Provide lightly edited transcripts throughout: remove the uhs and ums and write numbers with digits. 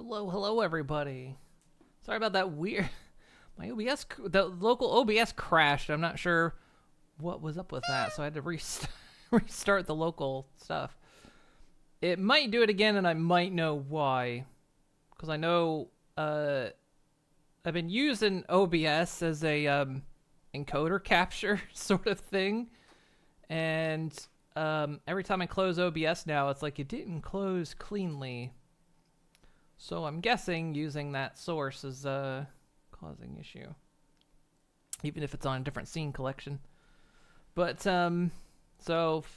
Hello, everybody. Sorry about that weird. My OBS, the local OBS crashed. I'm not sure what was up with that, so I had to restart the local stuff. It might do it again, and I might know why, because I know I've been using OBS as a encoder capture sort of thing, and every time I close OBS now, it's like it didn't close cleanly. So I'm guessing using that source is causing issue, even if it's on a different scene collection. But so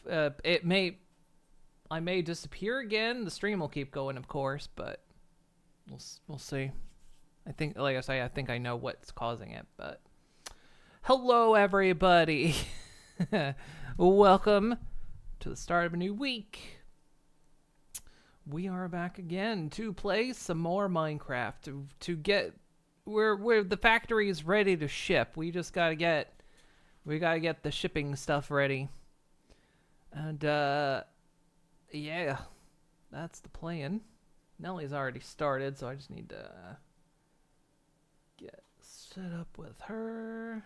I may disappear again. The stream will keep going, of course, but we'll see. I think, like I say, I think I know what's causing it. But hello, everybody. Welcome to the start of a new week. We are back again to play some more Minecraft. To get where the factory is ready to ship. We just gotta get the shipping stuff ready. And yeah, that's the plan. Nellie's already started, so I just need to get set up with her.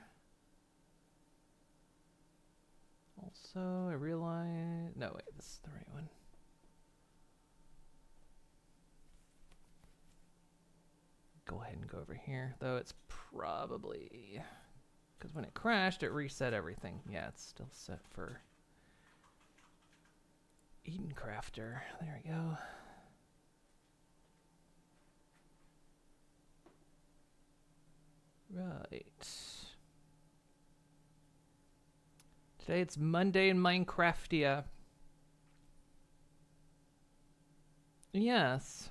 Also, I realize no wait, this is the right one. Go ahead and go over here, though it's probably because when it crashed it reset everything. Yeah, it's still set for Eden Crafter. There we go. Right. Today it's Monday in Minecraftia. Yes.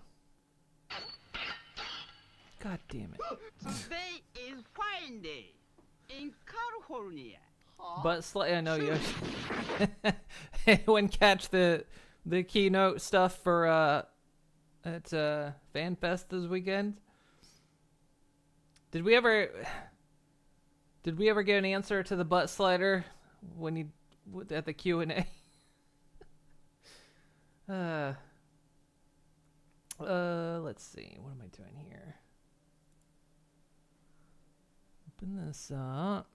God damn it. Today is fine day in California. But I know you wouldn't catch the keynote stuff for at FanFest this weekend. Did we ever get an answer to the butt slider when you at the Q&A? Let's see. What am I doing here? Open this up.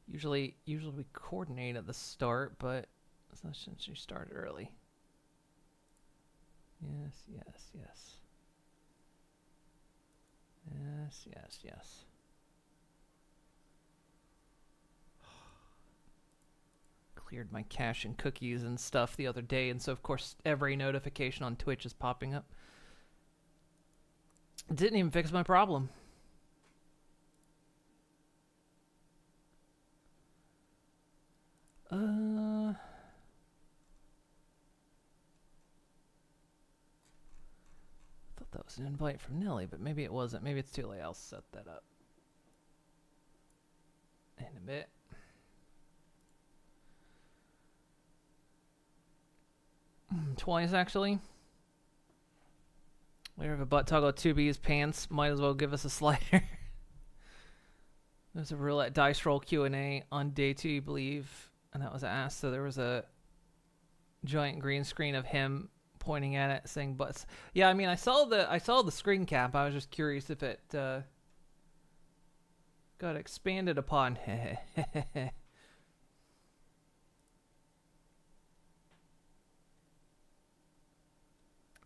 Usually we coordinate at the start, but since you started early. Yes. Cleared my cache and cookies and stuff the other day, and so of course every notification on Twitch is popping up. Didn't even fix my problem. I thought that was an invite from Nelly, but maybe it wasn't. Maybe it's too late. I'll set that up in a bit. Twice, actually. Later, if a butt toggle 2B's pants, might as well give us a slider. There's a roulette dice roll Q&A on day 2, you believe, and that was asked. So there was a giant green screen of him pointing at it, saying butts. Yeah, I mean, I saw the screen cap. I was just curious if it got expanded upon.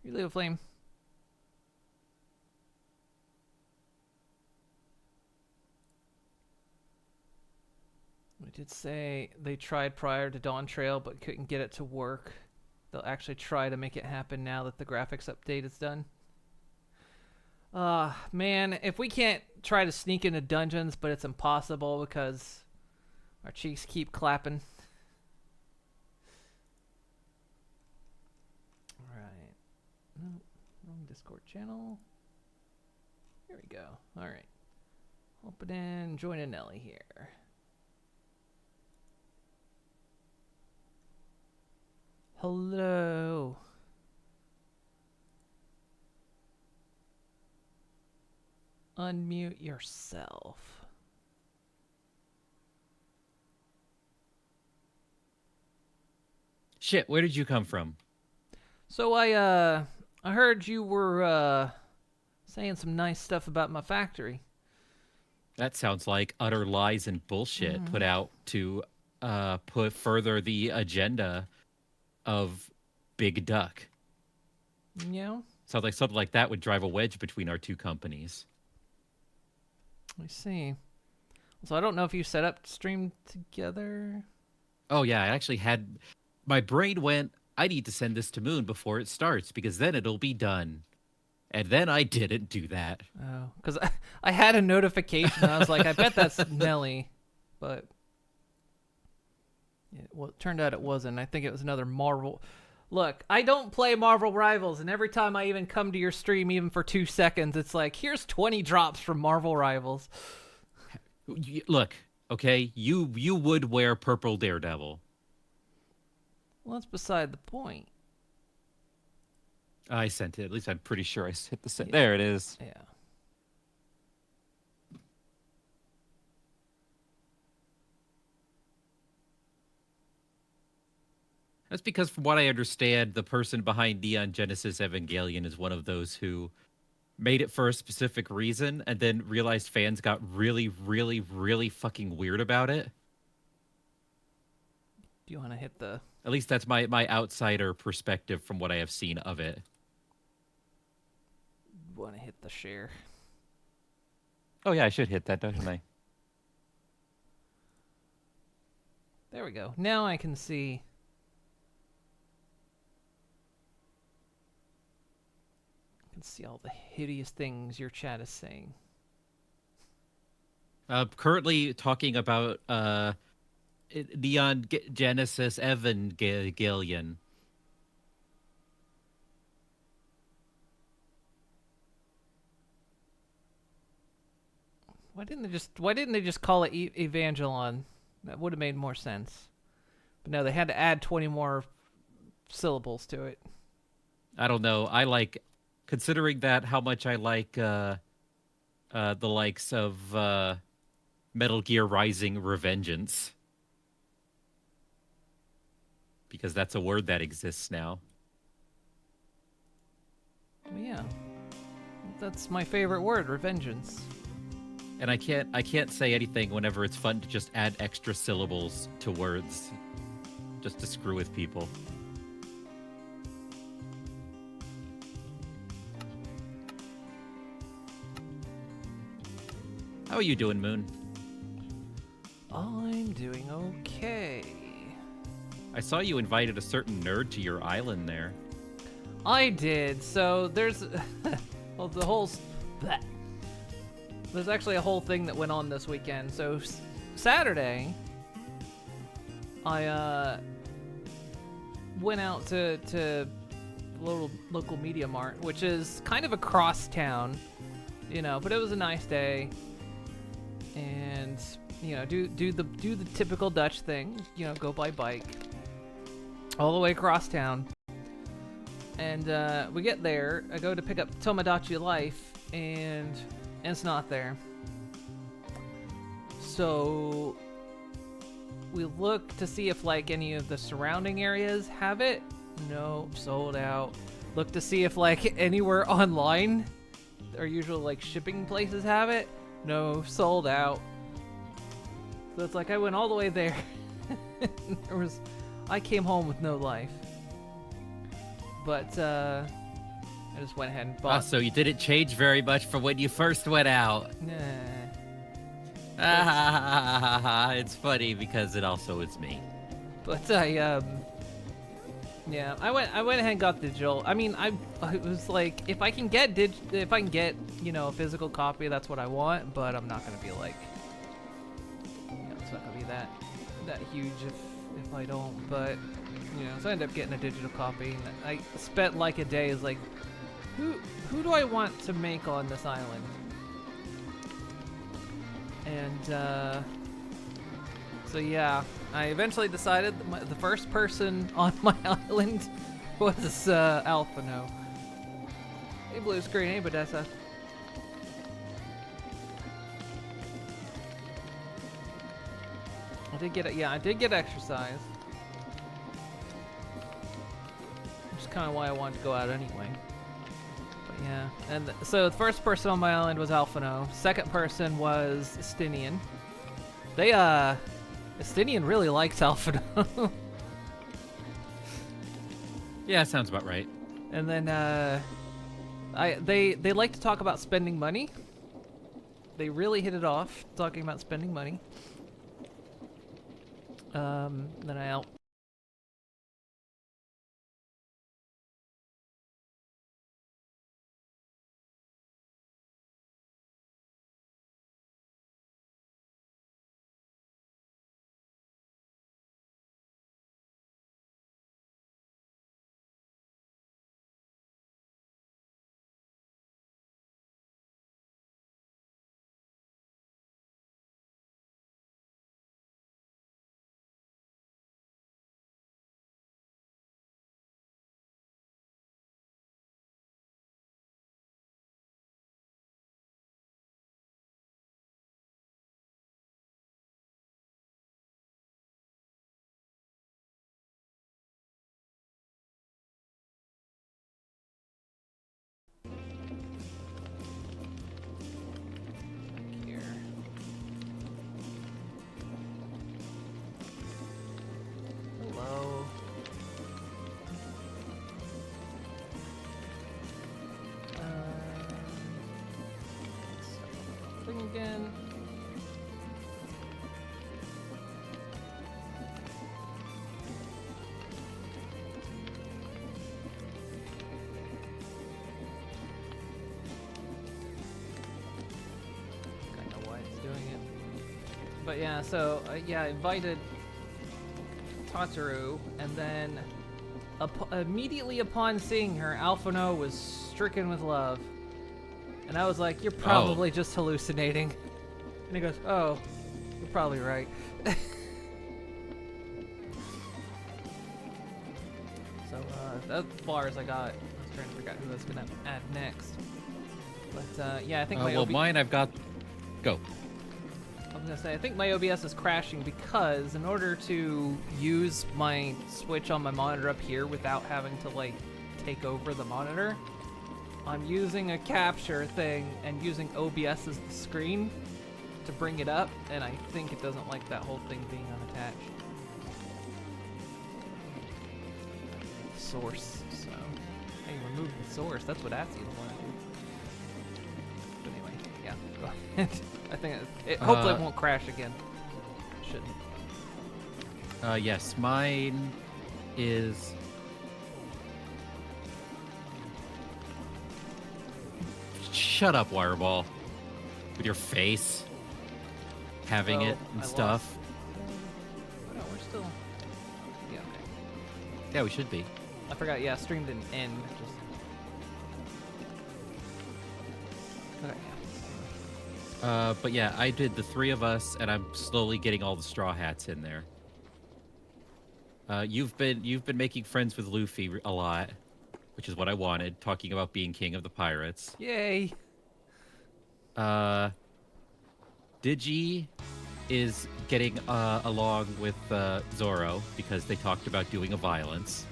You leave a flame. We did say they tried prior to Dawn Trail, but couldn't get it to work. They'll actually try to make it happen now that the graphics update is done. Man, if we can't try to sneak into dungeons, but it's impossible because our cheeks keep clapping. Alright. No, wrong Discord channel. Here we go. Alright. Open in, join a Nelly here. Hello. Unmute yourself. Shit, where did you come from? So I heard you were saying some nice stuff about my factory. That sounds like utter lies and bullshit put out to put further the agenda of Big Duck. Yeah. Sounds like something like that would drive a wedge between our two companies. I see. So I don't know if you set up stream together. Oh yeah, I actually had my brain went, I need to send this to Moon before it starts because then it'll be done. And then I didn't do that. Oh, because I had a notification. I was like, I bet that's Nelly, but it turned out it wasn't. I think it was another Marvel. Look, I don't play Marvel Rivals, and every time I even come to your stream, even for 2 seconds, it's like, here's 20 drops from Marvel Rivals. Look, okay, you would wear purple Daredevil. Well, that's beside the point. I sent it. At least I'm pretty sure I hit the send. There it is. Yeah. That's because, from what I understand, the person behind Neon Genesis Evangelion is one of those who made it for a specific reason and then realized fans got really, really, really fucking weird about it. Do you want to hit the... At least that's my outsider perspective from what I have seen of it. Want to hit the share? Oh yeah, I should hit that, don't I? There we go. Now I can see... I can see all the hideous things your chat is saying. Currently talking about Neon Genesis Evangelion. Why didn't they just call it Evangelon? That would have made more sense. But no, they had to add 20 more syllables to it. I don't know. I like, considering that how much I like the likes of Metal Gear Rising Revengeance. Because that's a word that exists now. Well, yeah. That's my favorite word, revengeance. And I can't say anything whenever it's fun to just add extra syllables to words just to screw with people. How are you doing, Moon? I'm doing okay. I saw you invited a certain nerd to your island there. I did. So there's well, there's actually a whole thing that went on this weekend. So Saturday, I went out to local media mart, which is kind of across town, you know, but it was a nice day. And you know, do the typical Dutch thing, you know, go by bike all the way across town. And we get there. I go to pick up Tomodachi Life, and it's not there. So we look to see if like any of the surrounding areas have it. No, sold out. Look to see if like anywhere online, our usual like shipping places have it. No, sold out. So it's like I went all the way there. I came home with no life. But I just went ahead and bought. So you didn't change very much from when you first went out. Nah. It's funny because it also is me. But I went ahead and got digital. I mean, I was like, if I can get you know, a physical copy, that's what I want. But I'm not gonna be like, you know, it's not gonna be that huge if I don't. But you know, so I ended up getting a digital copy. And I spent like a day. Is like, who do I want to make on this island? And so yeah, I eventually decided that the first person on my island was Alphano. Hey, blue screen, hey, Badessa. I did get exercise. kind of why I wanted to go out anyway. But yeah, and so the first person on my island was Alphino. Second person was Estinian. Estinian really likes Alphino. Yeah, sounds about right. And then they like to talk about spending money. They really hit it off talking about spending money. Then I out. Here. Hello. Thing again. I know why it's doing it. But yeah, so yeah, I invited Tataru, and then immediately upon seeing her, Alphino was stricken with love. And I was like, you're probably just hallucinating. And he goes, oh, you're probably right. So that's as far as I got. I was trying to figure out who I was going to add next. But yeah, I think my Well, mine I've got... Go. I was going to say, I think my OBS is crashing because in order to use my switch on my monitor up here without having to, like, take over the monitor, I'm using a capture thing and using OBS as the screen to bring it up, and I think it doesn't like that whole thing being unattached. Source, so... Hey, remove the source, that's what ASCII will want to do. But anyway, yeah, go ahead. I think it hopefully it won't crash again. Shouldn't. Yes, mine is... Shut up, Wireball. With your face. Having it and I stuff. lost. No, we're still... Yeah, okay. Yeah, we should be. I forgot, yeah, stream didn't end. Just... Okay, yeah. But yeah, I did the three of us, and I'm slowly getting all the straw hats in there. You've been making friends with Luffy a lot, which is what I wanted, talking about being king of the pirates. Yay! Digi is getting along with Zoro because they talked about doing a violence.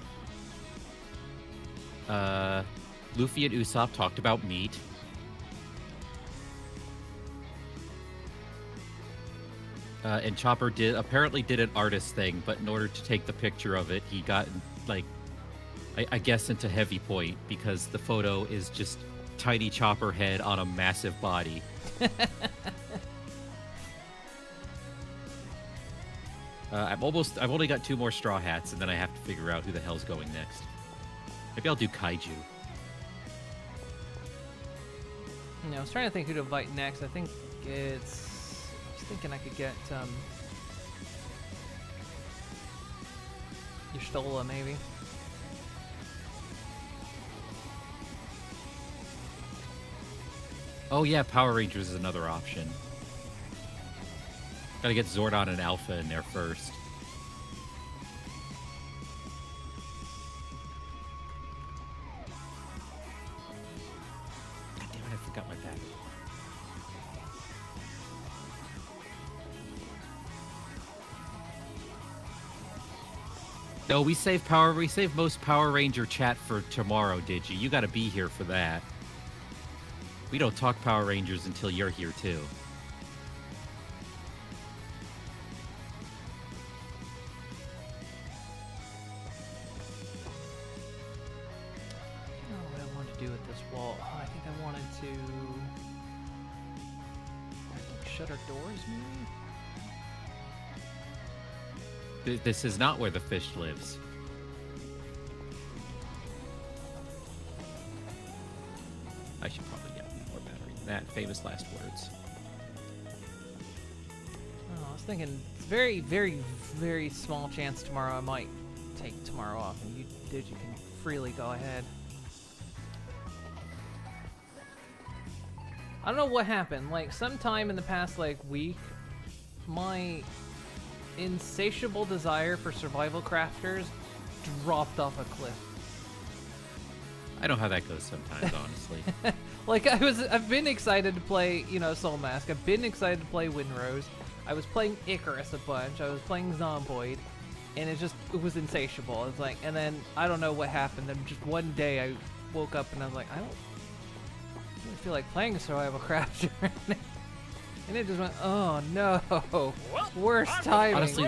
Luffy and Usopp talked about meat. And Chopper apparently did an artist thing, but in order to take the picture of it, he got, like, I guess into heavy point because the photo is just tiny Chopper head on a massive body. I've only got 2 more straw hats, and then I have to figure out who the hell's going next. Maybe I'll do Kaiju. Yeah, I was trying to think who to invite next. I think it's... I was thinking I could get, Yustola, maybe. Oh yeah, Power Rangers is another option. Gotta get Zordon and Alpha in there first. God damn it, I forgot my bag. No, we save most Power Ranger chat for tomorrow, Digi. You got to be here for that. We don't talk Power Rangers until you're here too. I don't know what I want to do with this wall. Oh, I think I wanted to shut our doors, maybe? This is not where the fish lives. I should probably get more battery than that. Famous last words. Oh, I was thinking, it's very, very, very small chance tomorrow I might take tomorrow off, and you can freely go ahead. I don't know what happened. Like, sometime in the past, like, week, my insatiable desire for survival crafters dropped off a cliff. I know how that goes sometimes, honestly. Like, I've been excited to play, Soul Mask. I've been excited to play Windrose. I was playing Icarus a bunch. I was playing Zomboid. And it was insatiable. It's like, and then I don't know what happened. Then just one day I woke up and I was like, I don't feel like playing a survival crafter. And it just went, oh no, worst timing. Honestly,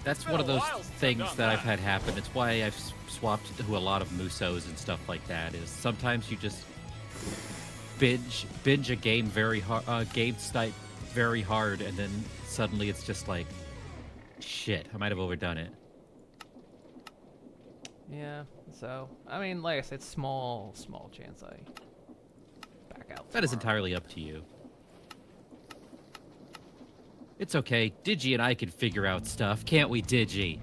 that's one of those things that I've had happen. It's why I've swapped to a lot of Musos and stuff like that. Is sometimes you just binge a game very hard, very hard, and then suddenly it's just like, shit, I might have overdone it. Yeah. So I mean, like I said, small chance I back out. That is tomorrow. entirely up to you. It's okay. Digi and I can figure out stuff, can't we, Digi?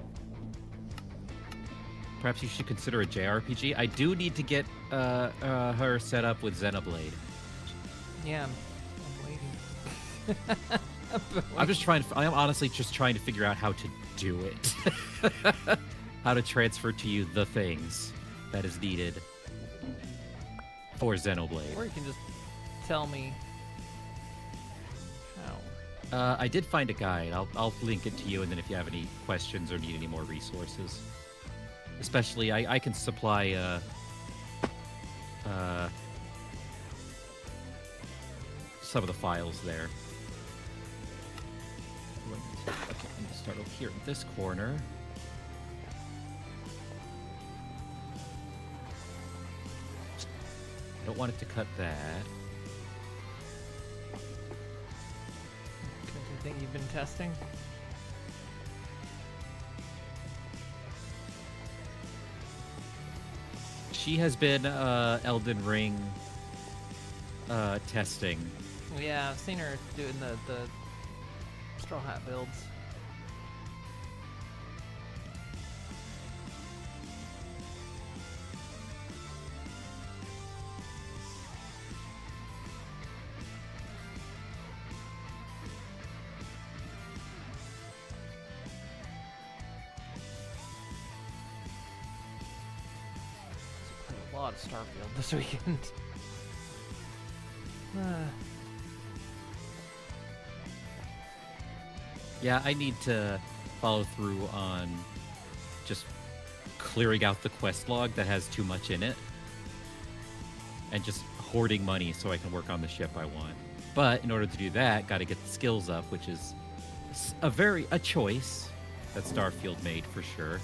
Perhaps you should consider a JRPG. I do need to get her set up with Xenoblade. Yeah, I'm waiting. I'm honestly just trying to figure out how to do it. How to transfer to you the things that is needed for Xenoblade. Or you can just tell me how. I did find a guide. I'll link it to you, and then if you have any questions or need any more resources, especially I can supply some of the files there. Okay, let me start over here in this corner. I don't want it to cut that. Anything you've been testing? She has been Elden Ring testing. Yeah, I've seen her doing the Straw Hat builds. A lot of Starfield this weekend. Yeah, I need to follow through on just clearing out the quest log that has too much in it. And just hoarding money so I can work on the ship I want. But in order to do that, got to get the skills up, which is a choice that Starfield made for sure.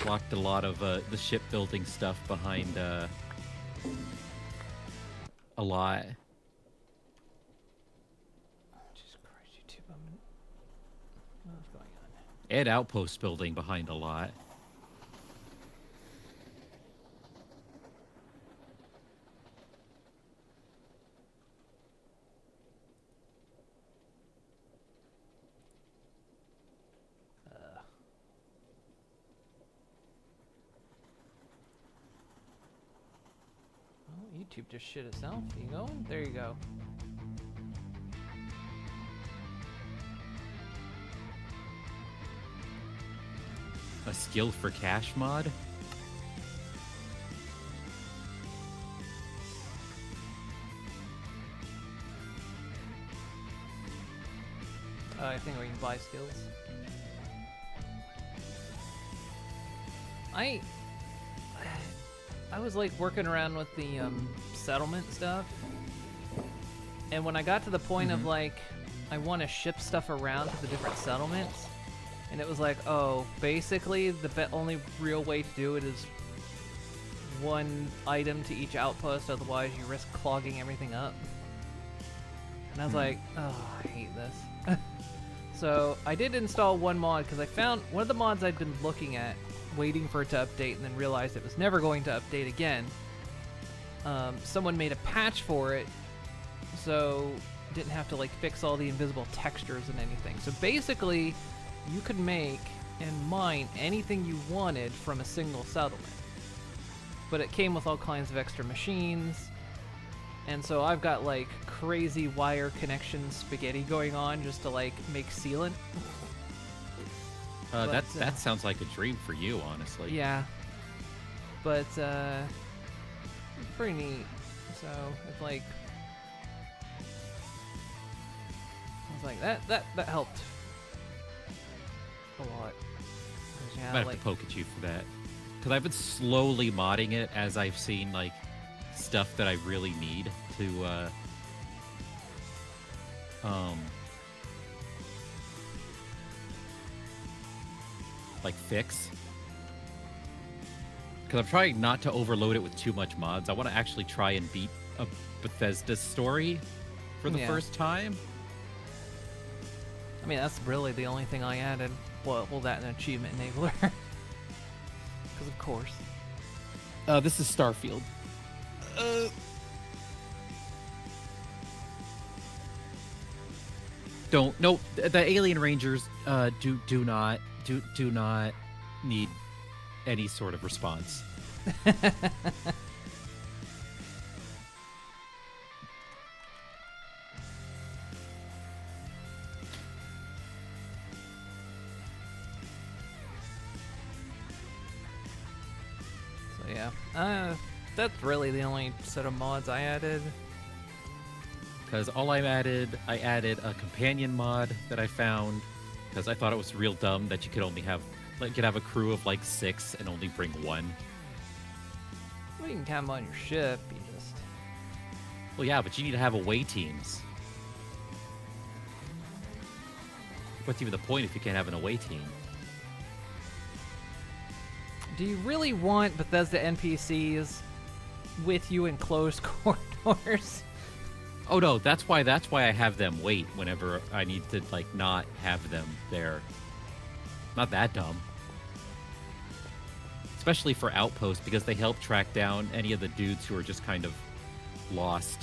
Locked a lot of the shipbuilding stuff behind a lot. Jesus Christ, YouTube! What's going on? And outpost building behind a lot. YouTube just shit itself. You going? There you go. A skill for cash mod? thing where you can buy skills. I was like working around with the settlement stuff, and when I got to the point of like I want to ship stuff around to the different settlements, and it was like, oh, basically the only real way to do it is one item to each outpost, otherwise you risk clogging everything up. And I was like, oh, I hate this. So I did install one mod because I found one of the mods I'd been looking at, waiting for it to update, and then realized it was never going to update again. Someone made a patch for it, so didn't have to like fix all the invisible textures and anything. So basically, you could make and mine anything you wanted from a single settlement. But it came with all kinds of extra machines, and so I've got like crazy wire connection spaghetti going on just to like make sealant. That sounds like a dream for you, honestly. Yeah, but it's pretty neat. So it's like I was like that helped a lot. Yeah, I might have to poke at you for that. Because I've been slowly modding it as I've seen, like, stuff that I really need to, like, fix. Because I'm trying not to overload it with too much mods. I want to actually try and beat a Bethesda story for the first time. I mean, that's really the only thing I added. Well, that and achievement enabler. Because of course. This is Starfield. No, the Alien Rangers do not need any sort of response. Yeah, that's really the only set of mods I added. Because I added a companion mod that I found, because I thought it was real dumb that you could only have, like, you could have a crew of like 6 and only bring 1. Well, you can have them on your ship. You just Well, yeah, but you need to have away teams. What's even the point if you can't have an away team? Do you really want Bethesda NPCs with you in closed corridors? Oh no, that's why I have them wait whenever I need to, like, not have them there. Not that dumb. Especially for outposts, because they help track down any of the dudes who are just kind of lost.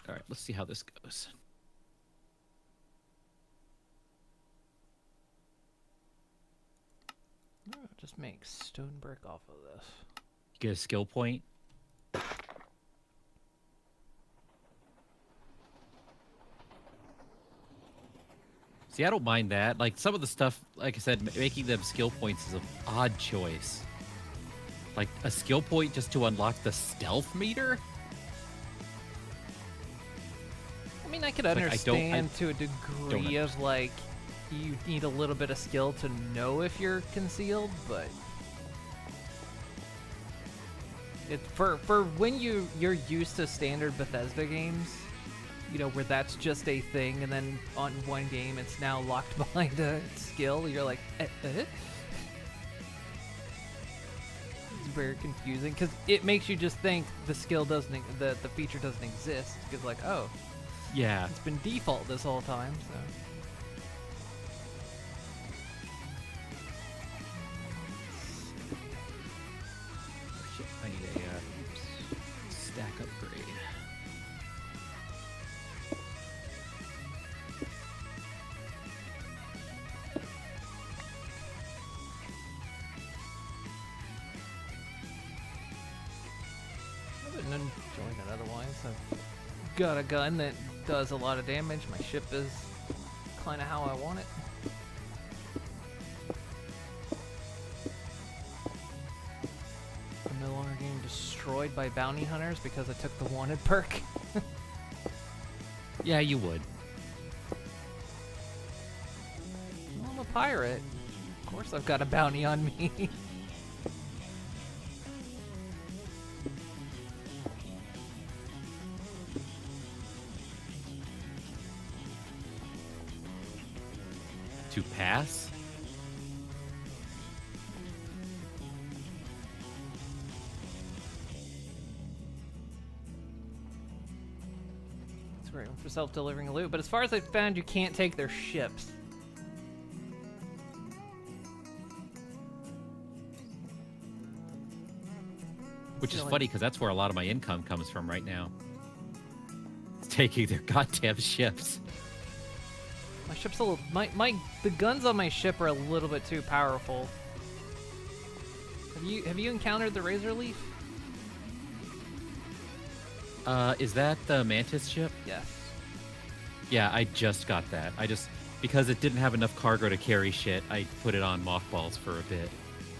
All right, let's see how this goes. Just make stone brick off of this. Get a skill point. See, I don't mind that. Like, some of the stuff, like I said, making them skill points is an odd choice. Like, a skill point just to unlock the stealth meter? I mean, I could Like, understand to a degree of, like, you need a little bit of skill to know if you're concealed, but for when you're used to standard Bethesda games, you know, where that's just a thing, and then on one game it's now locked behind a skill, you're like, It's very confusing, because it makes you just think the skill doesn't, the feature doesn't exist, because like, oh, Yeah. it's been default this whole time, so. Shit, I need a stack upgrade. I've been enjoying it otherwise. I've got a gun that does a lot of damage. My ship is kind of how I want it. I'm no longer getting destroyed by bounty hunters because I took the wanted perk. Yeah, you would. Well, I'm a pirate. Of course I've got a bounty on me. To pass? It's great for self-delivering loot, but as far as I found, you can't take their ships. Which is Silly. funny because that's where a lot of my income comes from right now. Taking their goddamn ships. My ship's a little. The guns on my ship are a little bit too powerful. Have you encountered the Razor Leaf? Is that the Mantis ship? Yes. Yeah, I just got that. Because it didn't have enough cargo to carry shit, I put it on mothballs for a bit.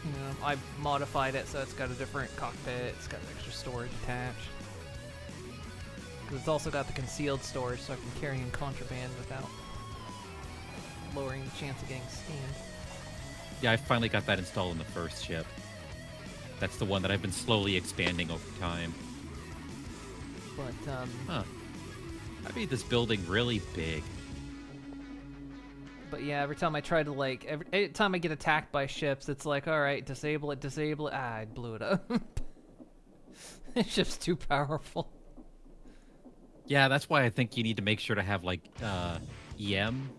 Yeah, I modified it so it's got a different cockpit. It's got extra storage attached. 'Cause it's also got the concealed storage, so I can carry in contraband without lowering the chance of getting scanned. Yeah, I finally got that installed in the first ship. That's the one that I've been slowly expanding over time. But Huh. I made this building really big. But yeah, every time I try to every time I get attacked by ships, it's like, all right, disable it. Ah, I blew it up. This ship's too powerful. Yeah, that's why I think you need to make sure to have, like, EM.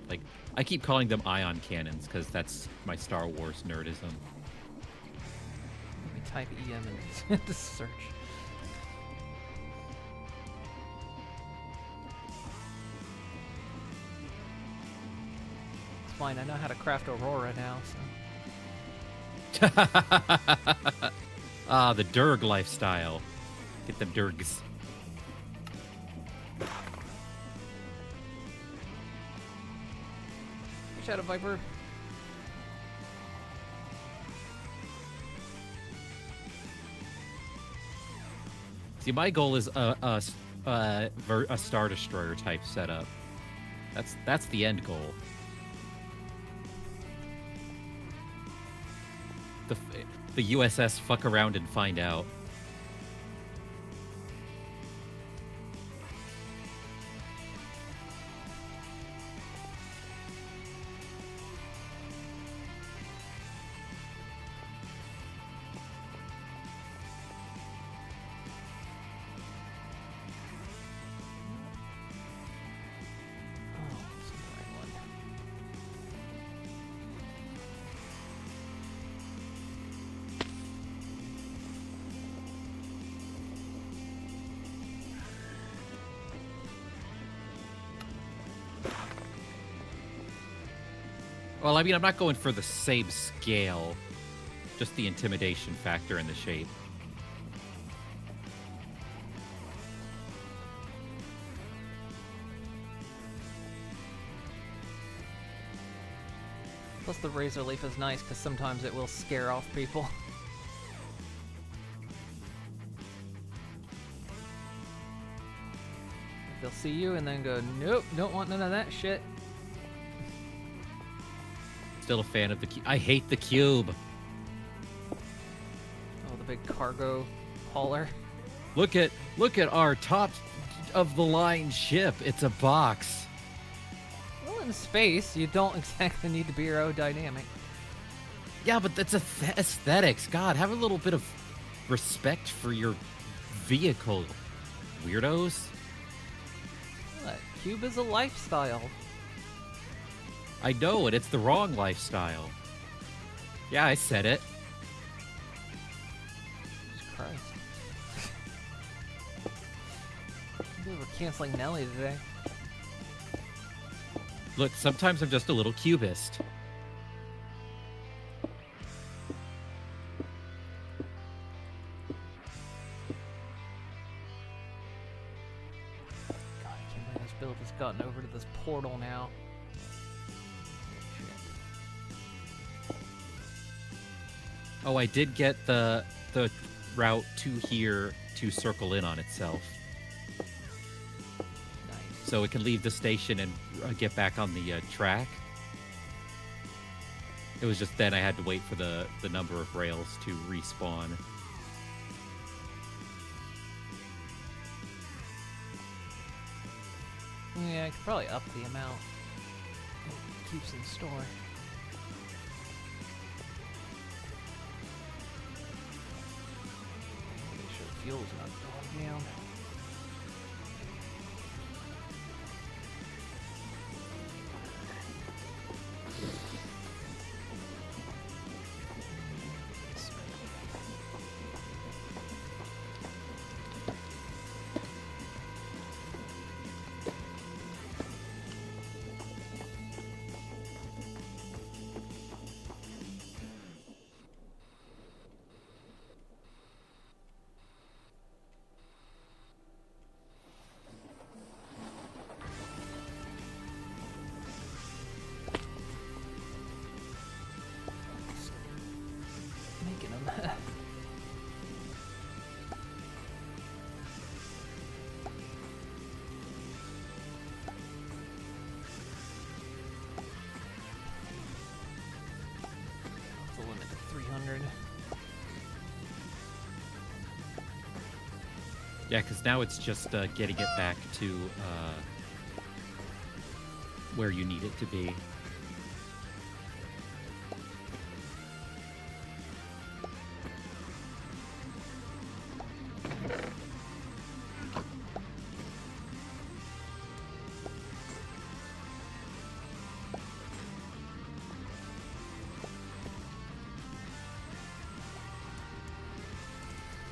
Like, I keep calling them ion cannons, because that's my Star Wars nerdism. Let me type EM into search. It's fine, I know how to craft Aurora now, so... Ah, the Durg lifestyle. Get them Durgs. Shadow Viper. See, my goal is a Star Destroyer type setup. That's the end goal. The USS fuck around and find out. Oh, this is the right one. Well, I mean, I'm not going for the same scale. Just the intimidation factor and the shape. Plus the Razor Leaf is nice because sometimes it will scare off people. They'll see you and then go, nope, don't want none of that shit. Still a fan of the cube. I hate the cube. Oh, the big cargo hauler. Look at our top of the line ship. It's a box. Well, in space, you don't exactly need to be aerodynamic. Yeah, but that's aesthetics. God, have a little bit of respect for your vehicle, weirdos. What? Cube is a lifestyle. I know it. It's the wrong lifestyle. Yeah, I said it. Jesus Christ. We're canceling Nelly today. Look, sometimes I'm just a little cubist. God, I can't believe this build has gotten over to this portal now. Oh, I did get the route to here to circle in on itself, Nice. so it can leave the station and get back on the track. It was just then I had to wait for the number of rails to respawn. Yeah, I could probably up the amount it keeps in store. Make sure the fuel's not going down. Making them. It's a limit to 300. Yeah, because now it's just getting it back to where you need it to be.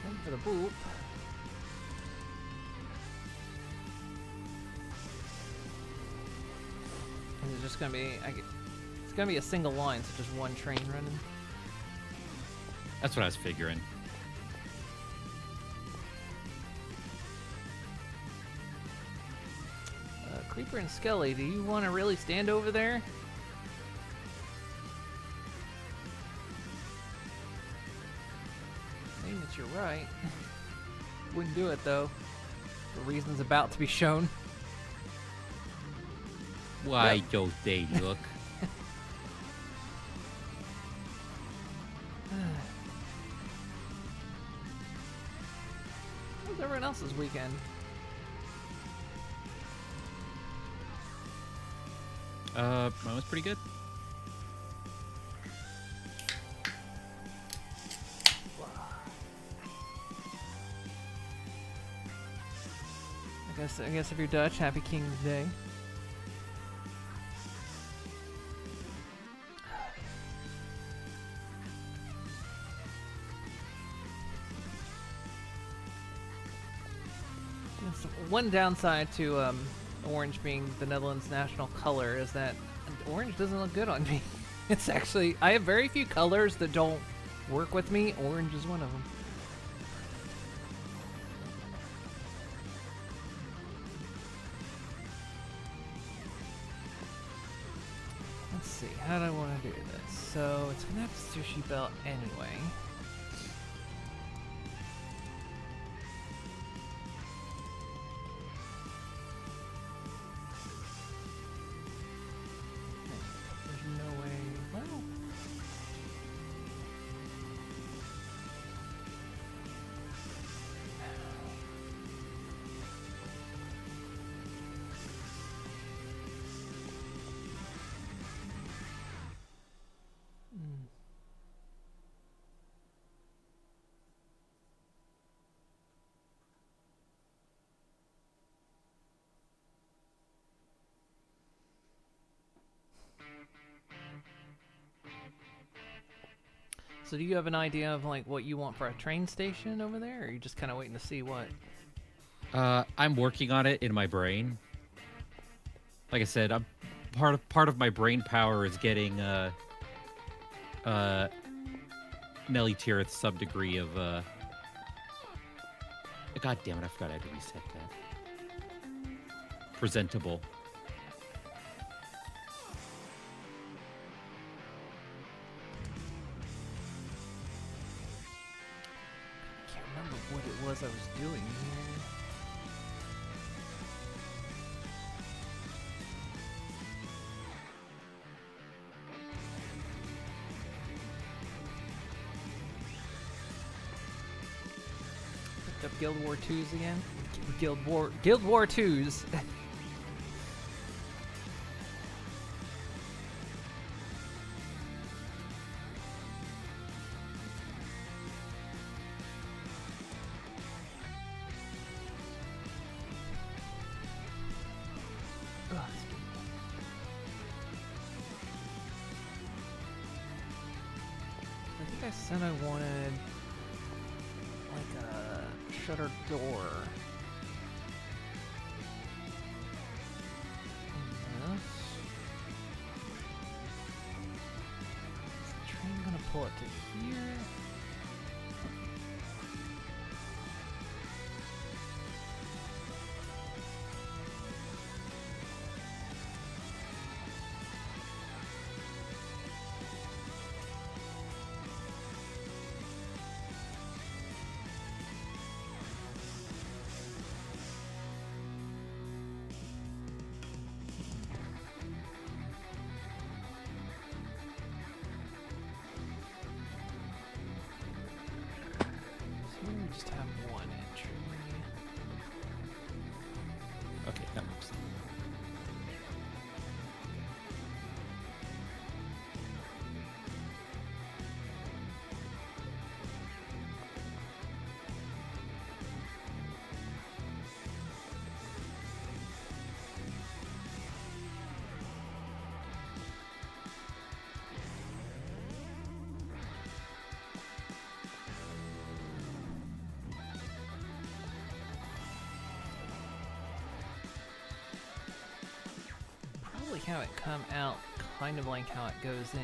Wait for the boop. And it's just gonna be, it's gonna be a single line, so just one train running. That's what I was figuring. Creeper and Skelly, do you want to really stand over there? Maybe it's your right. Wouldn't do it though. The reason's about to be shown. Why Yep. don't they look? How's everyone else's weekend? Mine was pretty good. I guess if you're Dutch, Happy King's Day. Yes, one downside to orange being the Netherlands' national color is that orange doesn't look good on me. It's actually, I have very few colors that don't work with me. Orange is one of them. Let's see, how do I want to do this? So it's gonna have a sushi belt anyway. There's no way. Well, so do you have an idea of like what you want for a train station over there, or are you just kind of waiting to see what? I'm working on it in my brain. Like I said, I'm part of my brain power is getting Nelly Tirith some degree of God damn it, I forgot I had to reset that. Presentable. remember what it was I was doing here. Picked up Guild War 2s again. Guild War 2s. I think I said I wanted like a shutter door. Yes. Is the train gonna pull it to here? So we just have one entry. Okay, that works. Probably how it come out, kind of like how it goes in.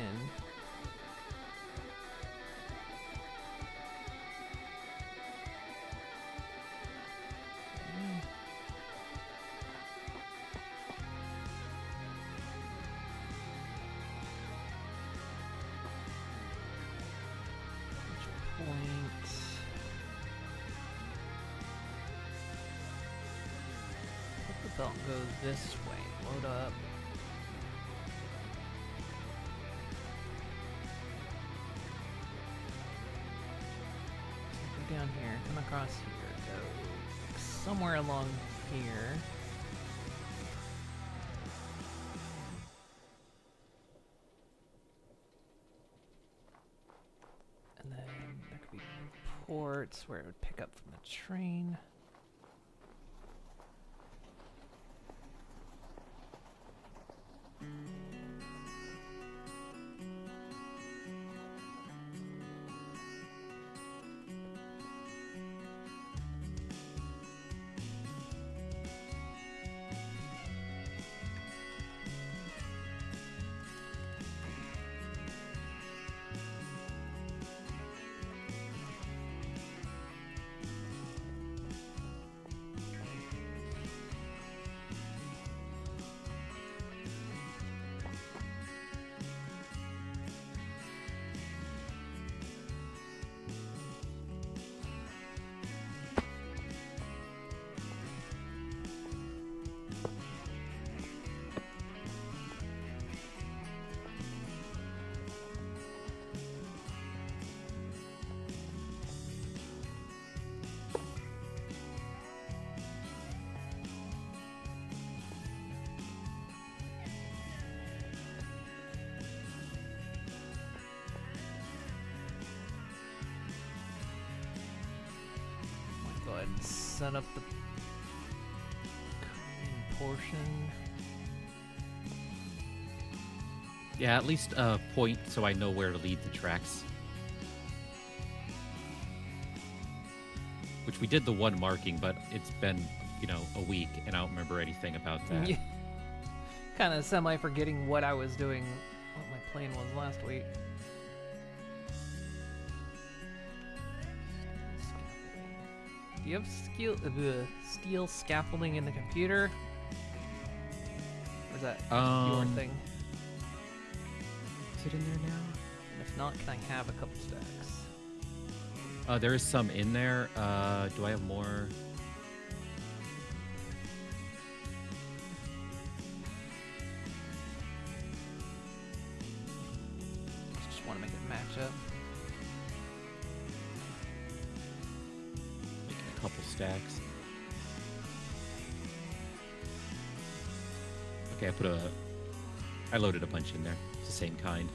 Which point? Let the belt go this way. Load up. Go down here, come across here, go somewhere along here. And then there could be ports where it would pick up from the train. Go ahead and set up the Korean portion. Yeah, at least a point so I know where to lead the tracks. Which we did the one marking, but it's been, a week, and I don't remember anything about that. Yeah. Kind of semi forgetting what I was doing, what my plan was last week. Do you have steel scaffolding in the computer? Or is that your thing? Is it in there now? And if not, can I have a couple stacks? There is some in there. Do I have more? Just want to make it match up. Making a couple stacks. Okay, I loaded a bunch in there. It's the same kind.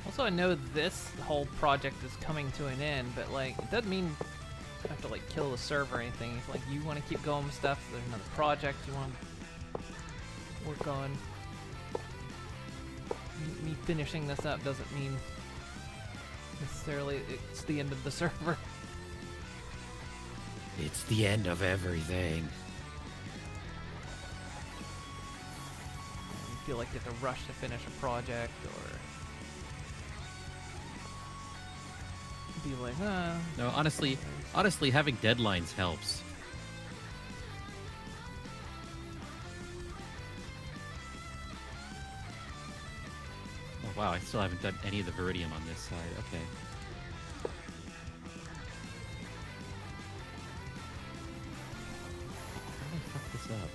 Also, I know this whole project is coming to an end, but like, it doesn't mean I have to like kill the server or anything. If like you want to keep going with stuff, there's another project you want to work on. Me finishing this up doesn't mean necessarily it's the end of the server. It's the end of everything. You feel like you have to rush to finish a project or be like, No, honestly, having deadlines helps. Oh wow, I still haven't done any of the Viridium on this side. Okay. How did I fuck this up?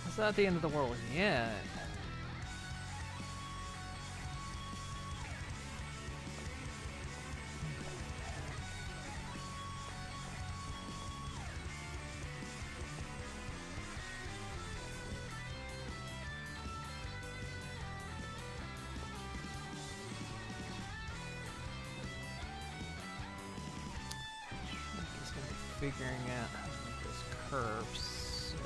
it's not the end of the world yet. Figuring out how to make this curve, so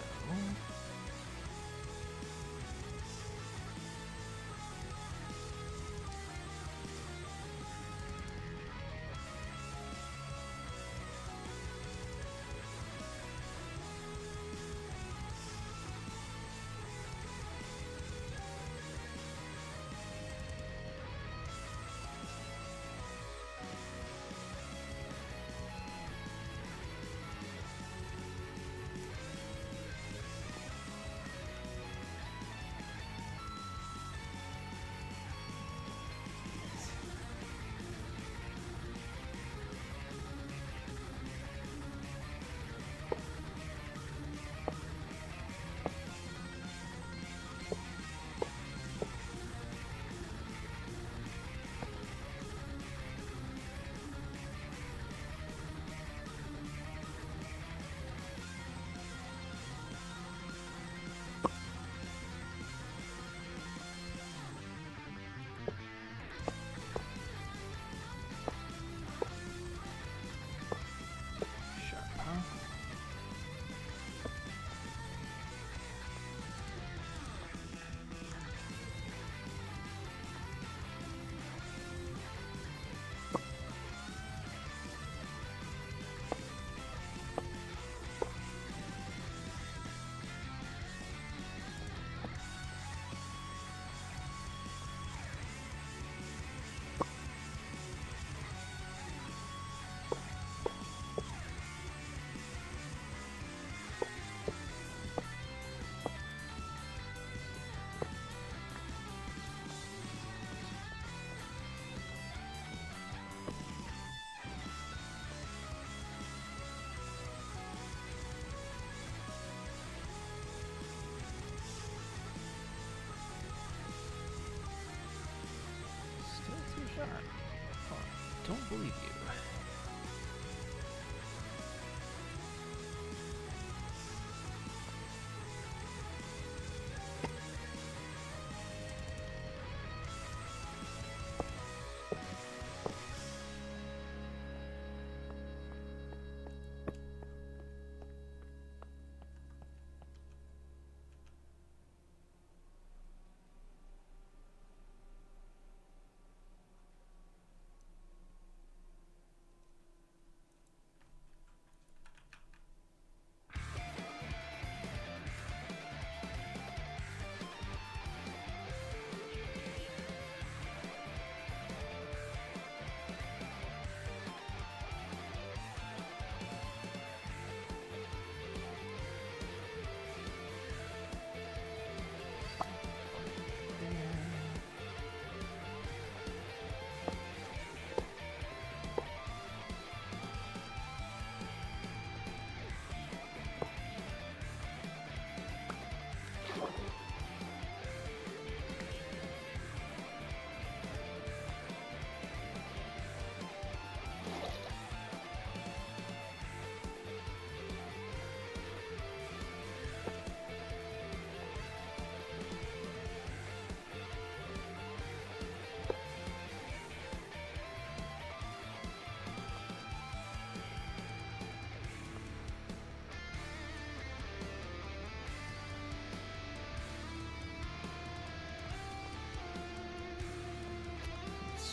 don't believe you.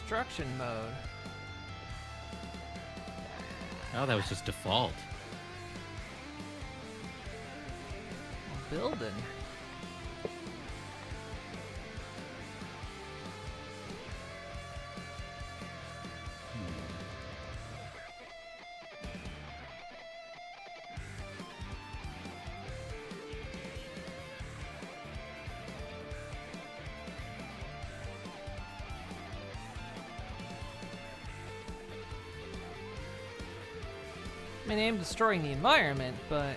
Construction mode. Oh, that was just default. Building. I mean, I am destroying the environment, but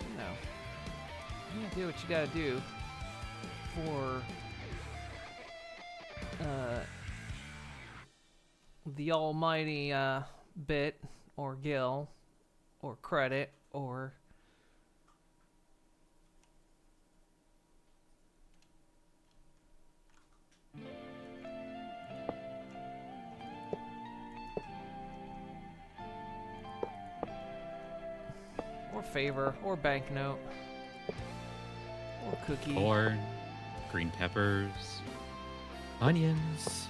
you know, you gotta do what you gotta do for the almighty bit or gil or credit or favor or banknote or cookie. Corn, green peppers, onions.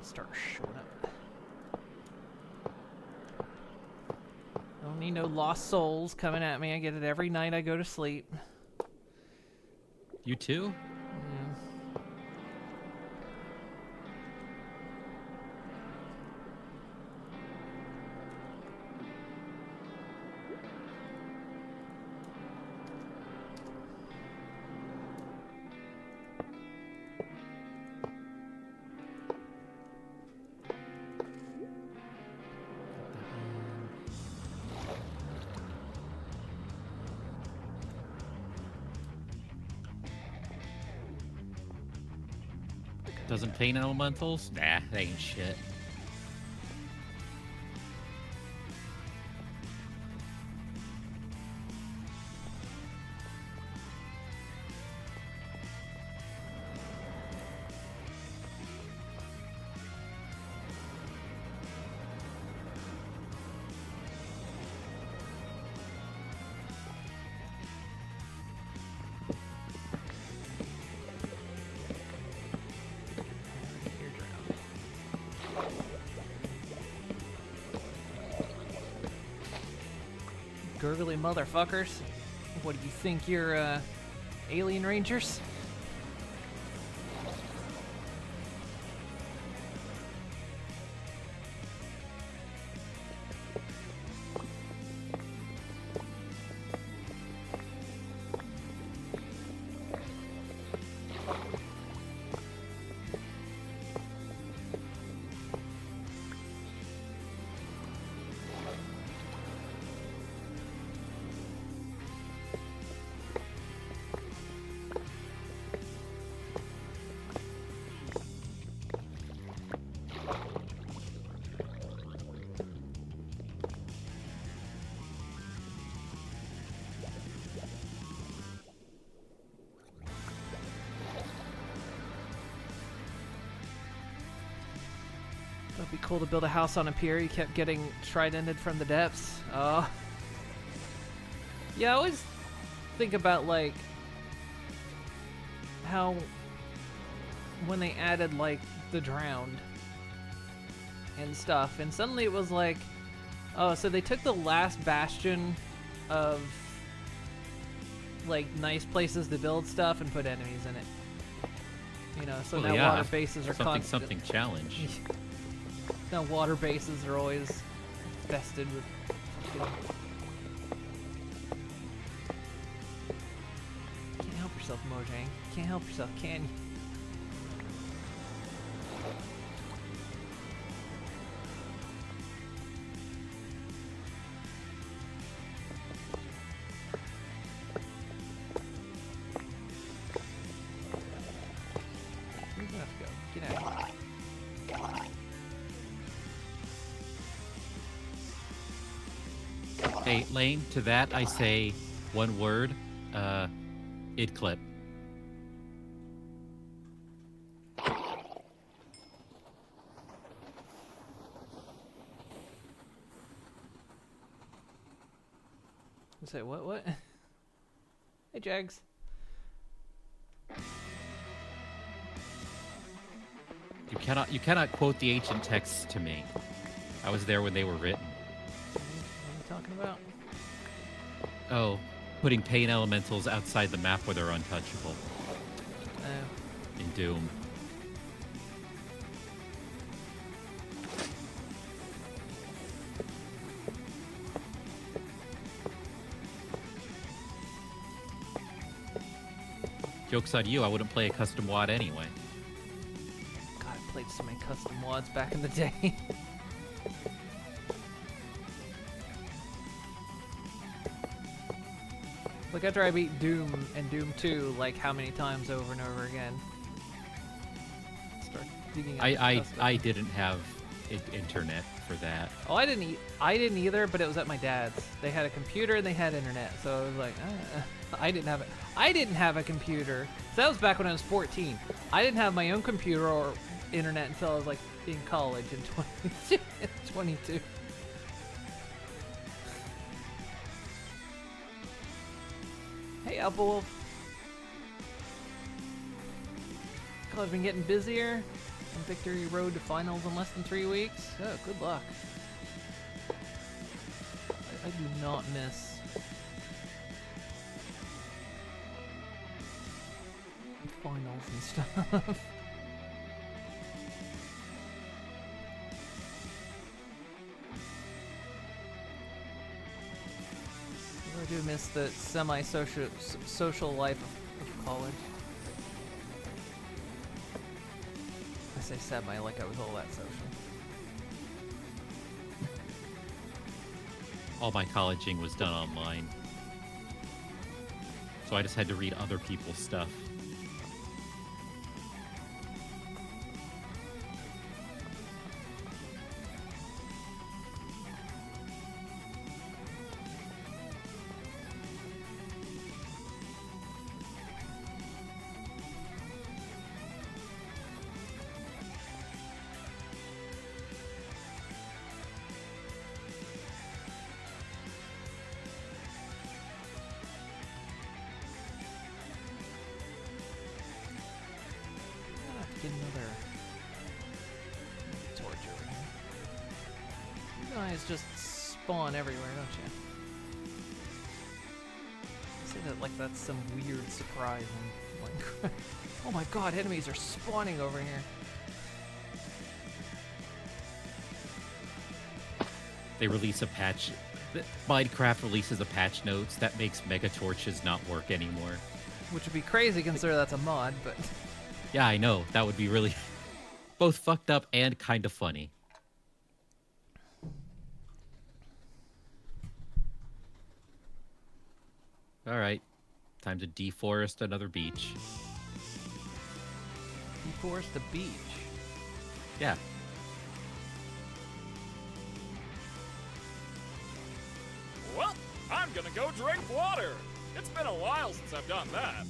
start showing up. I don't need no lost souls coming at me. I get it every night I go to sleep. You too? Yeah. Doesn't paint elementals? Nah, that ain't shit. Gurgly motherfuckers. What do you think you're, alien rangers? That'd be cool to build a house on a pier. You kept getting tridented from the depths. Oh. Yeah, I always think about, like, how when they added, like, the drowned and stuff, and suddenly it was like, oh, so they took the last bastion of, like, nice places to build stuff and put enemies in it. You know, so Well, now yeah. water bases are Something challenge. Now water bases are always infested with fucking... Can't help yourself, Mojang. Can't help yourself, can you? Where's that go? Get out of here. Hey, Lane, to that I say one word, id clip. Say what? Hey, Jags. You cannot quote the ancient texts to me. I was there when they were written. What are you talking about? Oh, putting pain elementals outside the map where they're untouchable in Doom. Joke's on you, I wouldn't play a custom WAD anyway. God, I played so many custom wads back in the day. Like after I beat Doom and Doom 2, like how many times over and over again? Start digging up custom. I didn't have internet for that. Oh, I didn't either, but it was at my dad's. They had a computer and they had internet, so I was like, I didn't have it. I didn't have a computer. So that was back when I was 14. I didn't have my own computer or internet until I was like in college in 22. Hey, Apple Wolf. I've been getting busier. Victory road to finals in less than 3 weeks. Oh, good luck. I do not miss finals and stuff. I do miss the semi-social life of college. I say semi like I was all that social. All my colleging was done online. So I just had to read other people's stuff. Get another torch over here. You guys just spawn everywhere, don't you? Say that like that's some weird surprise in Minecraft. Oh my god, enemies are spawning over here. They release a patch. Minecraft releases a patch notes that makes mega torches not work anymore. Which would be crazy considering that's a mod, but... Yeah, I know. That would be really both fucked up and kind of funny. All right. Time to deforest another beach. Deforest the beach? Yeah. Well, I'm gonna go drink water. It's been a while since I've done that.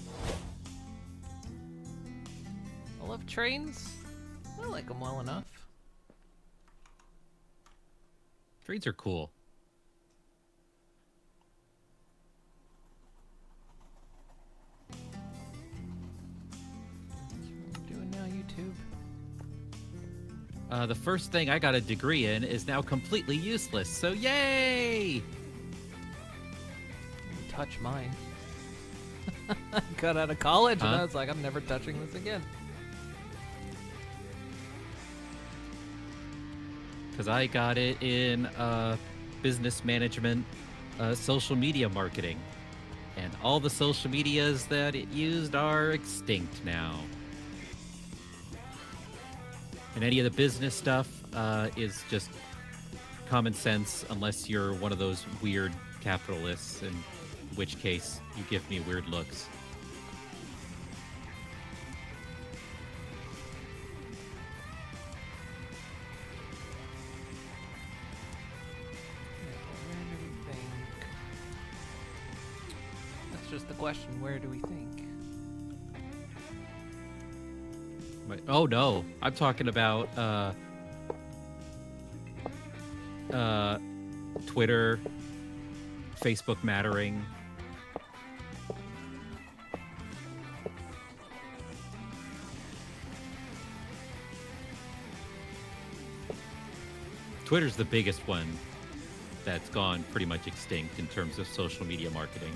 I love trains. I like them well enough. Trains are cool. What are you doing now, YouTube? The first thing I got a degree in is now completely useless, so yay! Touch mine. I got out of college and Huh? I was like, I'm never touching this again. Because I got it in business management, social media marketing. And all the social medias that it used are extinct now. And any of the business stuff is just common sense unless you're one of those weird capitalists, in which case you give me weird looks. Where do we think? That's just the question. Where do we think? But, oh no, I'm talking about Twitter, Facebook mattering. Twitter's the biggest one that's gone pretty much extinct in terms of social media marketing.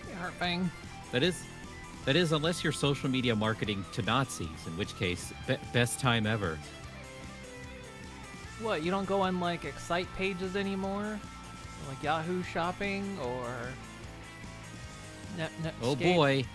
Hey, Heartbang. That is unless you're social media marketing to Nazis, in which case, best time ever. What, you don't go on like Excite pages anymore? Like Yahoo Shopping or Oh Netscape? boy.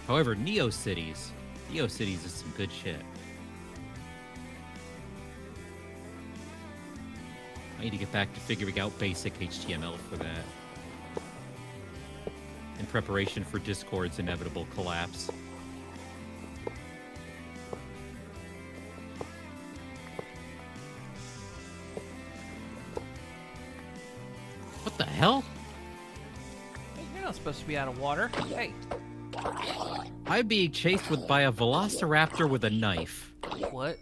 However, NeoCities is some good shit. I need to get back to figuring out basic HTML for that. In preparation for Discord's inevitable collapse. What the hell? Hey, you're not supposed to be out of water. Hey, I'm being chased by a velociraptor with a knife. what?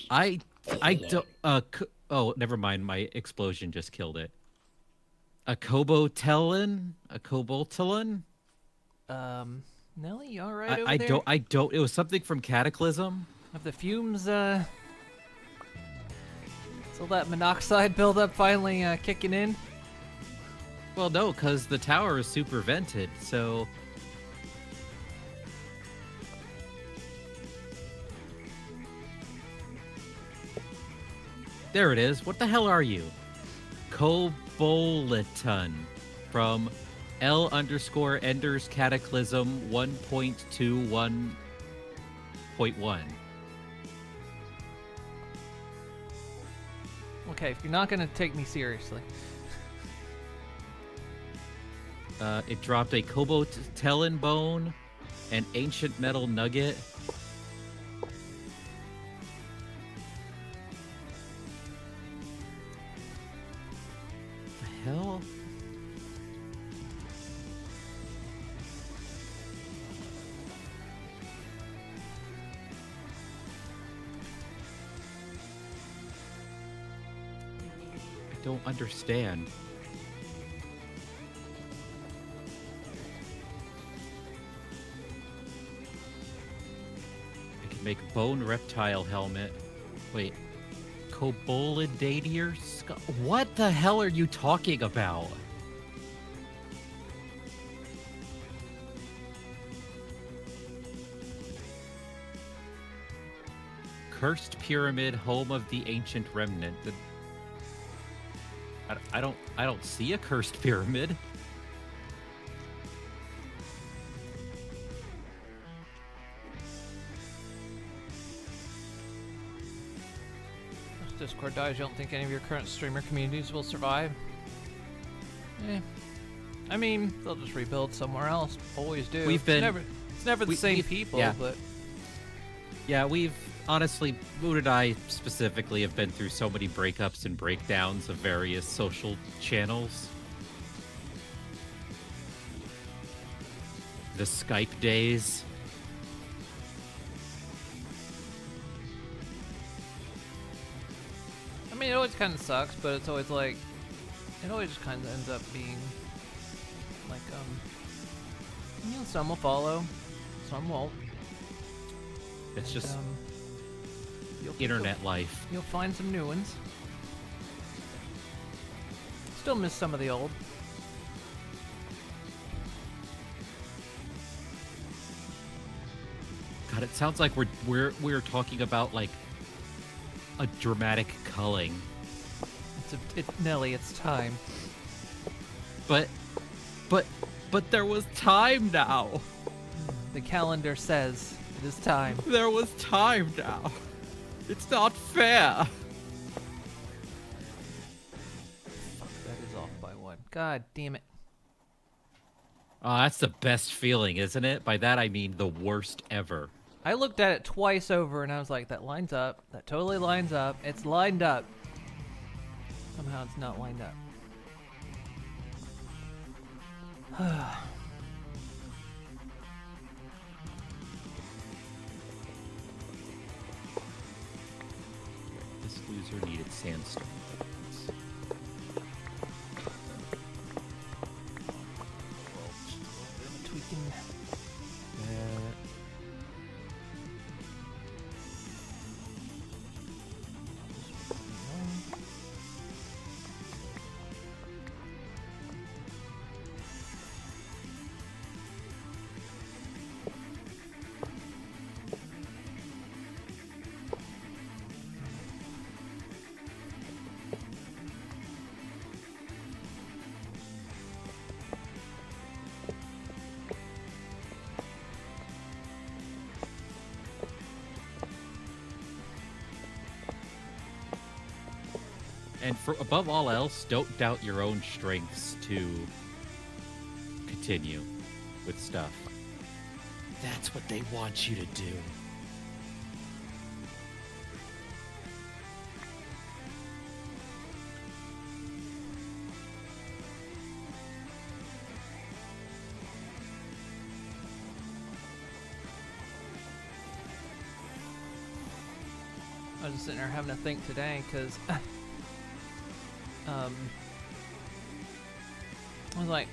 I don't. Oh, never mind. My explosion just killed it. A Kobotelin? A Koboltelin? Nelly, you all right over I there? don't. I don't. It was something from Cataclysm. Have the fumes, so that monoxide buildup finally kicking in? Well, no, because the tower is super vented. So there it is. What the hell are you? Coboliton from L_Enders Cataclysm 1.21.1. Okay, if you're not gonna take me seriously. It dropped a Kobotelin bone, an ancient metal nugget. The hell? I don't understand. I can make bone reptile helmet. Wait. Cobolidadier skull? What the hell are you talking about? Cursed Pyramid, home of the ancient remnant. I don't see a cursed pyramid. If Discord dies, you don't think any of your current streamer communities will survive? I mean, they'll just rebuild somewhere else. Always do. We've been- It's never the same we've- people, yeah. but Yeah, we've honestly, Moon and I specifically have been through so many breakups and breakdowns of various social channels. The Skype days. I mean, it always kind of sucks, but it's always like, it always just kind of ends up being like, some will follow, some won't. It's just You'll- internet life. You'll find some new ones. Still miss some of the old. God, it sounds like we're talking about like a dramatic culling. Nelly, it's time. But there was time now. The calendar says it is time. There was time now. It's not fair. Fuck, that is off by one. God damn it. Oh, that's the best feeling, isn't it? By that I mean the worst ever. I looked at it twice over and I was like, that lines up. That totally lines up. It's lined up. Somehow it's not lined up. This loser needed sandstone. Tweaking. And for above all else, don't doubt your own strengths to continue with stuff. That's what they want you to do. I was just sitting there having to think today because I was like,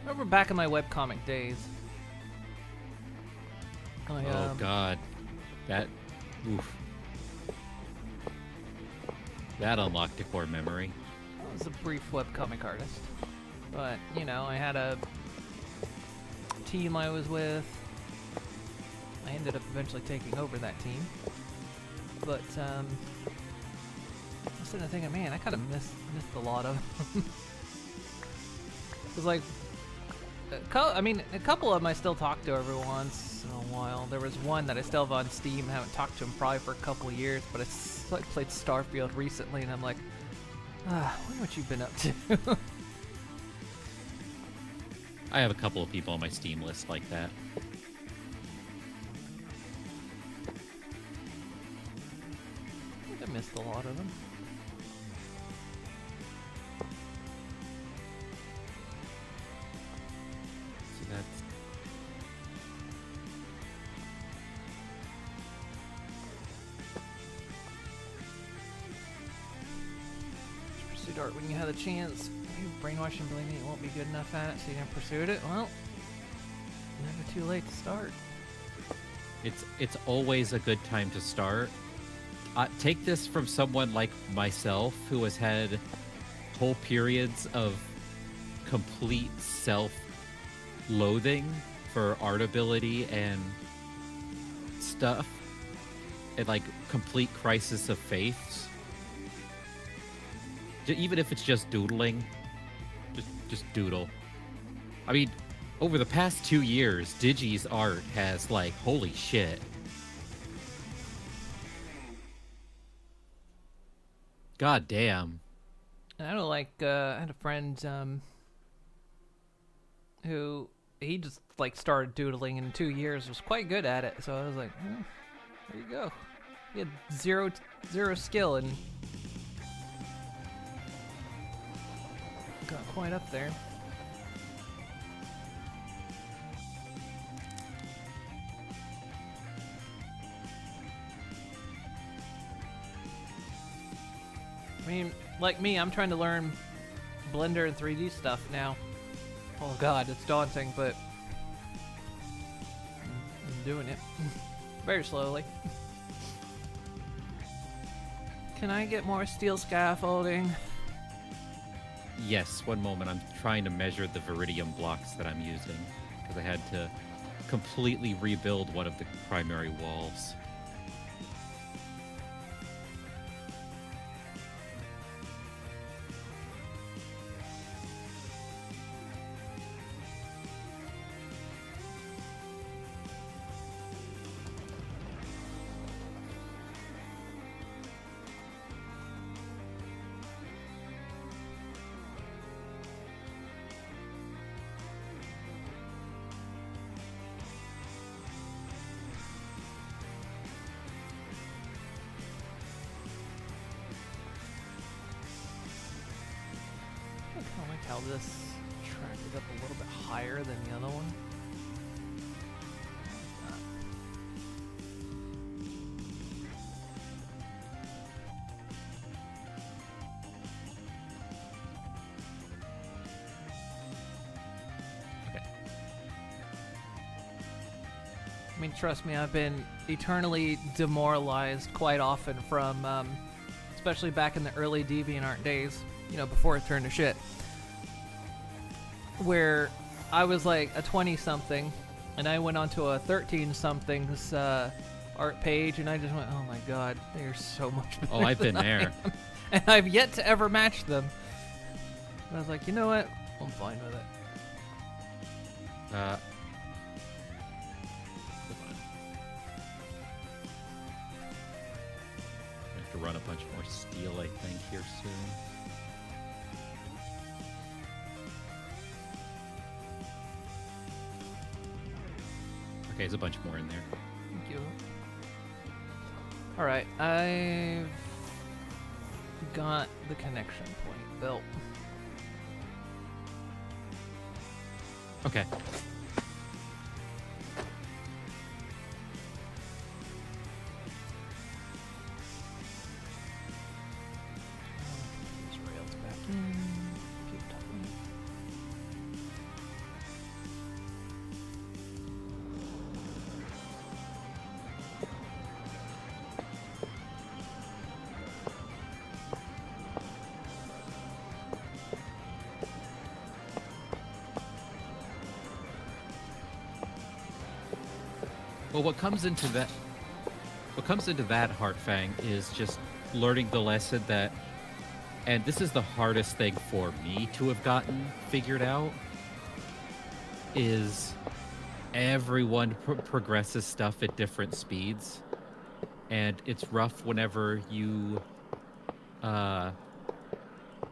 remember back in my webcomic days. Oh God, that, oof. That unlocked a core memory. I was a brief webcomic artist, but you know, I had a team I was with. I ended up eventually taking over that team, but I was sitting there thinking, man, I kind of missed a lot of them. It was like, I mean, a couple of them I still talk to every once in a while. There was one that I still have on Steam. Haven't talked to him probably for a couple of years, but I like played Starfield recently, and I'm like, I wonder what you've been up to. I have a couple of people on my Steam list like that. I missed a lot of them. So that's Pursued art when you had a chance. You brainwashing believing it won't be good enough at it, so you didn't pursue it. Well, never too late to start. it's always a good time to start. Take this from someone like myself who has had whole periods of complete self-loathing for art ability and stuff, and like complete crisis of faith. Even if it's just doodling, just doodle. I mean, over the past 2 years, Digi's art has, like, holy shit. God damn. And I don't like, I had a friend, who, he just, like, started doodling in 2 years, was quite good at it, so I was like, there you go. He had zero skill and got quite up there. I mean, like me, I'm trying to learn Blender and 3D stuff now. Oh god, it's daunting, but I'm doing it. Very slowly. Can I get more steel scaffolding? Yes, one moment. I'm trying to measure the Viridium blocks that I'm using, because I had to completely rebuild one of the primary walls. I like how this tracked it up a little bit higher than the other one. Okay. I mean, trust me, I've been eternally demoralized quite often from, especially back in the early DeviantArt days, you know, before it turned to shit, where I was like a 20-something, and I went onto a 13-something's art page, and I just went, oh my god, they're so much better Oh, I've been than I there. am. And I've yet to ever match them. And I was like, you know what? I'm fine with it. Hold on. I have to run a bunch more steel, I think, here soon. Okay, there's a bunch more in there. Thank you. Alright, I've got the connection point built. Okay. Well, what comes into that, Heartfang, is just learning the lesson that, and this is the hardest thing for me to have gotten figured out, is everyone progresses stuff at different speeds, and it's rough whenever you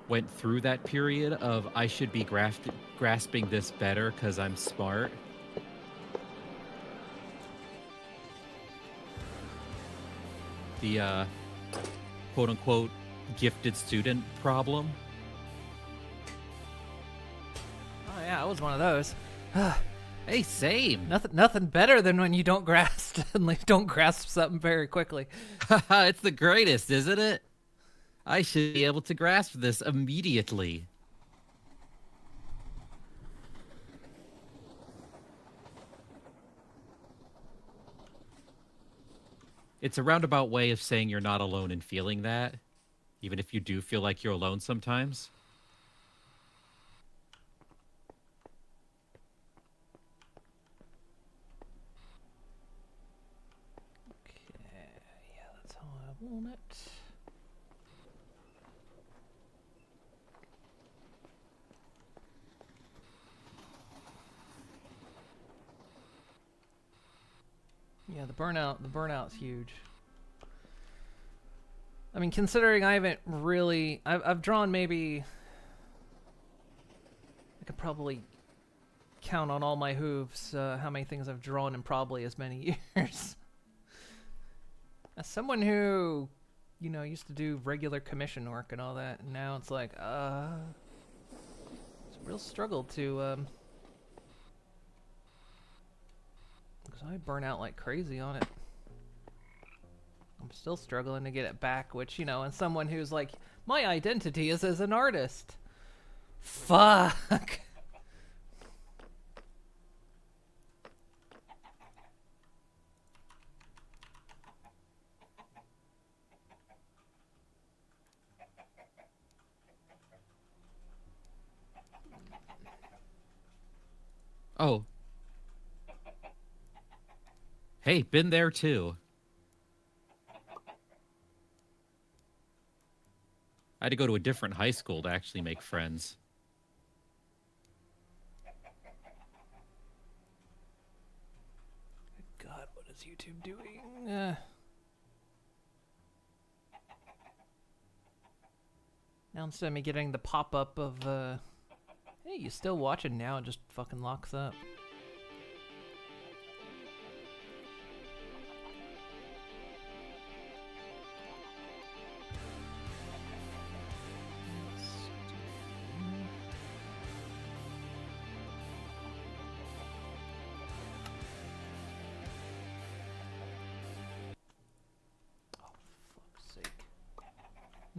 went through that period of I should be grasping this better because I'm smart. The quote unquote gifted student problem. Oh yeah, I was one of those. Hey, same. Nothing better than when you don't grasp something very quickly. It's the greatest, isn't it? I should be able to grasp this immediately. It's a roundabout way of saying you're not alone in feeling that, even if you do feel like you're alone sometimes. Okay, yeah, that's how I want it. Yeah, the burnout's huge. I mean, considering I haven't really, I've drawn maybe, I could probably count on all my hooves how many things I've drawn in probably as many years. As someone who, you know, used to do regular commission work and all that, and now it's like, it's a real struggle to, because I burn out like crazy on it. I'm still struggling to get it back, which, you know, and someone who's like, my identity is as an artist. Fuck. Oh. Hey, been there too. I had to go to a different high school to actually make friends. God, what is YouTube doing? Now instead of me getting the pop-up of, hey, you still watching now, it just fucking locks up.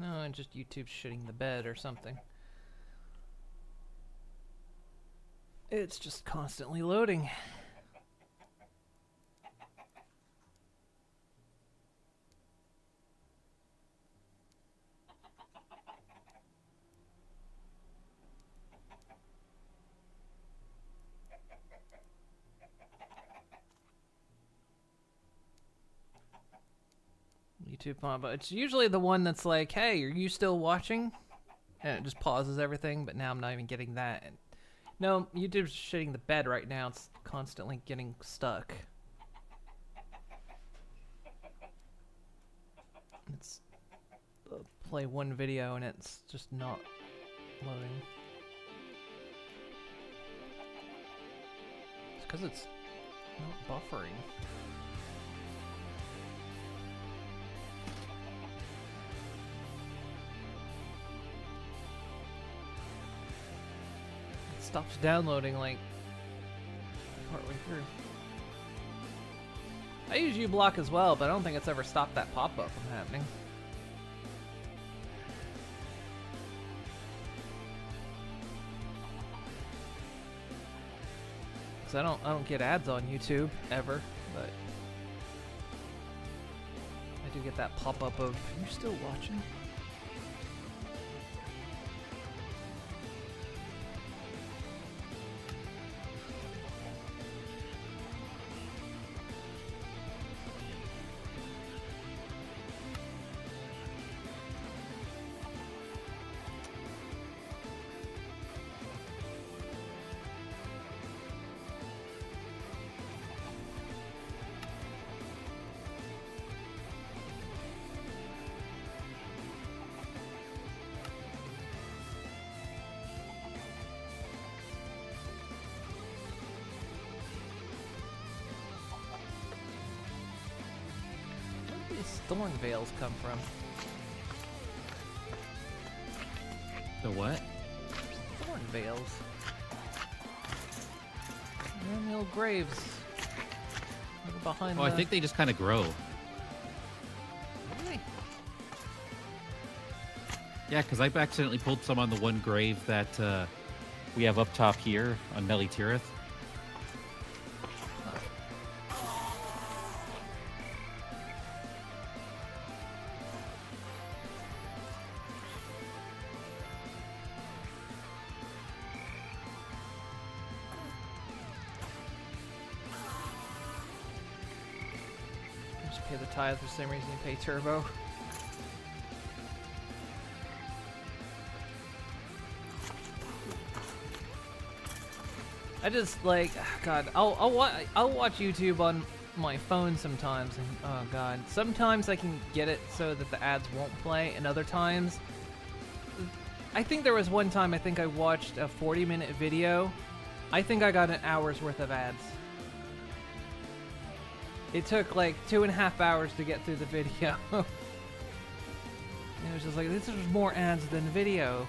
No, and just YouTube's shitting the bed or something. It's just constantly loading. YouTube pop-up. It's usually the one that's like, hey, are you still watching? And it just pauses everything, but now I'm not even getting that. And no, YouTube's shitting the bed right now. It's constantly getting stuck. It's play one video and it's just not loading. It's because it's not buffering. Stops downloading like partway through. I use uBlock as well, but I don't think it's ever stopped that pop-up from happening. Cause I don't get ads on YouTube ever, but I do get that pop-up of "Are you still watching?" these thorn veils come from? The what? Thorn veils. And the old graves. Look behind Oh, I think they just kind of grow. Really? Yeah, because I've accidentally pulled some on the one grave that we have up top here on Nelly Tirith. Just pay the tithe for the same reason you pay turbo. I just like, God, I'll watch YouTube on my phone sometimes, and oh God, sometimes I can get it so that the ads won't play, and other times, I think there was one time I think I watched a 40-minute video. I think I got an hour's worth of ads. It took like 2.5 hours to get through the video. It was just like, this is more ads than video.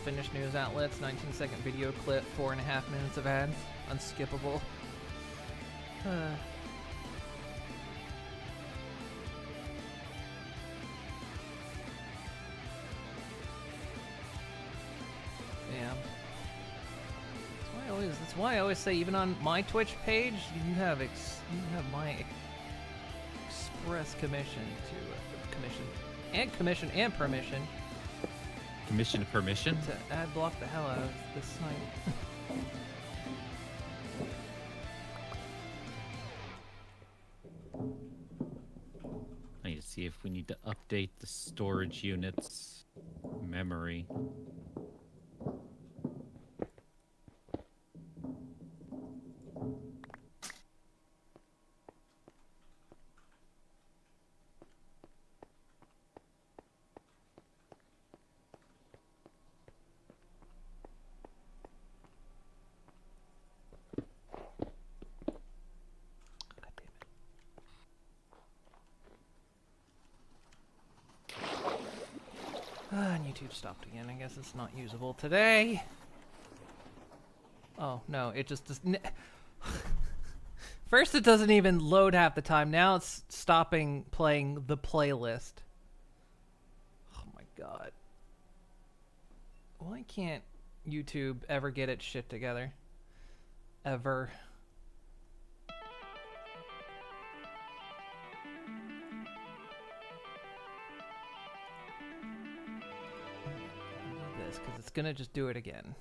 Finnish news outlets, 19-second video clip, 4.5 minutes of ads, unskippable. Yeah. That's why I always say, even on my Twitch page, you have my express commission to commission and permission. Commission permission? To ad block the hell out of this site. I need to see if we need to update the storage unit's memory. And YouTube stopped again. I guess it's not usable today. Oh, no, it just doesn't. First, it doesn't even load half the time. Now it's stopping playing the playlist. Oh my God. Why can't YouTube ever get its shit together? Ever. Because it's gonna just do it again.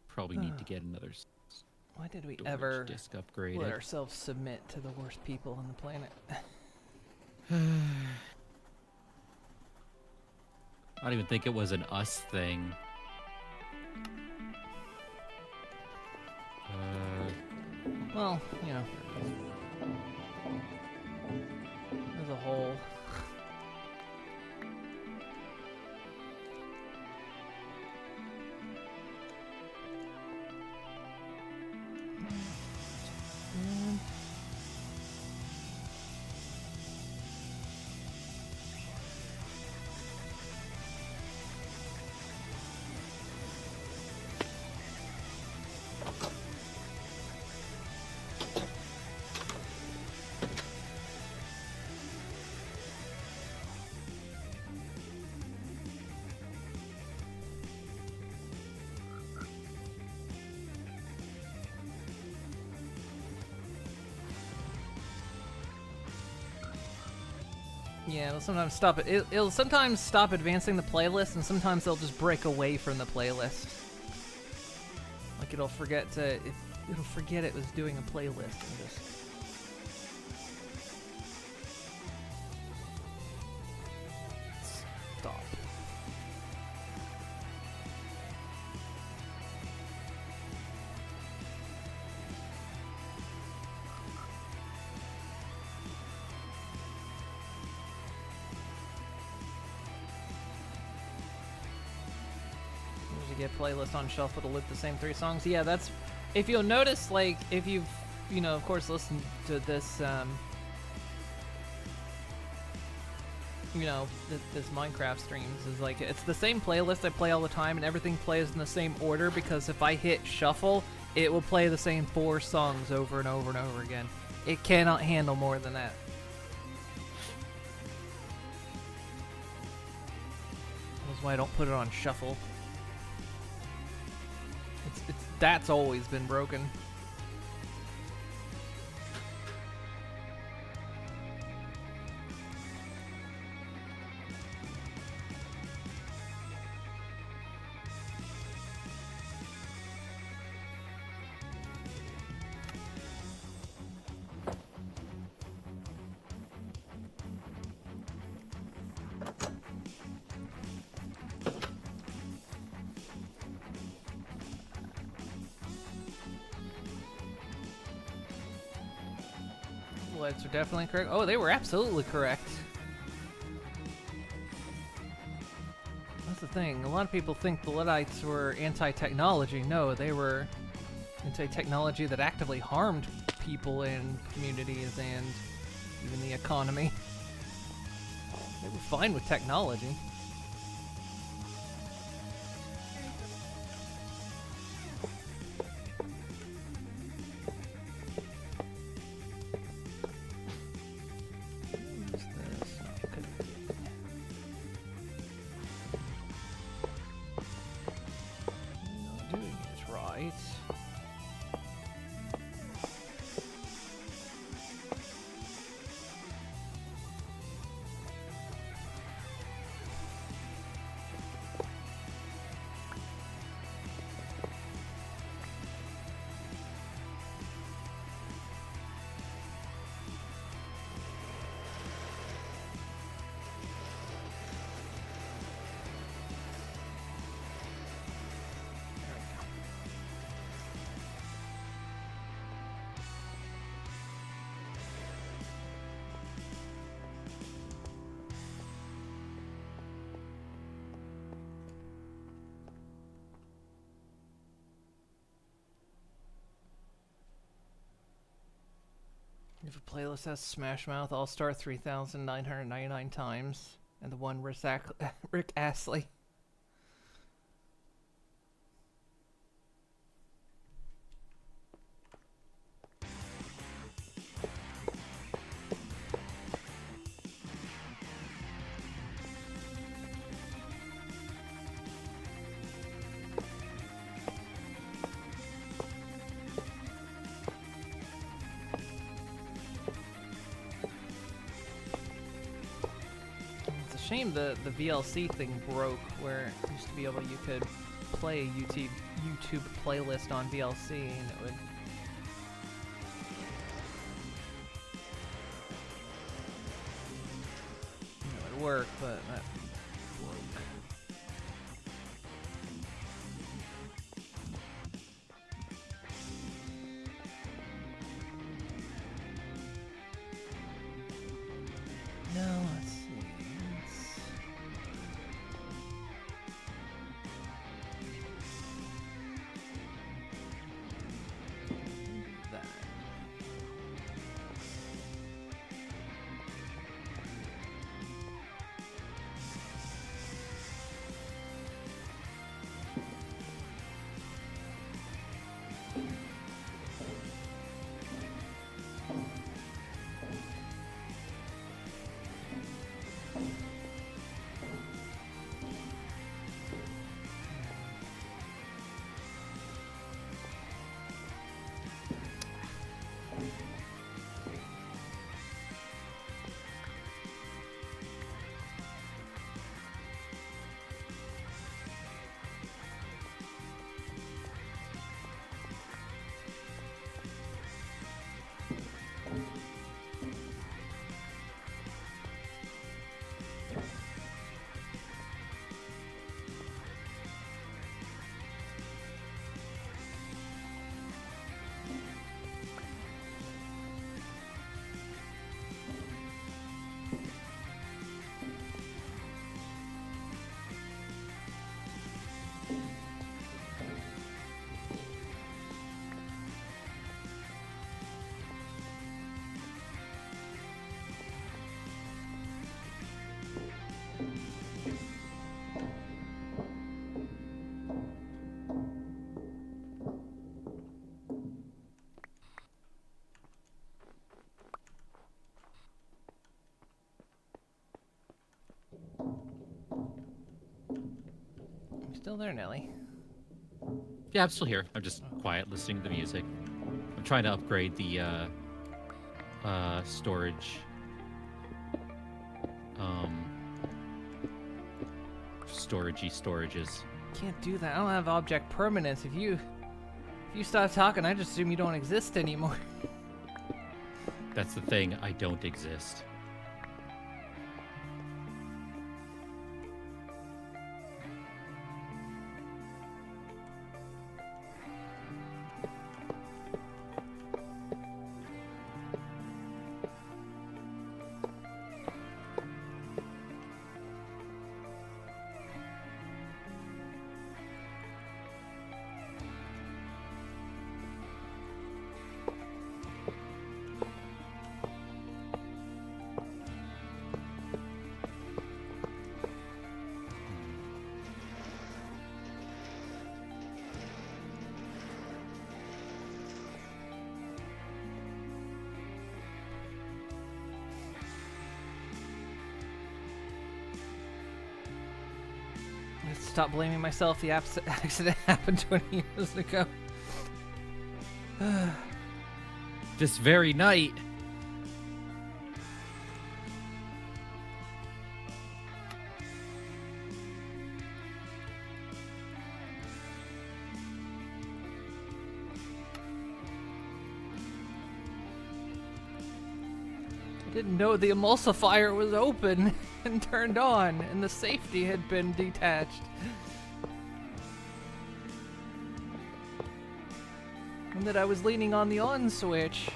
Probably need to get another Why did we storage ever disk upgraded. let ourselves submit to the worst people on the planet? I don't even think it was an us thing. Well, you know, as a whole. Yeah, it'll sometimes stop it. It'll sometimes stop advancing the playlist, and sometimes they'll just break away from the playlist. like it'll forget to it'll forget it was doing a playlist and just stop. Get playlist on shuffle to loop the same 3 songs. Yeah, that's if you'll notice, like if you've of course listened to this this Minecraft streams, is like it's the same playlist I play all the time and everything plays in the same order, because if I hit shuffle it will play the same 4 songs over and over and over again. It cannot handle more than that. That's why I don't put it on shuffle. That's always been broken. Lights are definitely correct. Oh, they were absolutely correct. That's the thing. A lot of people think the Luddites were anti-technology. No, they were anti-technology that actively harmed people and communities and even the economy. They were fine with technology. If a playlist has Smash Mouth All-Star 3,999 times, and the one Rick Astley. Shame the VLC thing broke, where it used to be able, you could play a YouTube playlist on VLC and it would work, but that broke. No, let's see. still there, Nelly? Yeah, I'm still here. I'm just quiet, listening to the music. I'm trying to upgrade the storage. Storages. Can't do that. I don't have object permanence. If you stop talking, I just assume you don't exist anymore. That's the thing. I don't exist. Let's stop blaming myself. The accident happened 20 years ago. This very night. I didn't know the emulsifier was open and turned on, and the safety had been detached. And that I was leaning on the on switch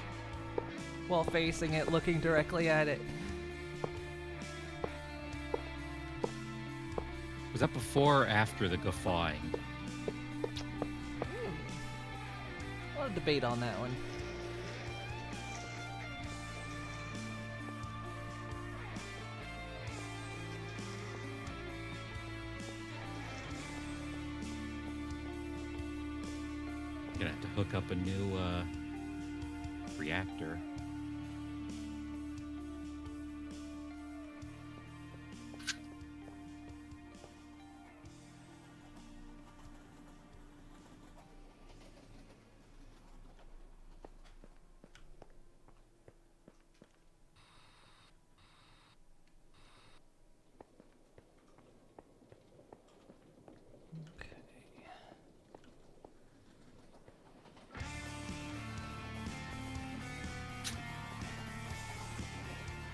while facing it, looking directly at it. Was that before or after the guffawing? A lot of debate on that one. Gonna have to hook up a new reactor.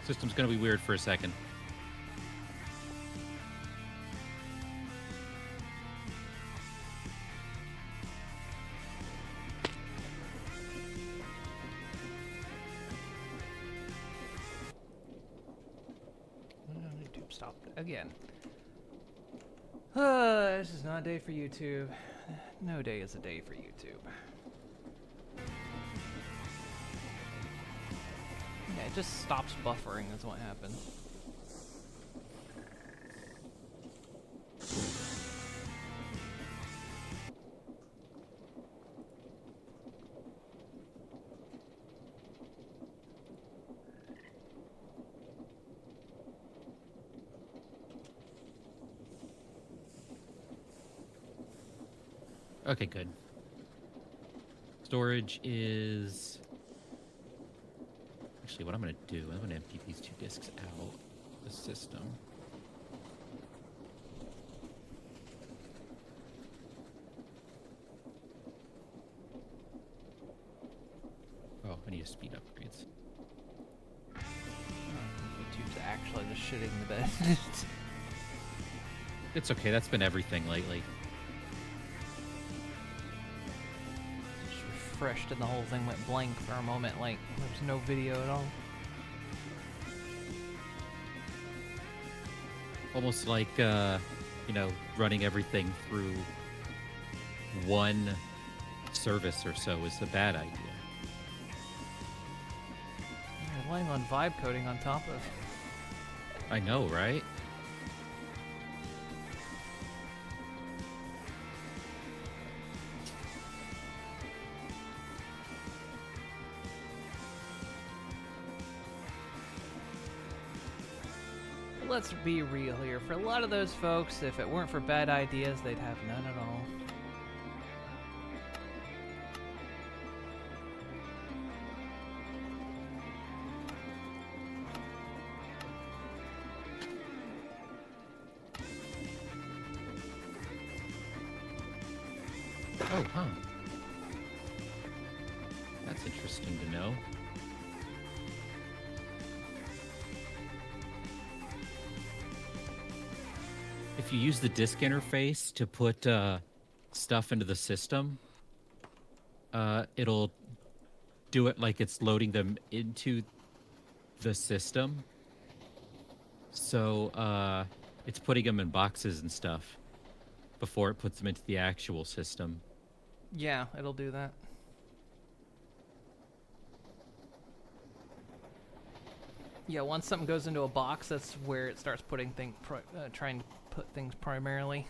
System's gonna be weird for a second. YouTube stopped again. This is not a day for YouTube. No day is a day for YouTube. Yeah, it just stops buffering, that's what happened. Okay, good. Storage is... Actually, what I'm going to do, I'm going to empty these 2 disks out of the system. Oh, I need to speed upgrades. YouTube's actually just shitting the bed. It's okay, that's been everything lately. Just refreshed and the whole thing went blank for a moment, like there was no video at all. Almost like, you know, running everything through one service or so is a bad idea. You're relying on vibe coding on top of... I know, right? let's be real here. For a lot of those folks, if it weren't for bad ideas, they'd have none at all. Oh, huh. That's interesting to know. If you use the disk interface to put stuff into the system, it'll do it like it's loading them into the system. So it's putting them in boxes and stuff before it puts them into the actual system. Yeah, it'll do that. Yeah, once something goes into a box, that's where it starts putting trying to put things primarily.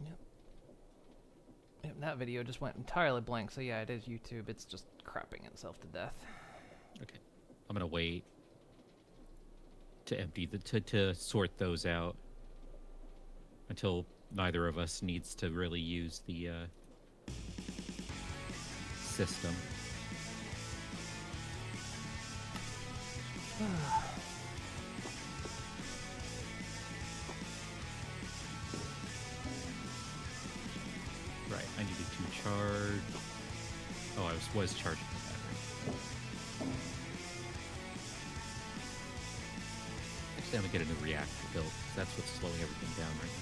Yep. Yep, that video just went entirely blank, so yeah, it is YouTube. It's just crapping itself to death. Okay. I'm gonna wait to empty to sort those out until neither of us needs to really use the system. Right, I needed to charge. Oh, I was charging the battery. Actually, I'm gonna get a new reactor built, 'cause that's what's slowing everything down right now.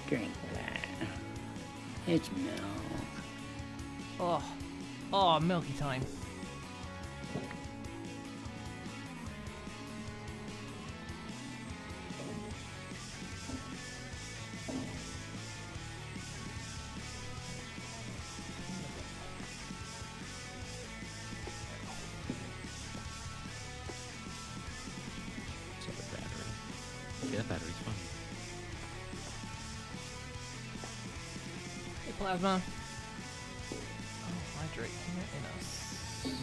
Drink that. It's milk. Oh, milky time. So the battery. Yeah, that battery's fine. Hey, Plasma. Oh, hydrate here in a second.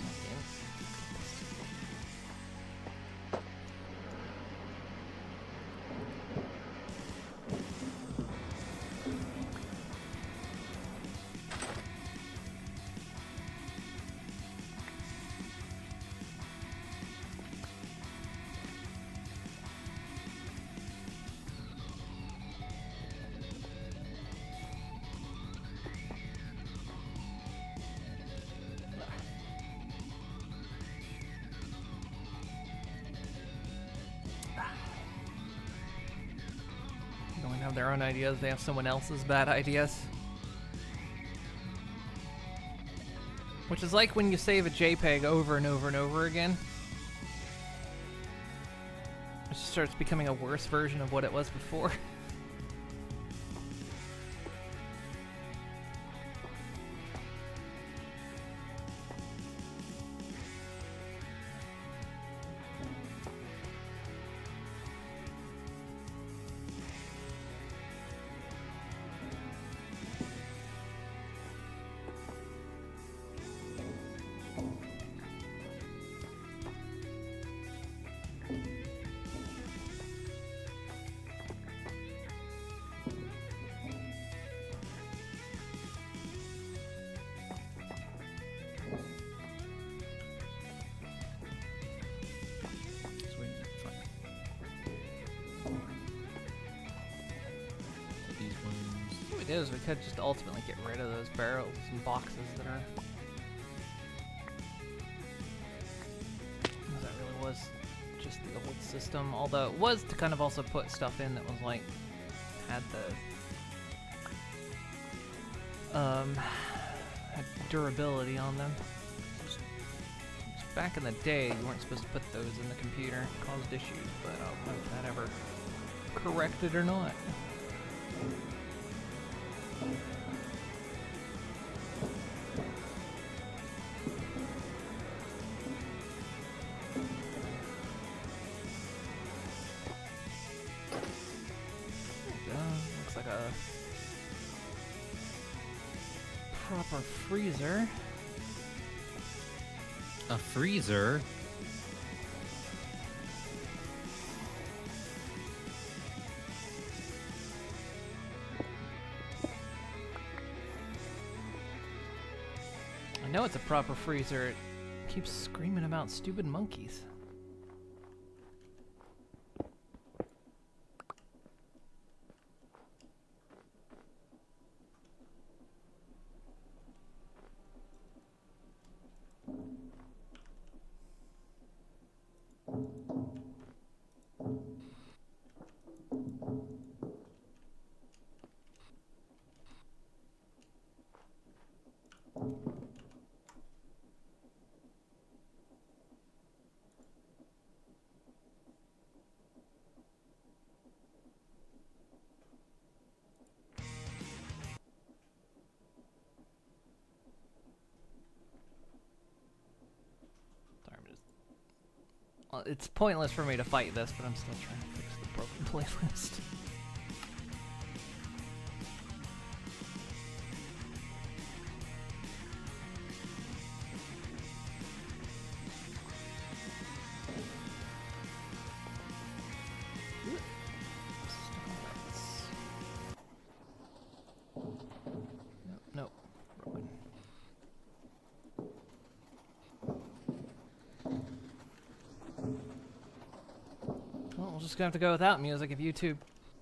They don't have their own ideas, they have someone else's bad ideas. Which is like when you save a JPEG over and over and over again. It just starts becoming a worse version of what it was before. Sweet. Fine. These ones. What we did is we could just ultimately get rid of those barrels and boxes that are... That really was just the old system. Although it was to kind of also put stuff in that was like had durability on them. Just back in the day, you weren't supposed to put those in the computer. It caused issues, but I don't know if that ever corrected or not. Looks like a proper freezer. A freezer? I know it's a proper freezer. It keeps screaming about stupid monkeys. It's pointless for me to fight this, but I'm still trying to fix the broken playlist. Nope. Broken. Well, we're just gonna have to go without music if YouTube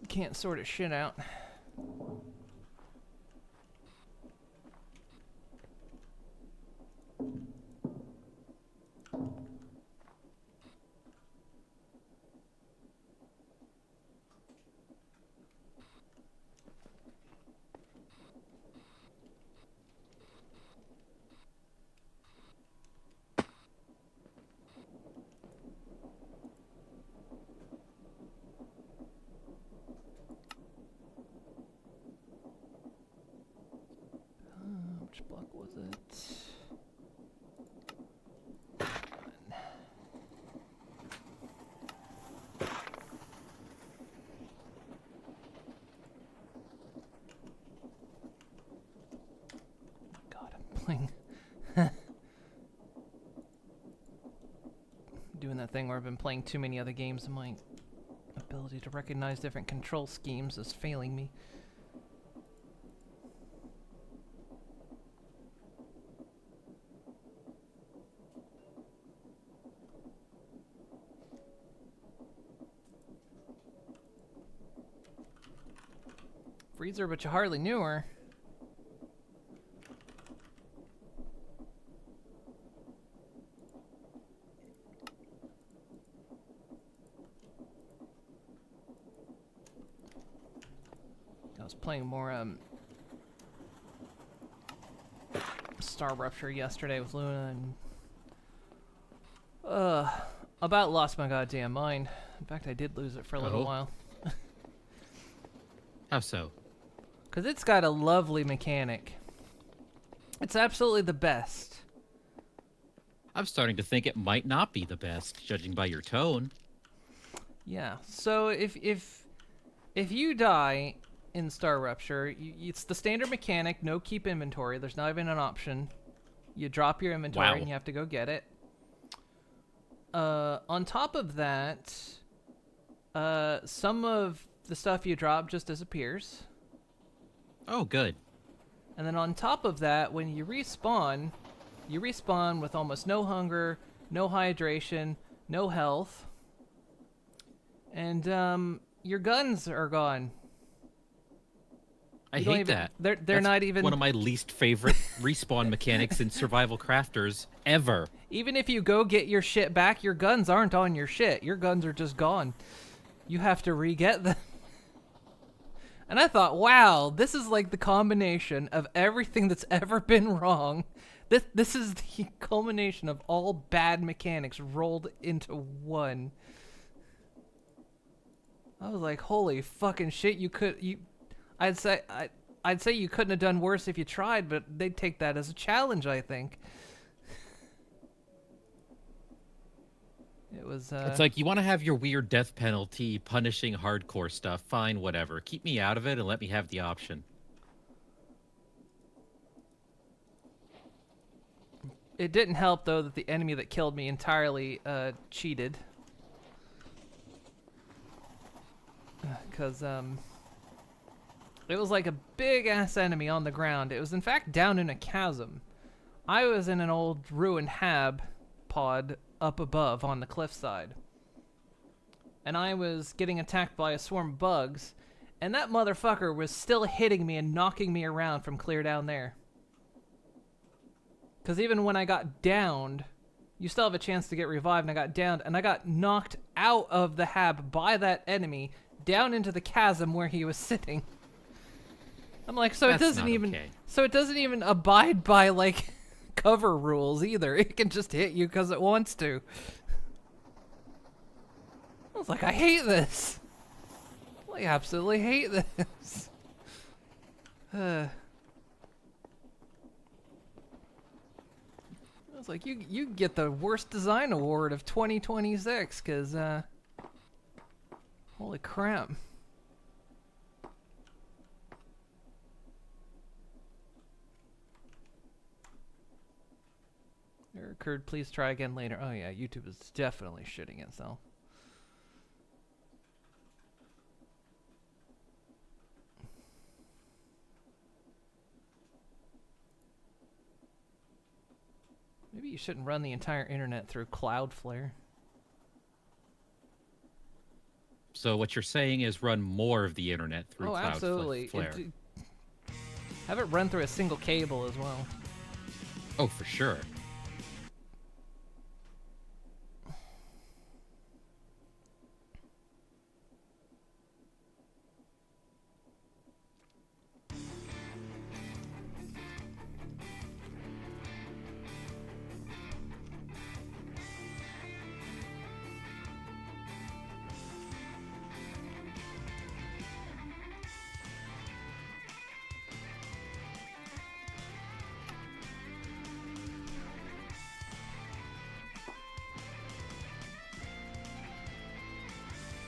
can't sort its shit out. Which block was it? Oh my god, I'm playing. Doing that thing where I've been playing too many other games and my ability to recognize different control schemes is failing me. Freezer, but you hardly knew her. I was playing more Star Rupture yesterday with Luna and about lost my goddamn mind. In fact, I did lose it for a little while. How so? Because it's got a lovely mechanic. It's absolutely the best. I'm starting to think it might not be the best, judging by your tone. Yeah. So if you die in Star Rupture, it's the standard mechanic, no keep inventory. There's not even an option. You drop your inventory Wow. and you have to go get it. On top of that, some of the stuff you drop just disappears. Oh, good. And then on top of that, when you respawn with almost no hunger, no hydration, no health, and your guns are gone. I You don't hate even- that. They're That's not even. one of my least favorite respawn mechanics in survival crafters ever. Even if you go get your shit back, your guns aren't on your shit. Your guns are just gone. You have to re-get them. And I thought, wow, this is like the combination of everything that's ever been wrong. This is the culmination of all bad mechanics rolled into one. I was like, holy fucking shit, I'd say you couldn't have done worse if you tried, but they'd take that as a challenge, I think. It was It's like, you want to have your weird death penalty punishing hardcore stuff. Fine, whatever. Keep me out of it and let me have the option. It didn't help, though, that the enemy that killed me entirely cheated. Because, it was like a big-ass enemy on the ground. It was, in fact, down in a chasm. I was in an old ruined hab pod up above on the cliffside. And I was getting attacked by a swarm of bugs, and that motherfucker was still hitting me and knocking me around from clear down there. Because even when I got downed, you still have a chance to get revived, and I got downed, and I got knocked out of the hab by that enemy down into the chasm where he was sitting. I'm like, so That's it doesn't not even, okay. so it doesn't even abide by like cover rules either. It can just hit you because it wants to. I was like, I hate this. I absolutely hate this. I was like, you get the worst design award of 2026, because holy crap. Error occurred, please try again later. Oh yeah, YouTube is definitely shitting itself. Maybe you shouldn't run the entire internet through Cloudflare. So what you're saying is run more of the internet through Oh, absolutely. Cloudflare. Have it run through a single cable as well. Oh, for sure.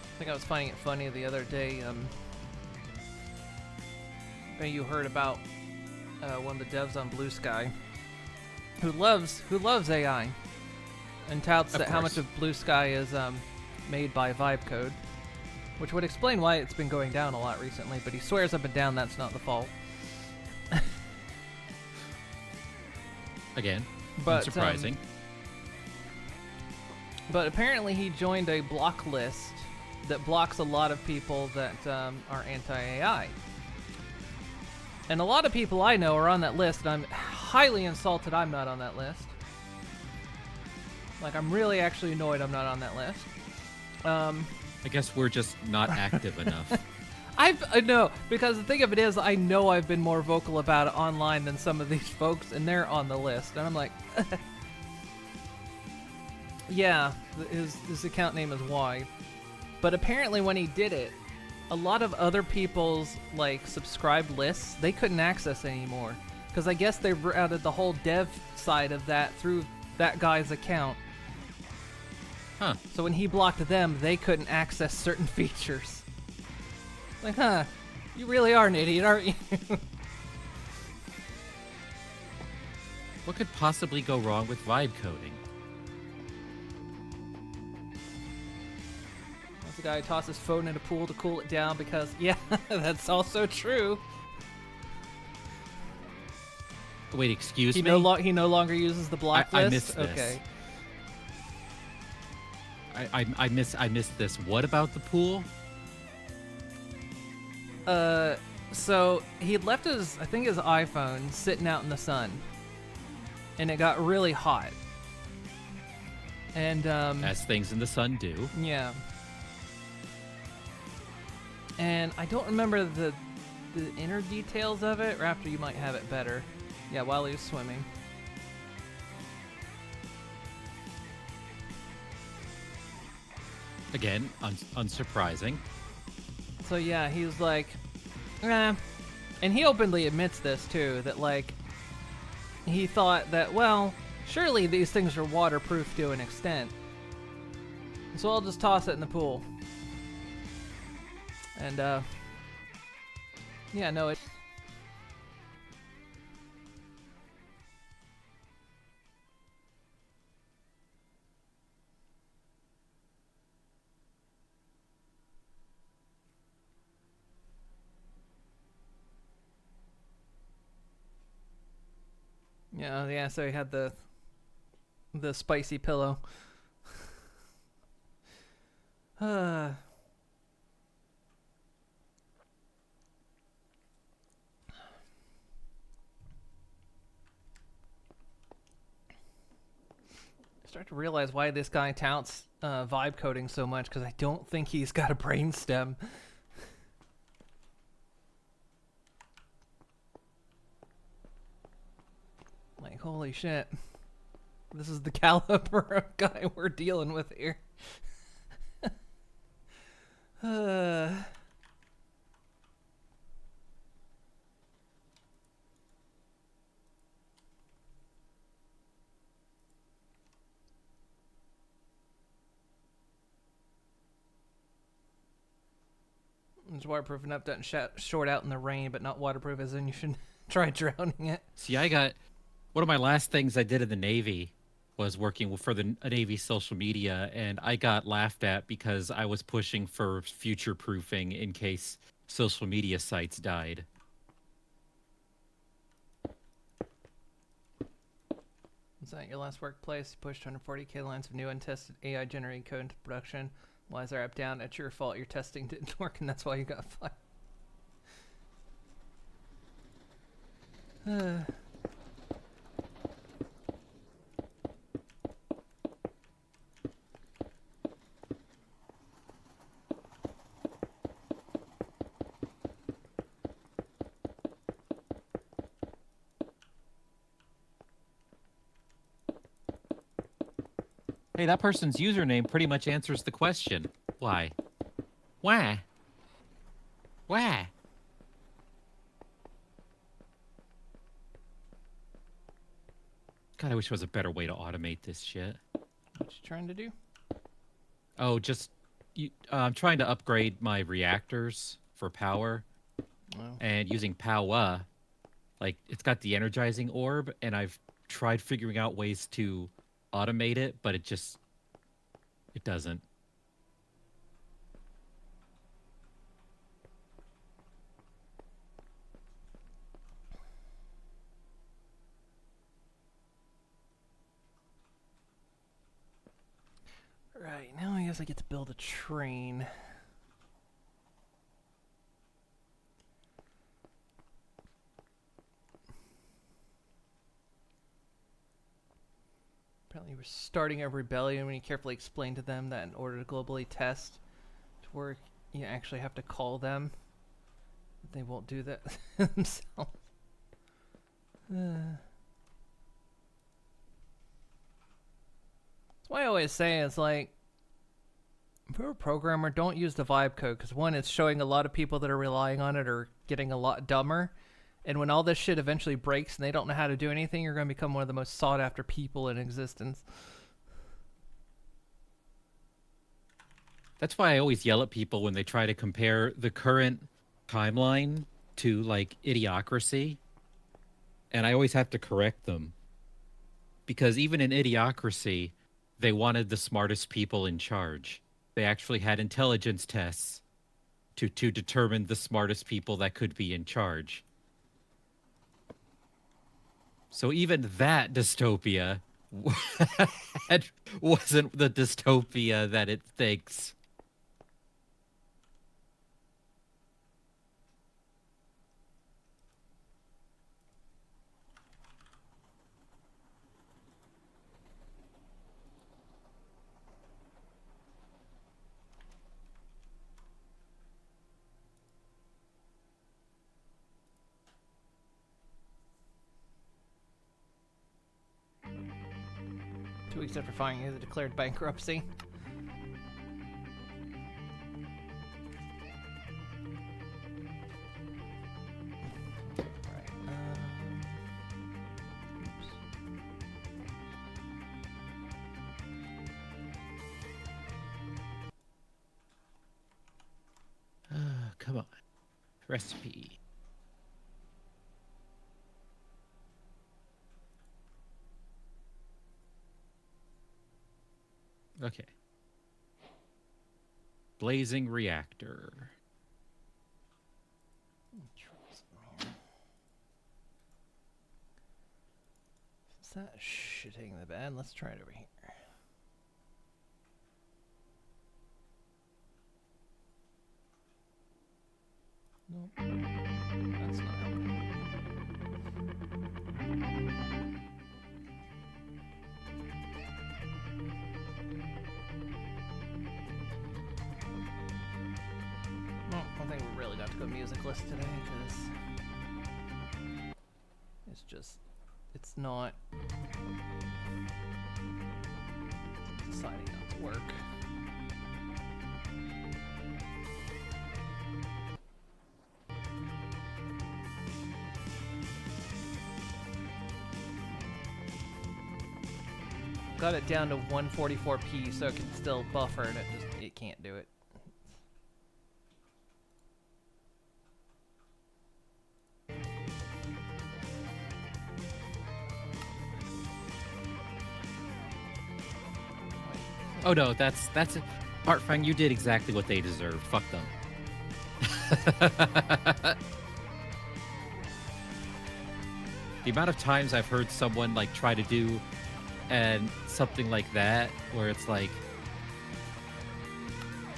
I think I was finding it funny the other day. You heard about one of the devs on Blue Sky who loves AI and touts Of that how much course. of Blue Sky is made by Vibe code, which would explain why it's been going down a lot recently. But he swears up and down that's not the fault. Again, But, unsurprising. But apparently he joined a block list that blocks a lot of people that are anti-AI. And a lot of people I know are on that list, and I'm highly insulted I'm not on that list. Like, I'm really actually annoyed I'm not on that list. I guess we're just not active enough. I know, because the thing of it is, I know I've been more vocal about it online than some of these folks, and they're on the list. And I'm like, yeah, his account name is Y. But apparently when he did it, a lot of other people's like subscribed lists, they couldn't access anymore. Because I guess they routed the whole dev side of that through that guy's account. Huh. So when he blocked them, they couldn't access certain features. Like, huh, you really are an idiot, aren't you? What could possibly go wrong with vibe coding? Once a guy tosses his phone in a pool to cool it down because, yeah, that's also true. Wait, excuse He me? he no longer uses the block I list? missed this. Okay. I missed this. What about the pool? So he left his, I think his iPhone sitting out in the sun, and it got really hot. And As things in the sun do. yeah. And I don't remember the inner details of it. Raptor, you might have it better. Yeah, while he was swimming. Again, unsurprising. So yeah, he was like, eh. And he openly admits this too, that like, he thought that, well, surely these things are waterproof to an extent. So I'll just toss it in the pool. And yeah, no, it... Yeah, so he had the spicy pillow. Start to realize why this guy touts vibe coding so much, because I don't think he's got a brainstem. Like, holy shit. This is the caliber of guy we're dealing with here. It's waterproof enough, doesn't short out in the rain, but not waterproof, as in you should try drowning it. See, I got one of my last things I did in the Navy was working for the Navy social media, and I got laughed at because I was pushing for future proofing in case social media sites died. Was that your last workplace? You pushed 140k lines of new untested AI generated code into production. Why is our app down? It's your fault. Your testing didn't work, and that's why you got fired. Hey, that person's username pretty much answers the question. Why? Why? Why? God, I wish there was a better way to automate this shit. What you trying to do? Oh, just... I'm trying to upgrade my reactors for power. Oh. And using power, like, it's got the energizing orb, and I've tried figuring out ways to automate it, but it doesn't. Right, now I guess I get to build a train. Apparently we're starting a rebellion when you carefully explain to them that in order to globally test to work, you actually have to call them. They won't do that themselves. That's why I always say, it's like, if you're a programmer, don't use the vibe code, because one, it's showing a lot of people that are relying on it are getting a lot dumber. And when all this shit eventually breaks and they don't know how to do anything, you're going to become one of the most sought after people in existence. That's why I always yell at people when they try to compare the current timeline to, like, Idiocracy. And I always have to correct them. Because even in Idiocracy, they wanted the smartest people in charge. They actually had intelligence tests to determine the smartest people that could be in charge. So even that dystopia wasn't the dystopia that it thinks. 2 weeks after filing the declared bankruptcy. Right. Oops. Come on. Recipe. Okay. Blazing reactor. Is that shitting the bed? Let's try it over here. Nope. That's not happening. Well, I think we really got to go musicless today because it's just, it's not deciding not to work. Got it down to 144p so it can still buffer and it can't do it. Oh no, that's it. Heartfang, you did exactly what they deserved. Fuck them. The amount of times I've heard someone like try to do and something like that where it's like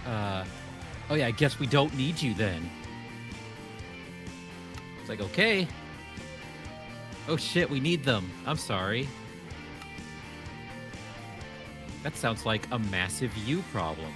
oh yeah, I guess we don't need you then. It's like, okay. Oh shit, we need them. I'm sorry. That sounds like a massive you problem.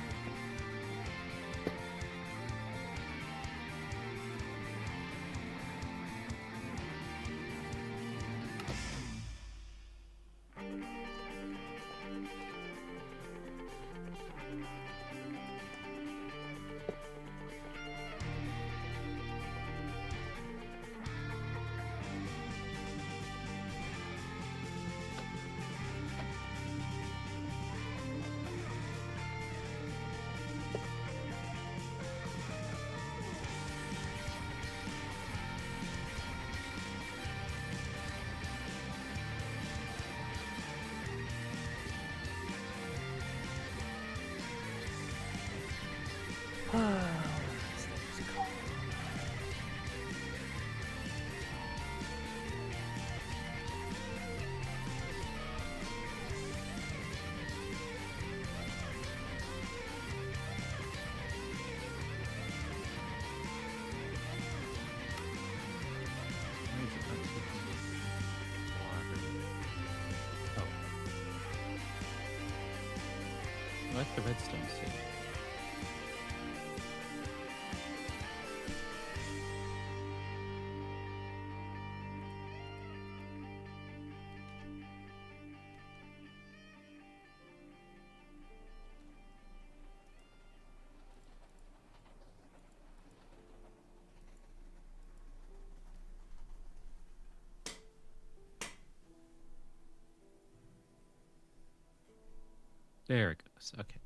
What's the redstone say? There it goes. Okay.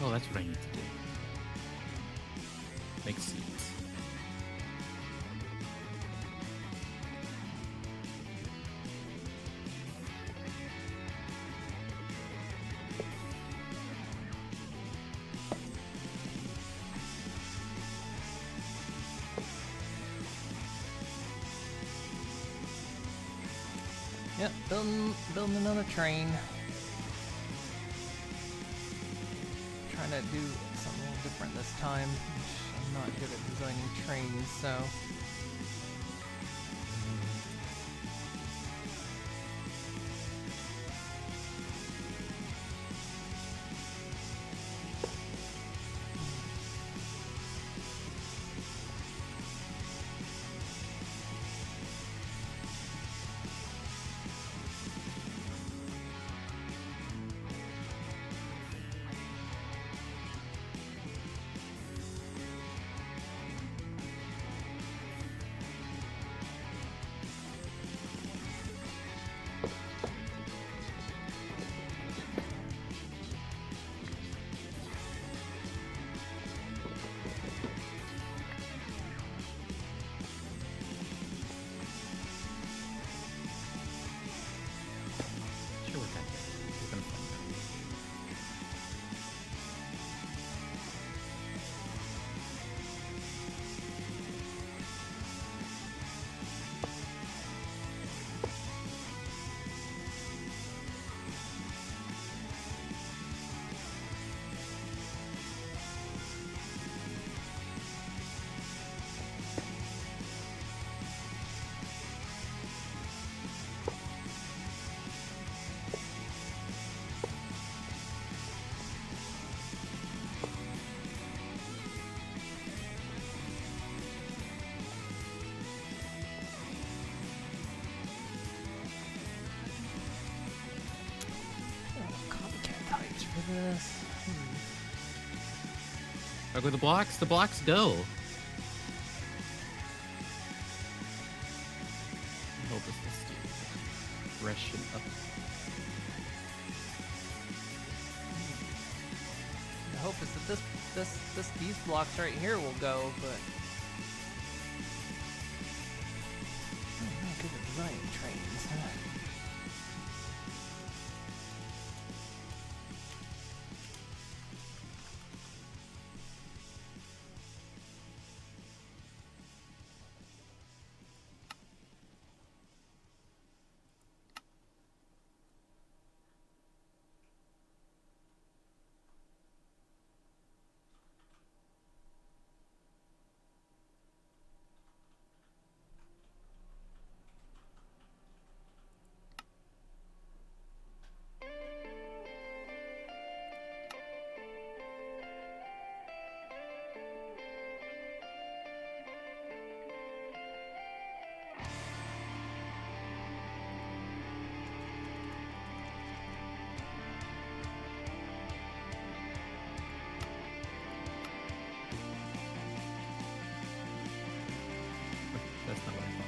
Oh, that's what I need to do. Make seeds. Yep, building another train. Trying to do something a little different this time. Which I'm not good at designing trains, so. Sure, we're gonna find out. Copycat types for this. Back with the blocks. The blocks go. Help us this dude. Freshen up. The hope is that these blocks right here will go, but I'm not good at designing trains. That's not what I thought.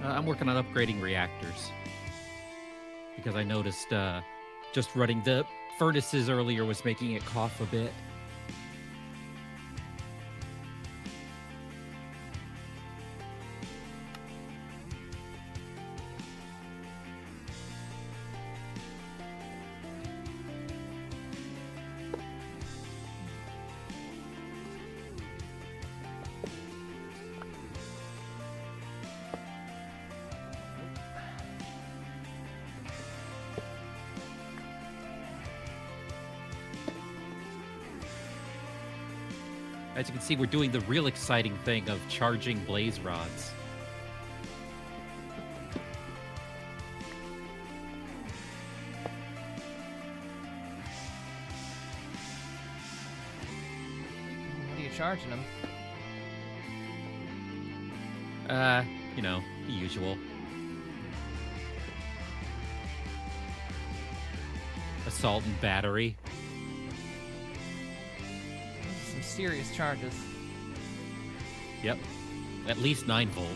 I'm working on upgrading reactors because I noticed just running the furnaces earlier was making it cough a bit. As you can see, we're doing the real exciting thing of charging blaze rods. What are you charging them? You know, the usual. Assault and battery. Some serious charges. Yep. At least 9 volt.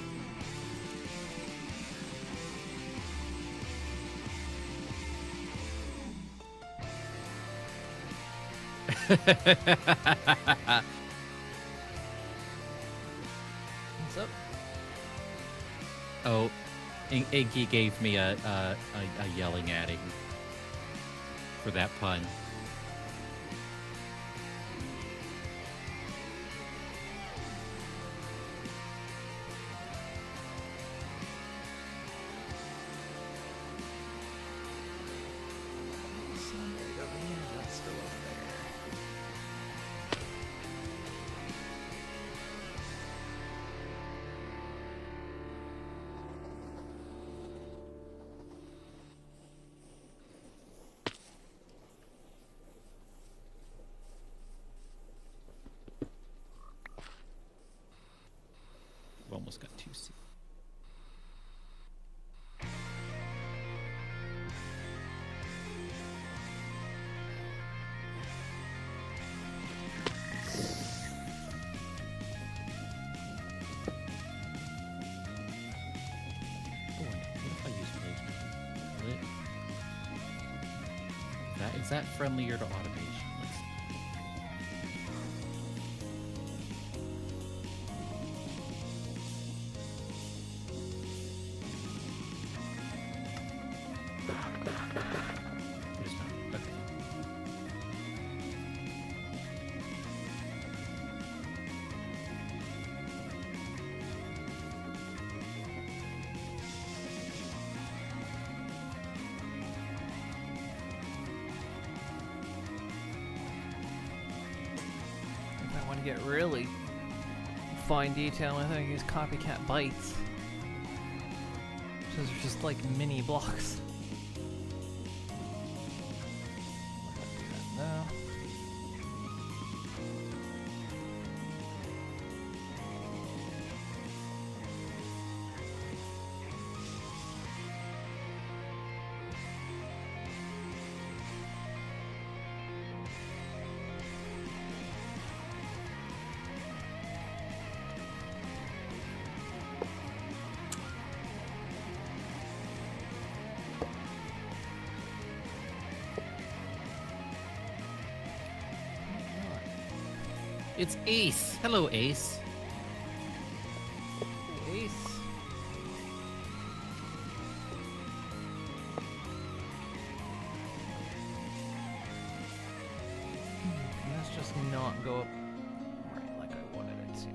What's up? Oh, Inky gave me a yelling at him for that pun. Somebody over here. That's still over there. We've almost got 2 seats. Oh, what if I use Blaze? Will it? Is that friendlier to automation? Let's see. It is not. Okay. If I want to get really fine detail, I think I use copycat bytes. Those are just like mini blocks. No. It's Ace. Hello, Ace. Ace. Let's just not go up right like I wanted it to.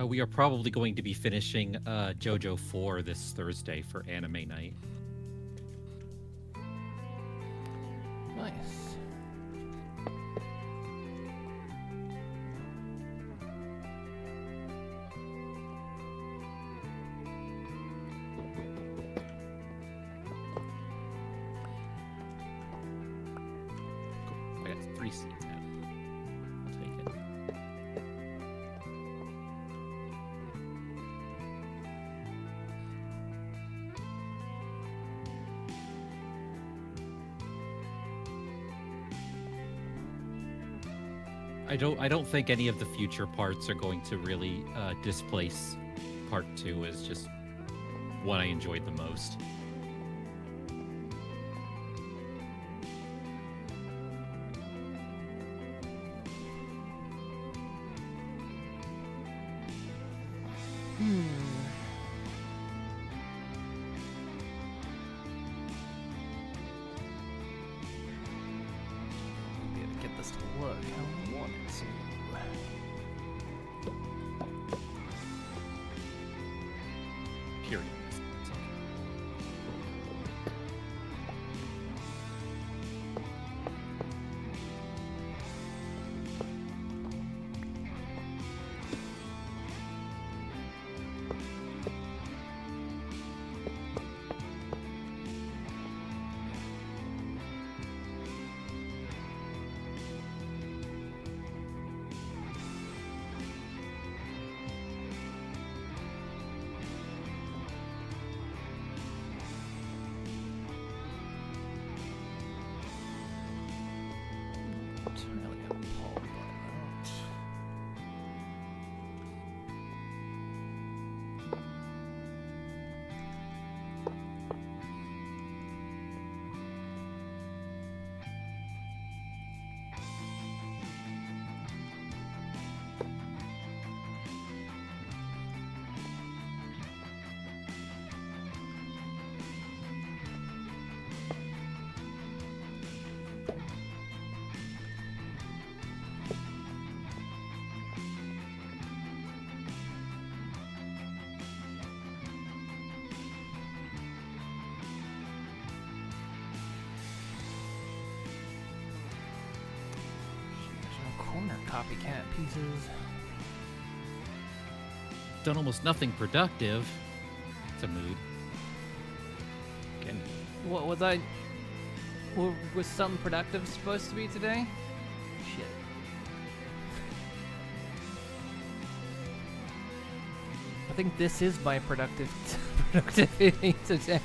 We are probably going to be finishing JoJo 4 this Thursday for anime night. Nice. Cool. I got 3 seats now. I'll take it. I don't think any of the future parts are going to really displace part 2 as just what I enjoyed the most. Maybe to get this to look how I want it to. Period. It's really gonna pull, but I don't. There's no corner copycat pieces. Done almost nothing productive. It's a mood. Again, What was I? Was something productive supposed to be today? Shit. I think this is my productivity today.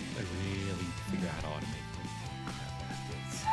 I really figure out how to automate this.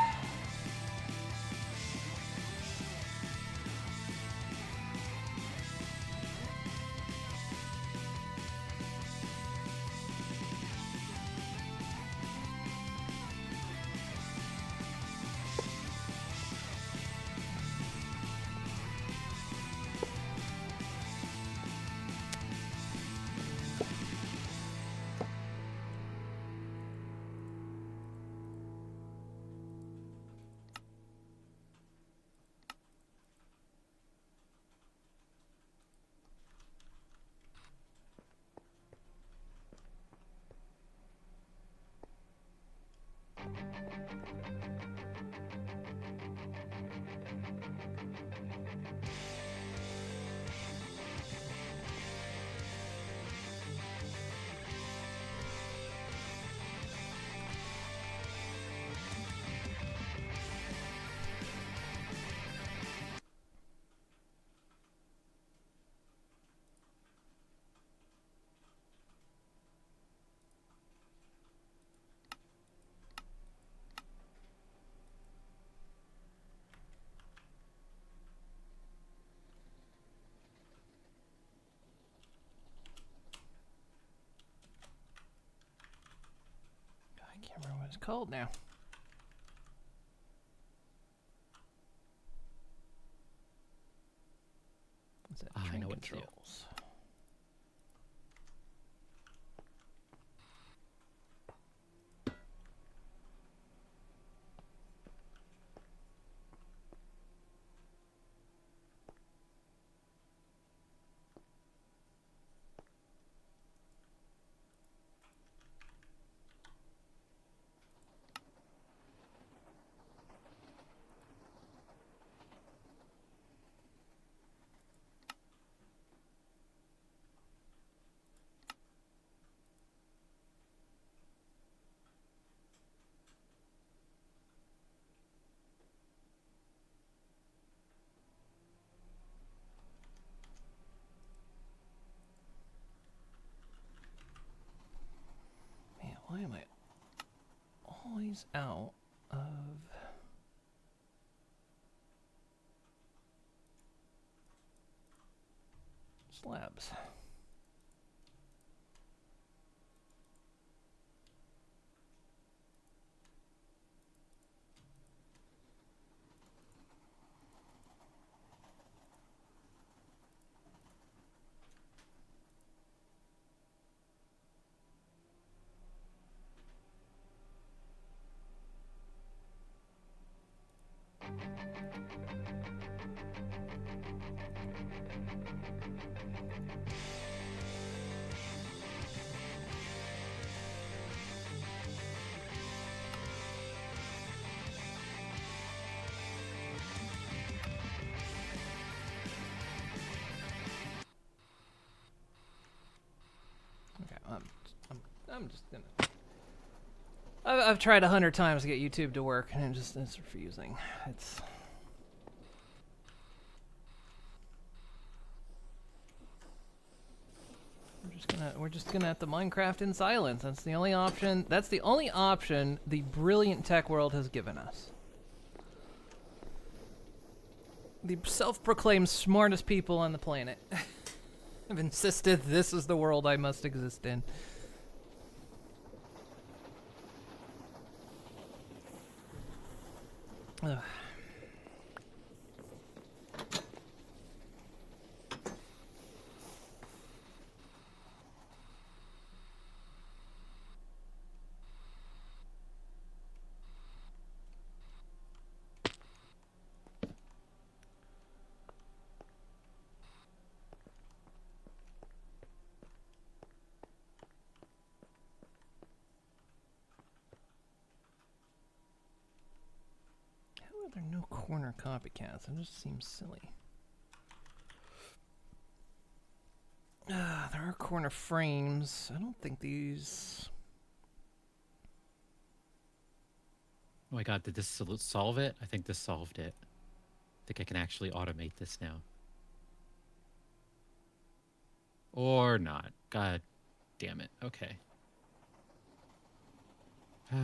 I can't remember what it's called now. What's that? I Train know what it's controls. these out of slabs. Okay, I'm just gonna. I've tried 100 times to get YouTube to work, and it's refusing. It's. We're just gonna have to Minecraft in silence. That's the only option. That's the only option the brilliant tech world has given us. The self-proclaimed smartest people on the planet have insisted this is the world I must exist in. Ugh. How are there no corner copycats? That just seems silly. There are corner frames. I don't think these... Oh my god, did this solve it? I think this solved it. I think I can actually automate this now. Or not. God damn it. Okay. Can't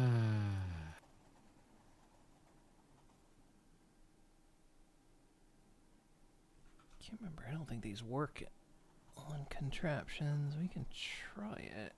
remember. I don't think these work on contraptions. We can try it.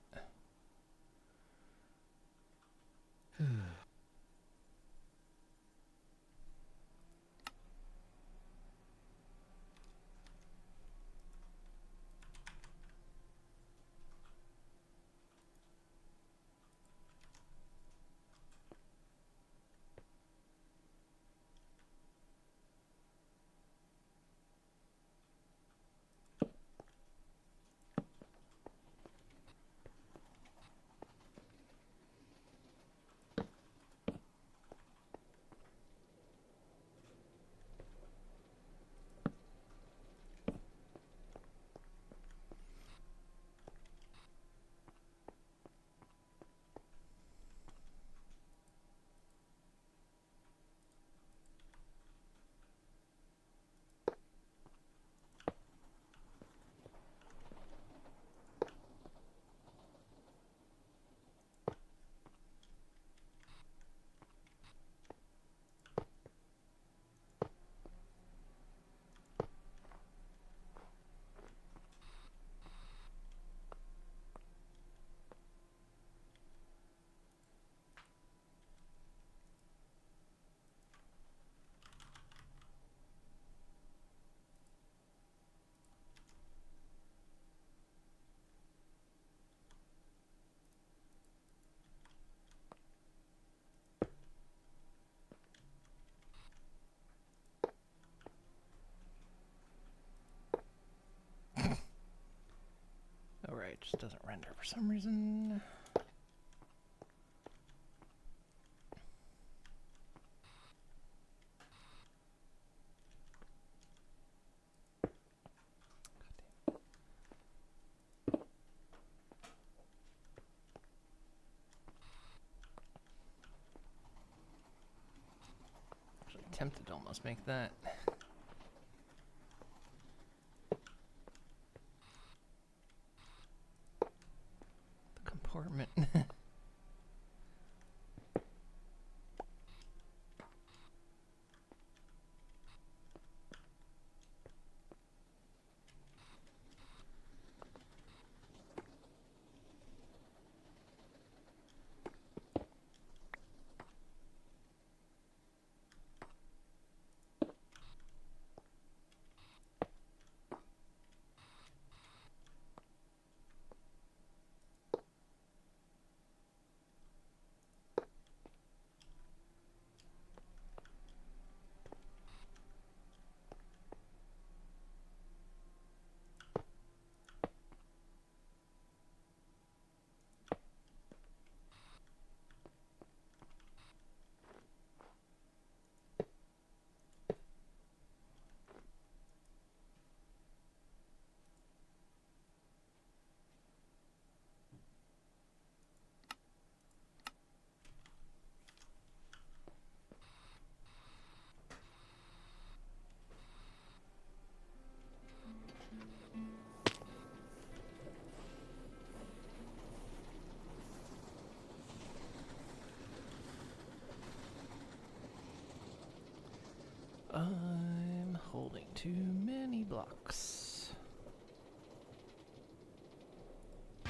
Alright, just doesn't render for some reason. Actually tempted to almost make that. The compartment. I'm holding too many blocks. Oh.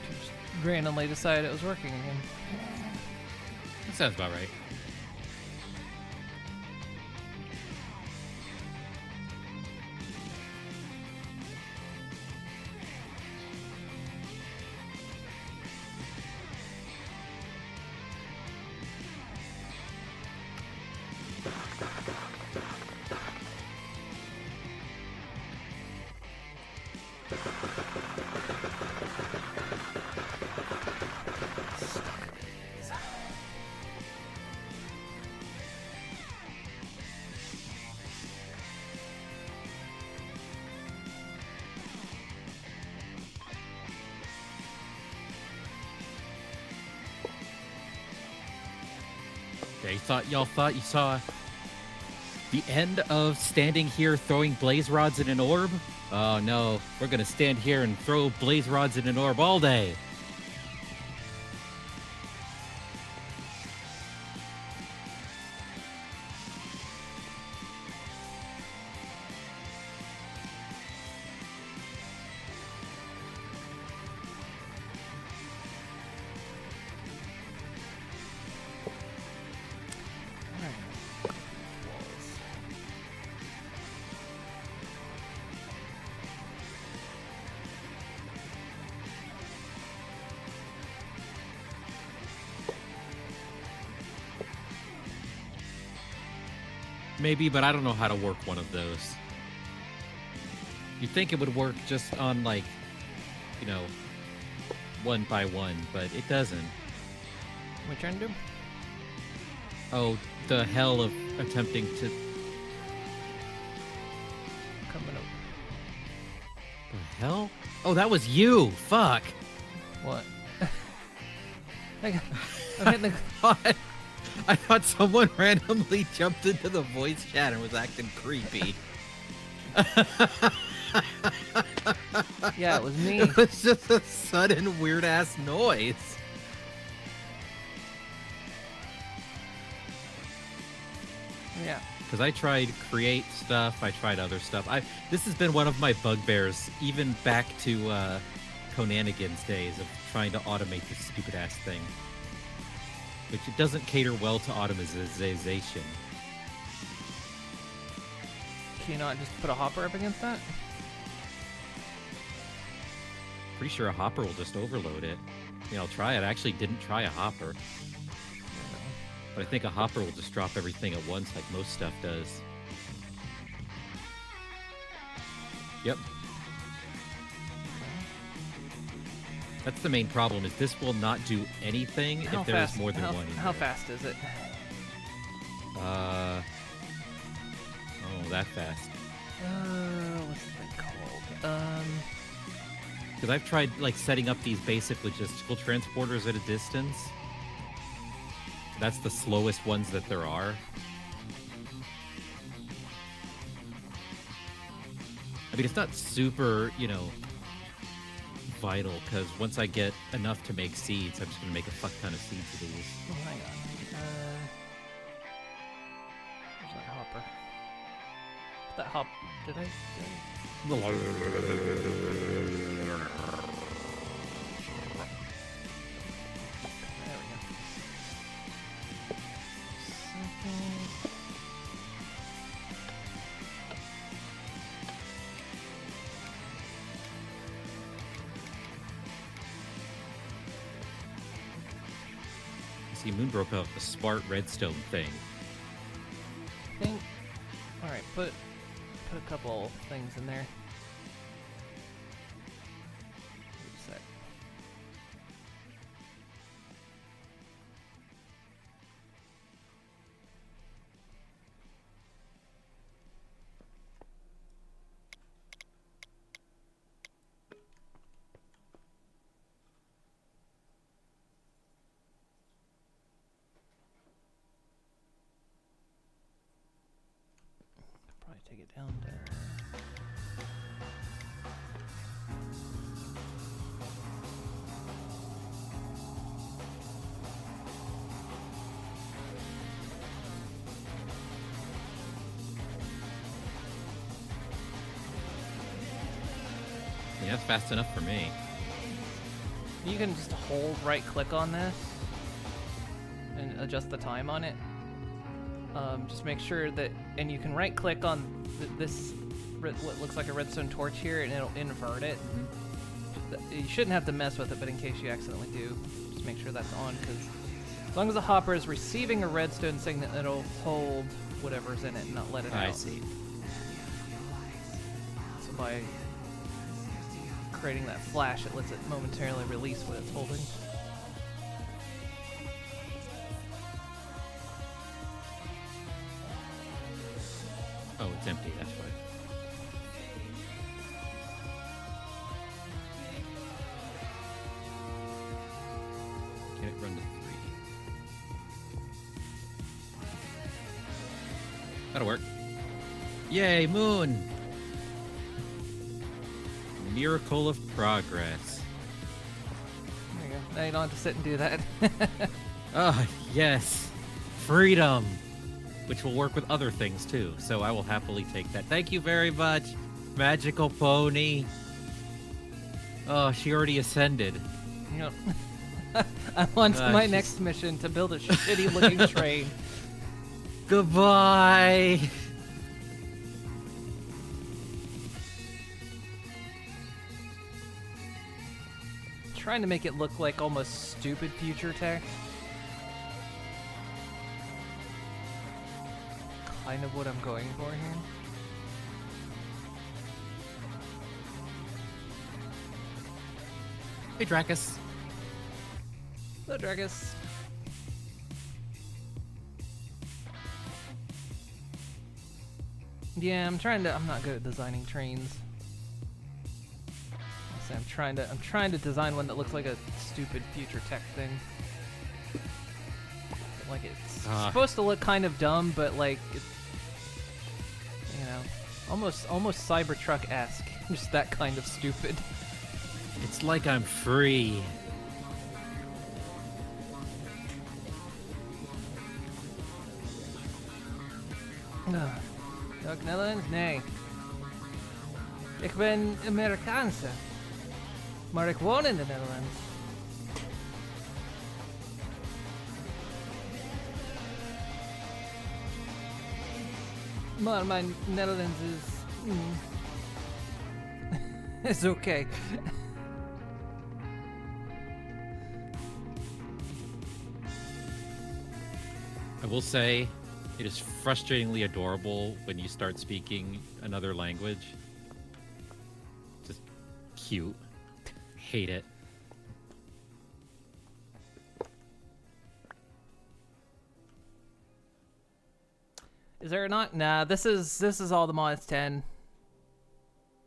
Just randomly decided it was working again. That sounds about right. Y'all thought you saw the end of standing here throwing blaze rods in an orb? Oh no, we're gonna stand here and throw blaze rods in an orb all day. Maybe, but I don't know how to work one of those. You'd think it would work just on, like, you know, one by one, but it doesn't. What trying to do? Oh, the hell of attempting to... Coming over. The hell? Oh, that was you! Fuck! What? I'm hitting the... I thought someone randomly jumped into the voice chat and was acting creepy. Yeah, it was me. It was just a sudden weird-ass noise. Yeah. Because I tried create stuff, I tried other stuff. This has been one of my bugbears, even back to Conanigan's days of trying to automate this stupid-ass thing. Which it doesn't cater well to automation. Can you not just put a hopper up against that? Pretty sure a hopper will just overload it. Yeah, I'll try it. I actually didn't try a hopper. But I think a hopper will just drop everything at once like most stuff does. Yep. That's the main problem, is this will not do anything if there is more than one in How here. fast is it? Oh, that fast. What's the thing called? Because I've tried, like, setting up these basic logistical transporters at a distance. That's the slowest ones that there are. I mean, it's not super, you know, vital, because once I get enough to make seeds, I'm just going to make a fuck ton of seeds of these. Oh, hang on. Where's that hopper? That hop... Did I... There we go. Second. See, Moon broke out the smart redstone thing. Think. All right, put a couple things in there. Wait a sec. Probably take it down to... that's fast enough for me. You can just hold right click on this and adjust the time on it. Just make sure that, and you can right click on this, what looks like a redstone torch here, and it'll invert it. You shouldn't have to mess with it, but in case you accidentally do, just make sure that's on, because as long as the hopper is receiving a redstone signal, it'll hold whatever's in it and not let it out. I see. So by creating that flash, it lets it momentarily release what it's holding. Oh, it's empty, that's why. Can it run to 3? That'll work. Yay, moon! Miracle of progress. There you go. Now you don't have to sit and do that. Ah, yes. Freedom! Which will work with other things too, so I will happily take that. Thank you very much, Magical Pony. Oh, she already ascended. You know, I'm on to my she's- next mission to build a shitty looking train. Goodbye! Trying to make it look like almost stupid future tech. Kind of what I'm going for here. Hey, Dracus. Hello, Dragus. Yeah, I'm not good at designing trains. So I'm trying to design one that looks like a stupid future tech thing. Like it's supposed to look kind of dumb, but like it, you know, almost Cybertruck-esque. Just that kind of stupid. It's like I'm free. Welk Netherlands? Nee. Ik ben Amerikaanse. Maar ik woon in de Netherlands. Maar mijn Nederlands is... is okay. I will say, it is frustratingly adorable when you start speaking another language. Just cute. Hate it. Is there not? Nah, this is all the mods 10.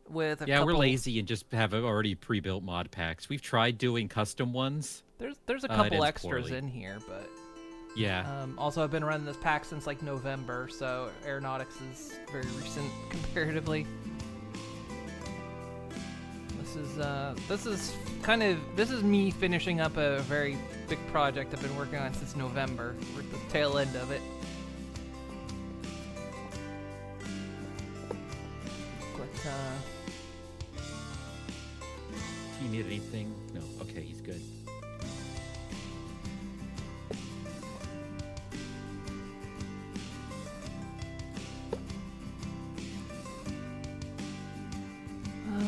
With a Yeah, we're couple, lazy and just have already pre-built mod packs. We've tried doing custom ones. There's a it couple ends extras poorly. in here, but Yeah. also I've been running this pack since like November, so aeronautics is very recent comparatively. This is me finishing up a very big project I've been working on since November. We're at the tail end of it. But Do you need anything? No. Okay, he's good.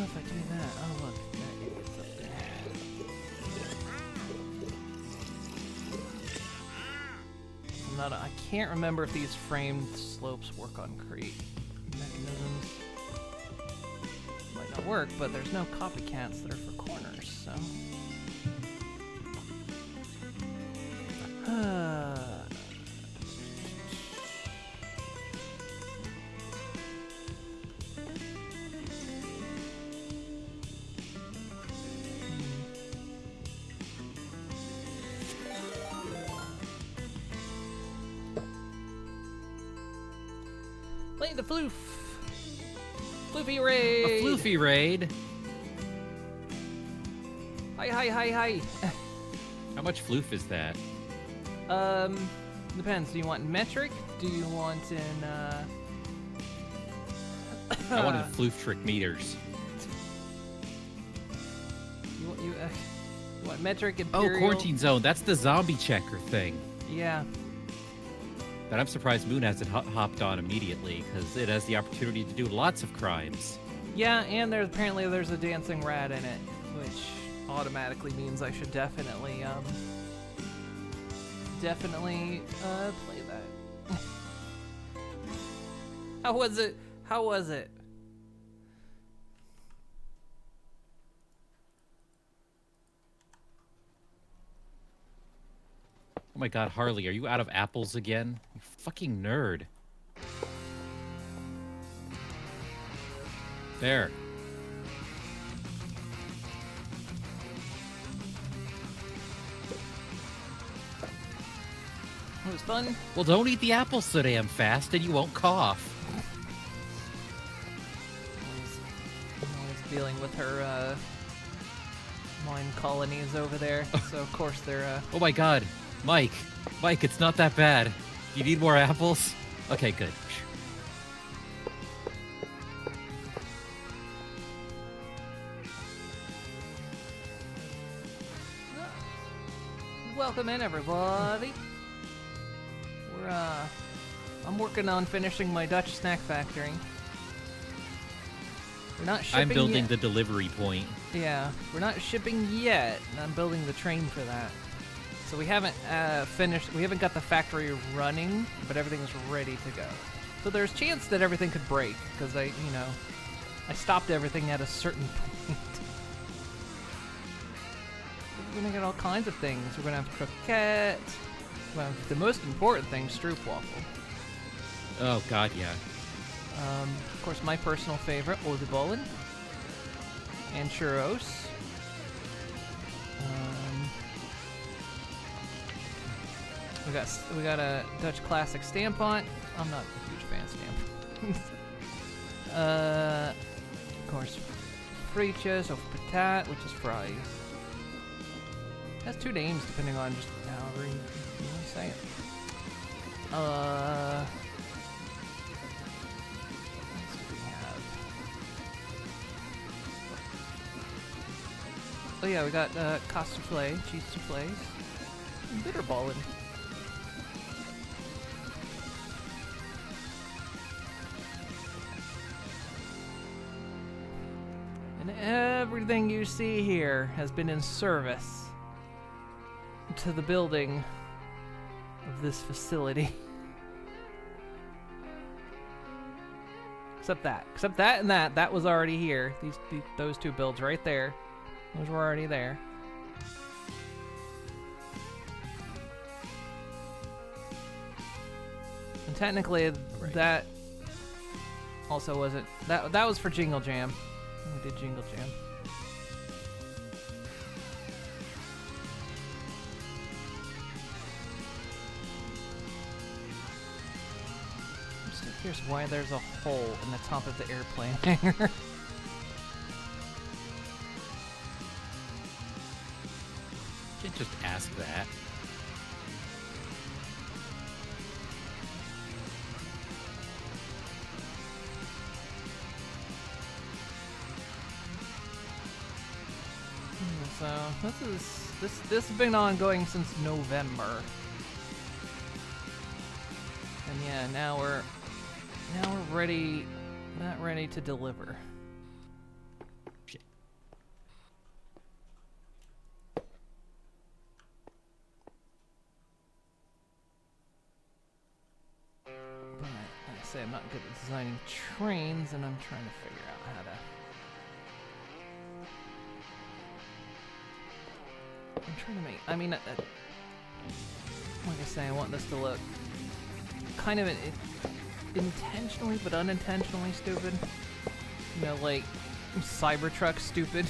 if I do that, oh look, that gets up there. I can't remember if these framed slopes work on crate mechanisms. Might not work, but there's no copycats that are for corners, so. Play the floof. Floofy raid. A floofy raid. Hi. How much floof is that? Depends. Do you want in metric? Do you want in, I wanted floof trick meters. You, what, metric, Oh, imperial? quarantine zone. That's the zombie checker thing. Yeah. But I'm surprised Moon hasn't hopped on immediately, because it has the opportunity to do lots of crimes. Yeah, and apparently there's a dancing rat in it, which automatically means I should definitely play that. How was it? How was it? Oh my god, Harley, are you out of apples again? You fucking nerd. There. It was fun. Well, don't eat the apples so damn fast and you won't cough. Always dealing with her mine colonies over there, so of course they're Oh my god. Mike, it's not that bad. You need more apples? Okay, good. Welcome in, everybody. I'm working on finishing my Dutch snack factory. We're not shipping I'm building yet. the delivery point. Yeah, we're not shipping yet, and I'm building the train for that. So we haven't finished. We haven't got the factory running, but everything's ready to go. So there's a chance that everything could break because I stopped everything at a certain point. We're gonna get all kinds of things. We're gonna have croquette. Well, the most important thing, stroopwafel. Oh god, yeah. Of course, my personal favorite, oliebollen and churros. We got a Dutch classic stampot. I'm not a huge fan of stampot. Of course, friethuis of patat, which is fries. It has two names depending on just however you want to say it. What else do we have? Oh yeah, we got cost souffle, cheese souffles, and bitterballen. And everything you see here has been in service to the building of this facility. Except that and that was already here. Those two builds right there. Those were already there. And technically that also wasn't that was for Jingle Jam. We did Jingle Jam. I'm still curious why there's a hole in the top of the airplane hangar. You can't just ask that. So this has been ongoing since November, and yeah, now we're ready, not ready to deliver. Shit. But like I say, I'm not good at designing trains, and I'm trying to figure out how to. I'm trying to make. I mean, like I say, I want this to look kind of intentionally but unintentionally stupid. You know, like Cybertruck stupid.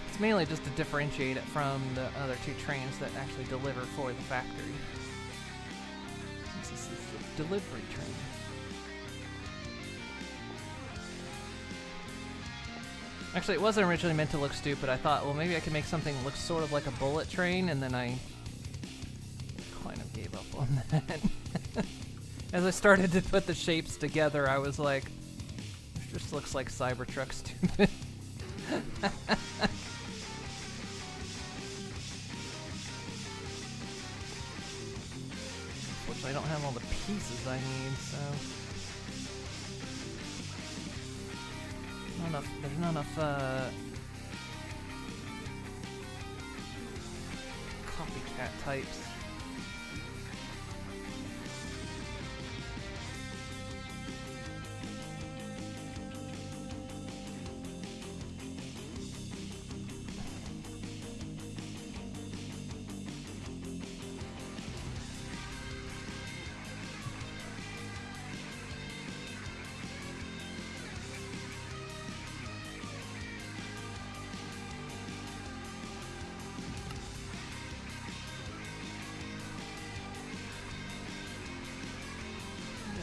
It's mainly just to differentiate it from the other two trains that actually deliver for the factory. This is the delivery train. Actually, it wasn't originally meant to look stupid. I thought, well, maybe I could make something look sort of like a bullet train, and then I kind of gave up on that. As I started to put the shapes together, I was like, this just looks like Cybertruck stupid. Unfortunately, I don't have all the pieces I need, so... There's not enough, copycat types.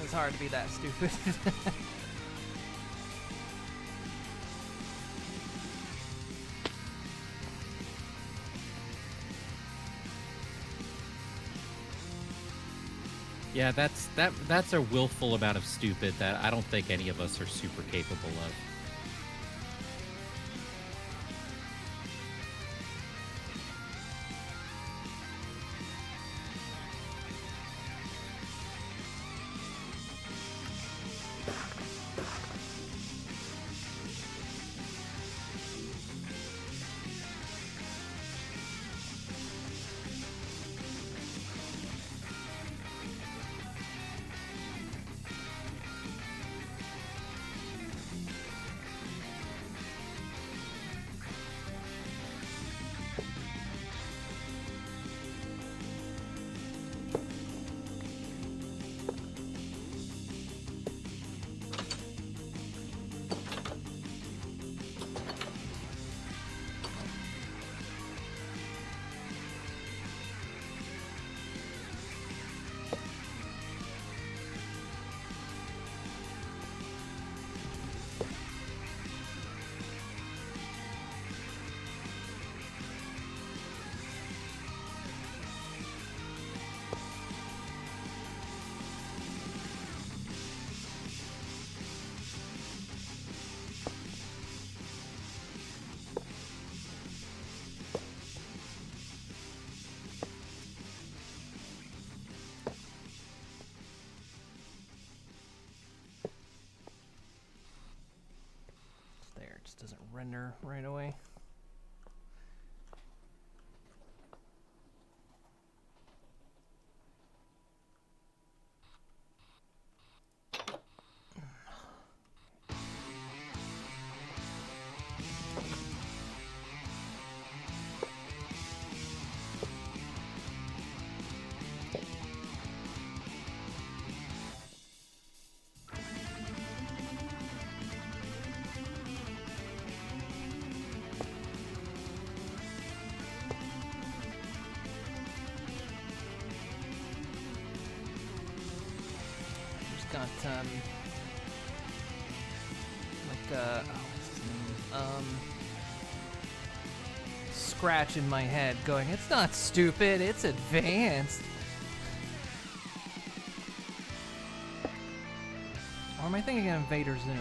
It's hard to be that stupid. Yeah, that's a willful amount of stupid that I don't think any of us are super capable of. There, it just doesn't render right away. Got like what's his name? Scratch in my head going, it's not stupid, it's advanced. Or am I thinking of Invader Zim?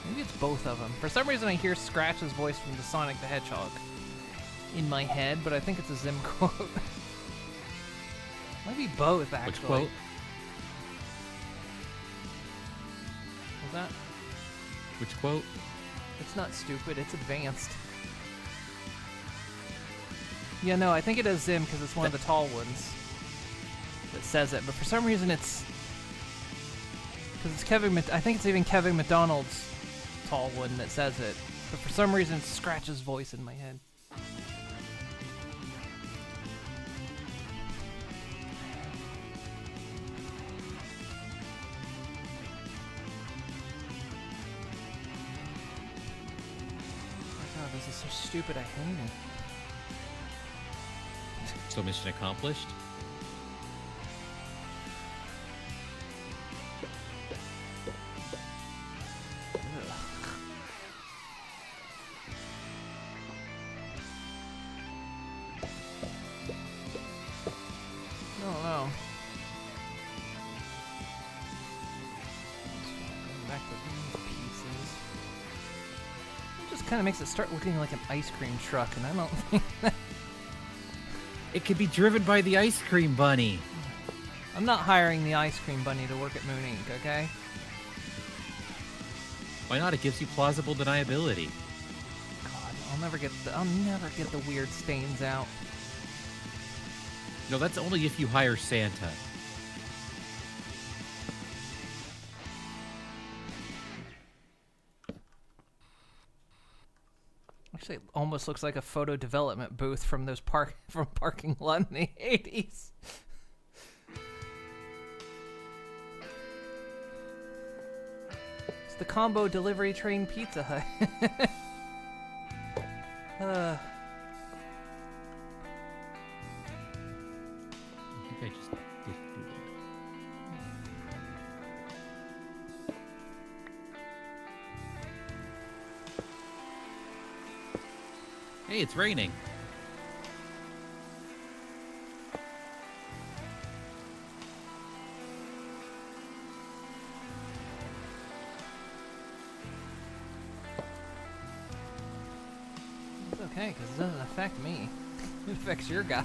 Maybe it's both of them. For some reason I hear Scratch's voice from the Sonic the Hedgehog in my head, but I think it's a Zim quote. Might be both, actually. Which quote? That? Which quote? It's not stupid, it's advanced. Yeah, no, I think it is Zim because it's one of the tall ones that says it, but for some reason it's... Because it's I think it's even Kevin McDonald's tall one that says it, but for some reason it's Scratch's voice in my head. This is so stupid, I hate it. So mission accomplished? I don't know. kind of makes it start looking like an ice cream truck, and I don't think that... It could be driven by the ice cream bunny. I'm not hiring the ice cream bunny to work at Moon Inc., okay? Why not? It gives you plausible deniability. God, I'll never get the weird stains out. No, that's only if you hire Santa. Actually, it almost looks like a photo development booth from those parking lot in the 80s. It's the combo delivery train Pizza Hut. I think I just did do that. Hey, it's raining. It's okay, because it doesn't affect me. It affects your guys.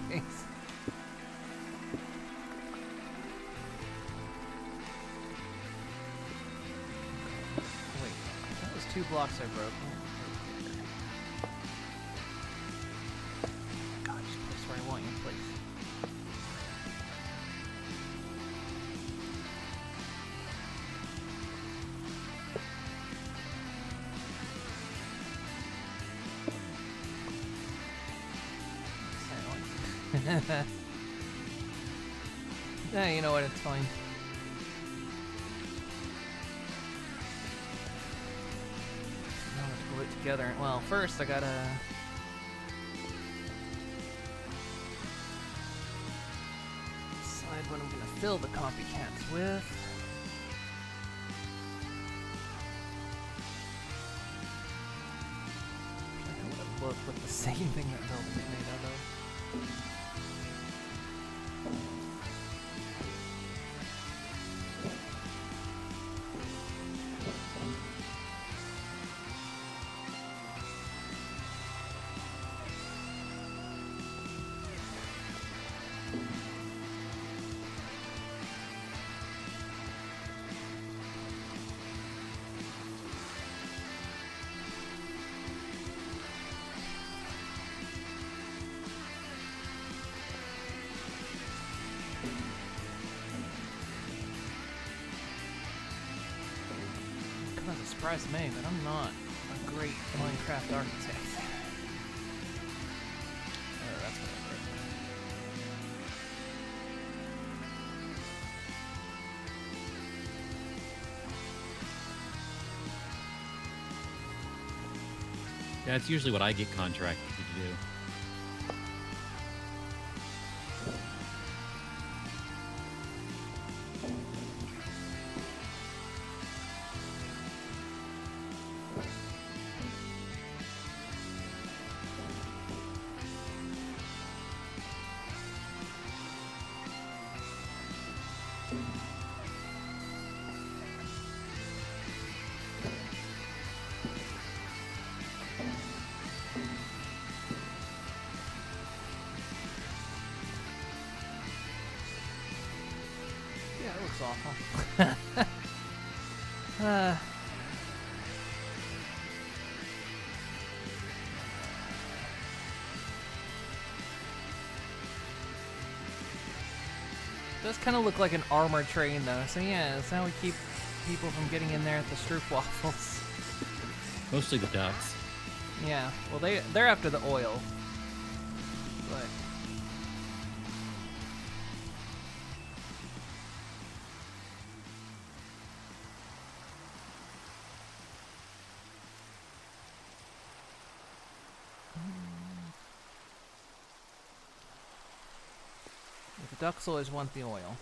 Wait, that was 2 blocks I broke. God, just place where I want you to place. Yeah, you know what? It's fine. Now let's glue it together. Well, first I gotta decide what I'm gonna fill the copycats with. I want to look with the same thing that building is made out of. Kind of a surprise to me, but I'm not a great Minecraft architect. Oh, that's what I wrote. Yeah, it's usually what I get contracted to do. Yeah, it looks awful. Does kind of look like an armored train though, so yeah, that's how we keep people from getting in there at the Stroop Waffles. Mostly the ducks. Yeah, well they're after the oil. But the ducks always want the oil.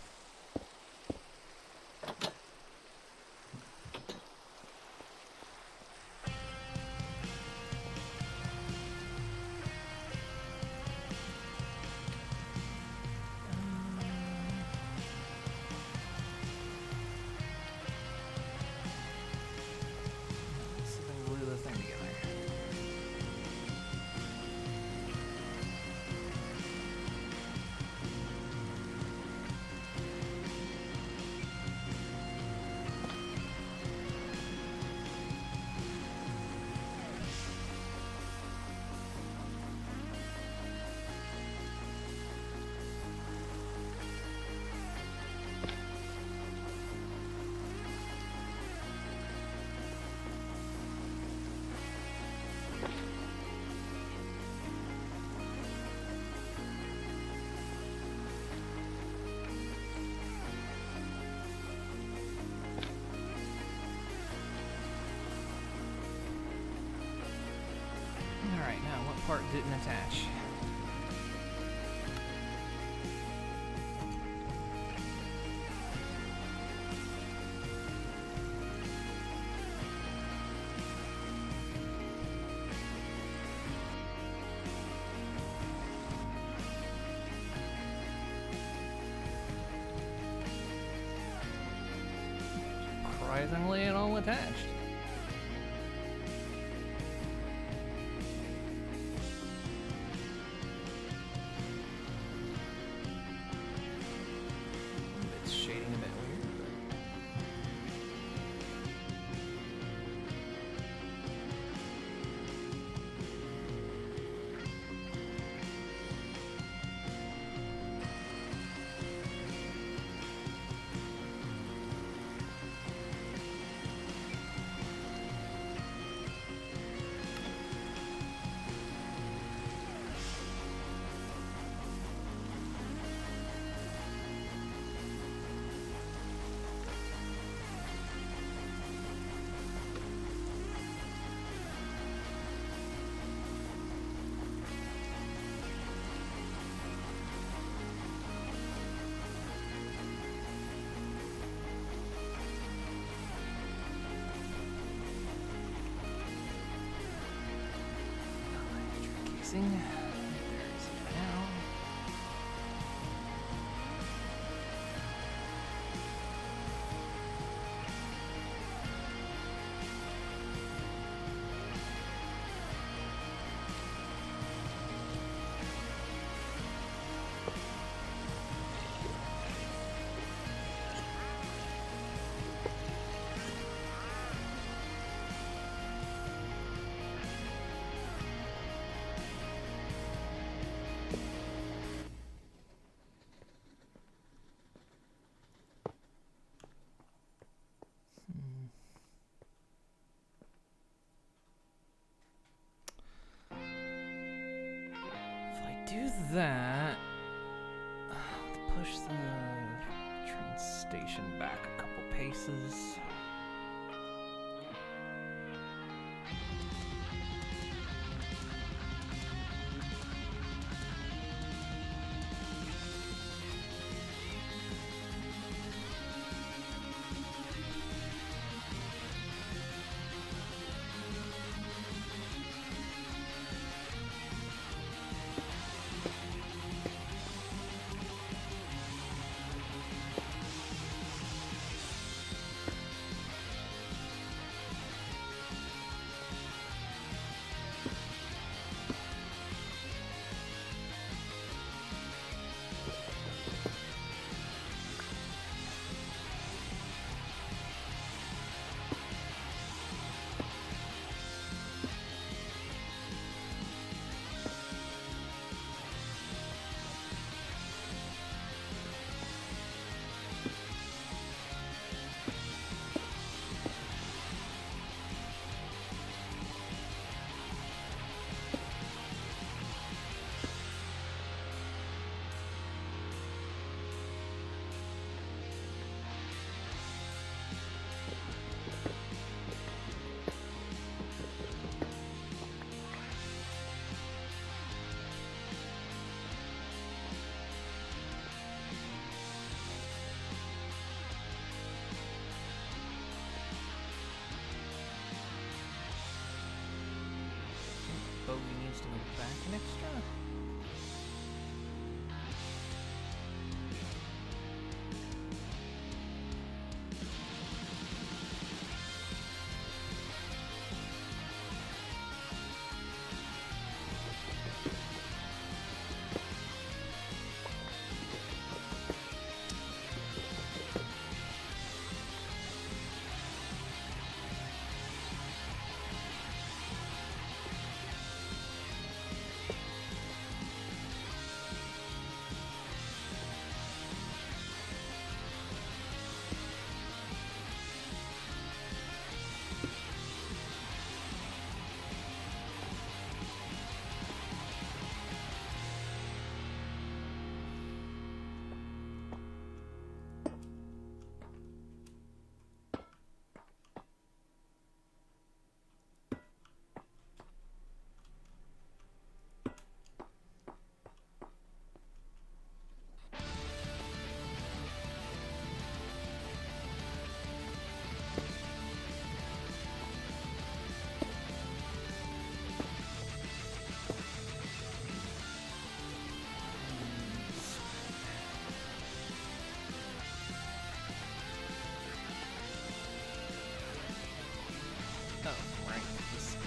Let's see if I can glue the thing together. Alright, now what part didn't attach? Surprisingly, it all attached. It's shading a bit weird, but... Casing. There's it now. If I do that, push the train station back a couple paces. Bogey needs to move back an extra. crank this guy.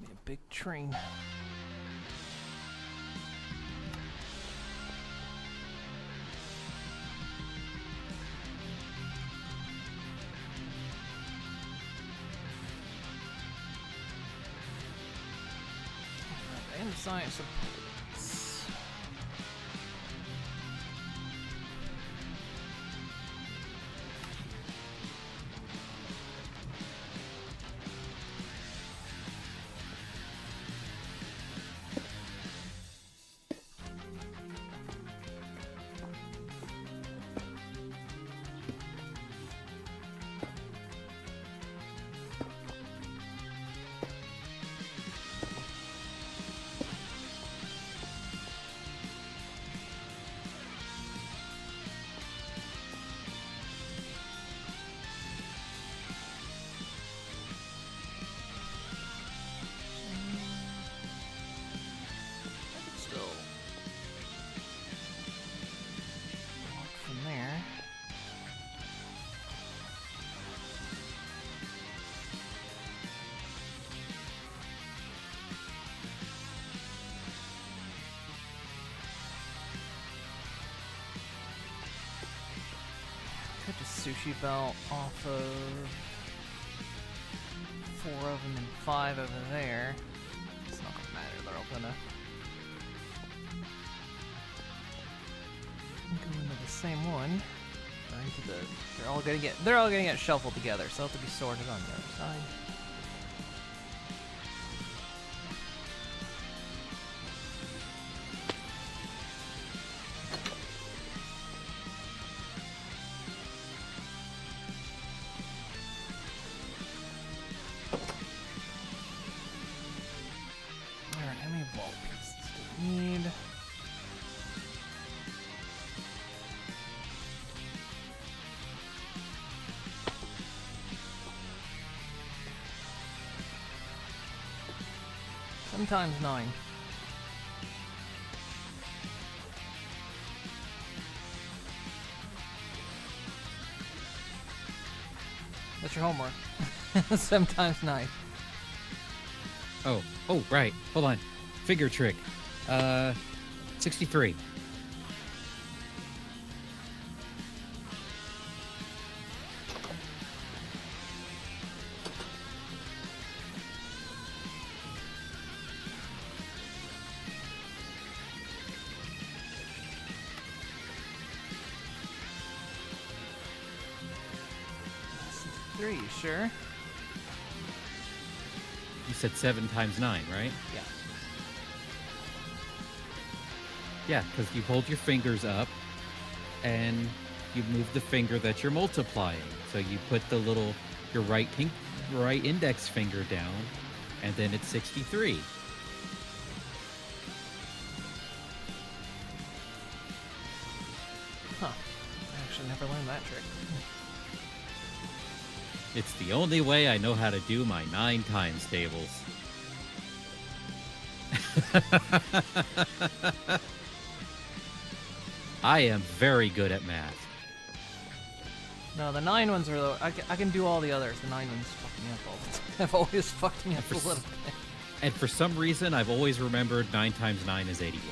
Be a big train. And science supports. Still walk from there. Cut the sushi belt off of 4 of them and 5 over there. It's not gonna matter, they're all gonna go into the same one. Or into the they're all gonna get shuffled together, so they'll have to be sorted on the other side. Alright, how many vault pieces do we need? Sometimes 9. That's your homework. Sometimes 9. Oh, right. Hold on. Figure trick. 63. Three, sure? You said 7 times 9, right? Yeah. Yeah, because you hold your fingers up and you move the finger that you're multiplying. So you put your right index finger down, and then it's 63. Huh. I actually never learned that trick. It's the only way I know how to do my 9 times tables. I am very good at math. No, the 9 ones are the... I can do all the others. The 9 ones fuck me up all the time. I've always fucked me up a little bit. And for some reason, I've always remembered 9 times 9 is 81.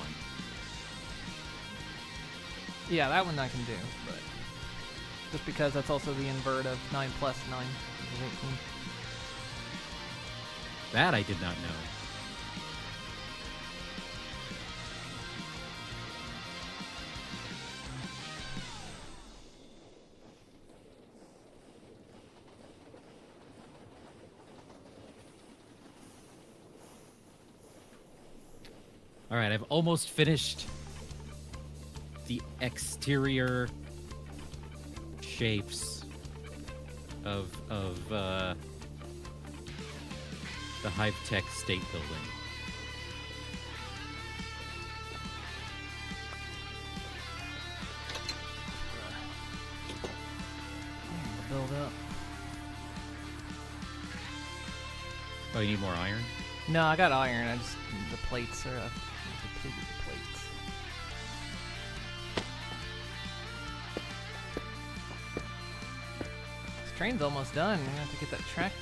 Yeah, that one I can do, but... Just because that's also the invert of 9 plus 9 is 18. That I did not know. All right, I've almost finished the exterior shapes of the Hive Tech State Building. Build up. Oh, you need more iron? No, I got iron. I just... The plates are... depleted the plates. This train's almost done. I'm gonna have to get that track...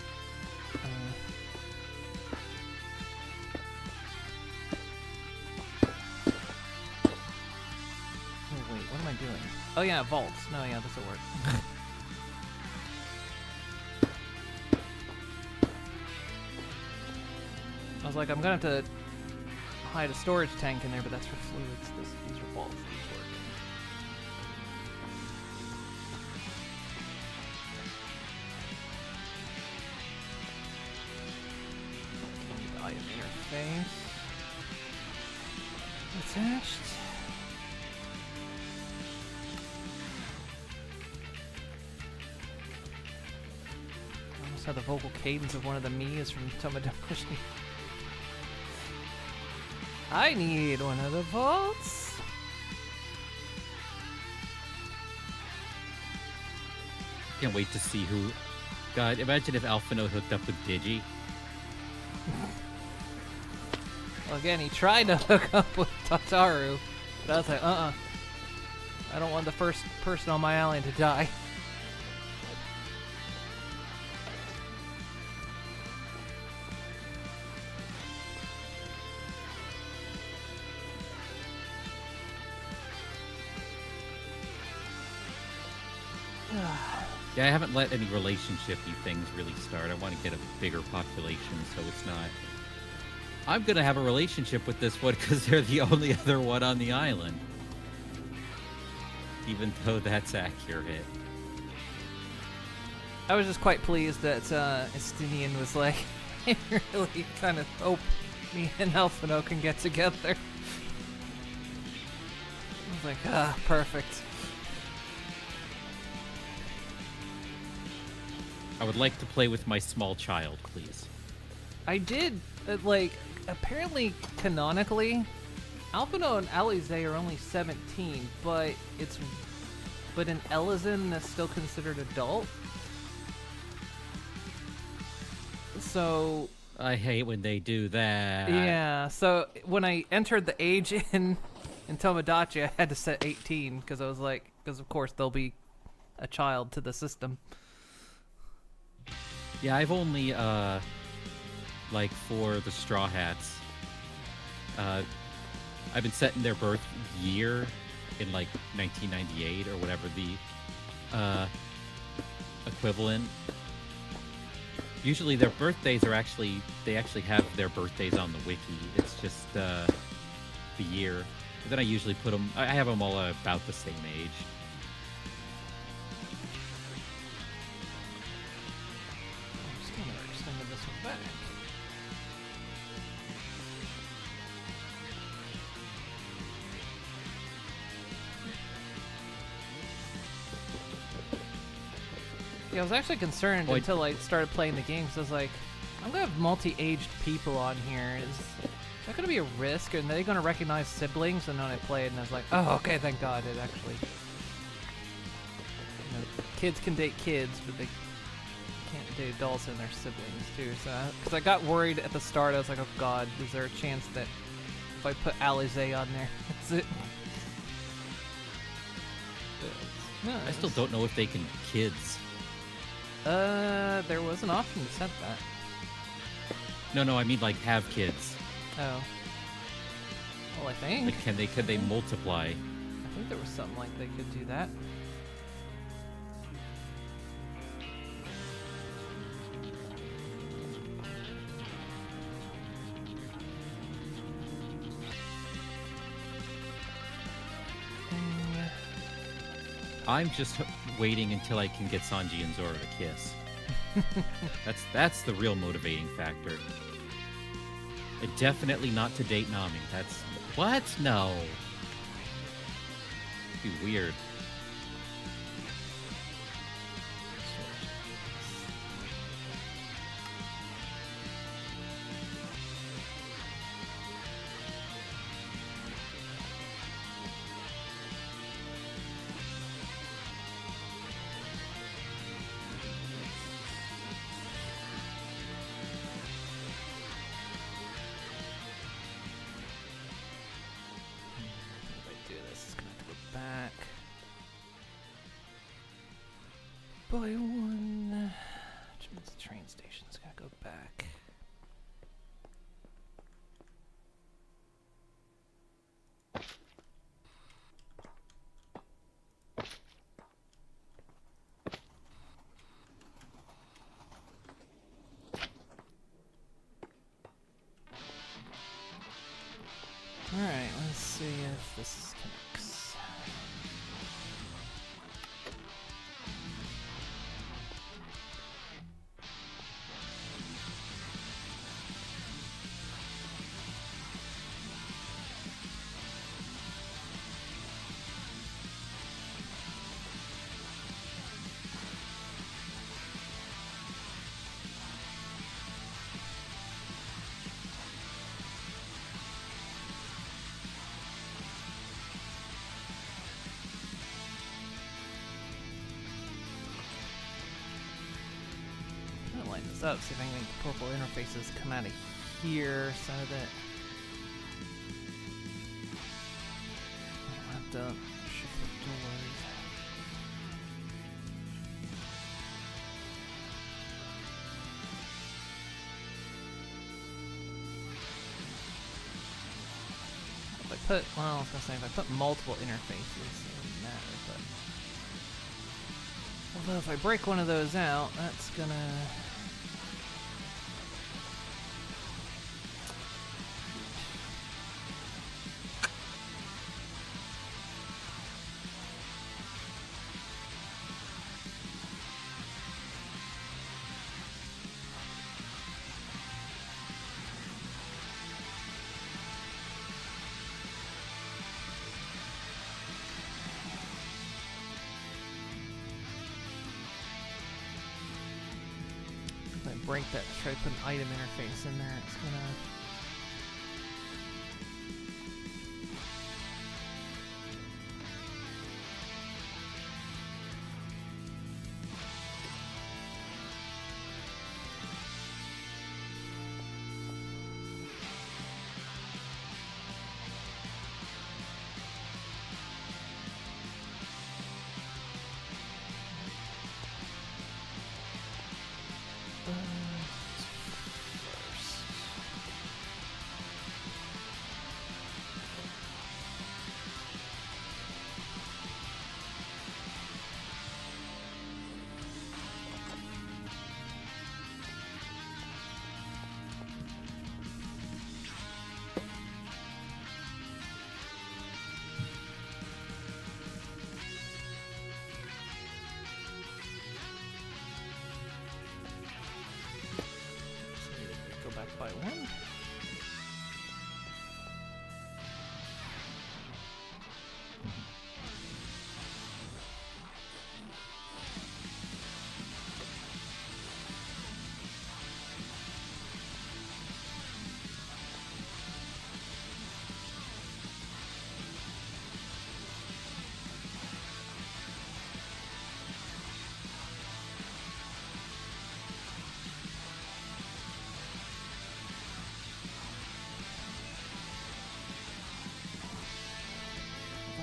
Oh, wait, what am I doing? Oh yeah, vaults. No, yeah, this'll work. I was like, I'm gonna have to hide a storage tank in there, but that's for fluids. These are vaults. These work. Item interface attached. I almost had the vocal cadence of one of the Mii's from Tomodachi. I need one of the vaults. Can't wait to see who... God, imagine if Alphino hooked up with Digi. Well, again, he tried to hook up with Tataru, but I was like, I don't want the first person on my island to die. Yeah, I haven't let any relationship-y things really start. I want to get a bigger population, so it's not... I'm going to have a relationship with this one because they're the only other one on the island. Even though that's accurate. I was just quite pleased that Estinian was like, I really kind of hope me and Alphino can get together. I was like, perfect. I would like to play with my small child, please. I did, like, apparently, canonically, Alphino and Alize are only 17, but in Elizin, that's still considered adult. So... I hate when they do that. Yeah, so when I entered the age in Tomodachi, I had to set 18, because I was like, because of course they'll be a child to the system. Yeah, I've only, like, for the Straw Hats, I've been setting their birth year in like 1998 or whatever the equivalent. Usually their birthdays are they actually have their birthdays on the wiki. It's just the year. But then I usually put them. I have them all about the same age. I'm just gonna extend this one back. Yeah, I was actually concerned until I started playing the game. 'Cause I was like, I'm gonna have multi-aged people on here. Is that gonna be a risk? And are they gonna recognize siblings? And then I played, and I was like, oh, okay, thank God it actually. You know, kids can date kids, but they can't date adults and their siblings too. So, because I got worried at the start, I was like, oh God, is there a chance that if I put Alize on there, that's it? But, no, I still don't know if they can kids. There was an option that said that. No, I mean like have kids. Oh. Well, I think. Like can they multiply? I think there was something like they could do that. I'm just waiting until I can get Sanji and Zoro to kiss. That's the real motivating factor. Definitely not to date Nami. That's what? No. It'd be weird. Boy one. Which means the train station's gotta go back. Alright, let's see if this connects. Line this up, see if I can make the purple interfaces come out of here so that I don't have to shift the doors. If I put, well, I was gonna say if I put multiple interfaces, it wouldn't matter, but although if I break one of those out, that's gonna break that, try to put an item interface in there, it's gonna... by one.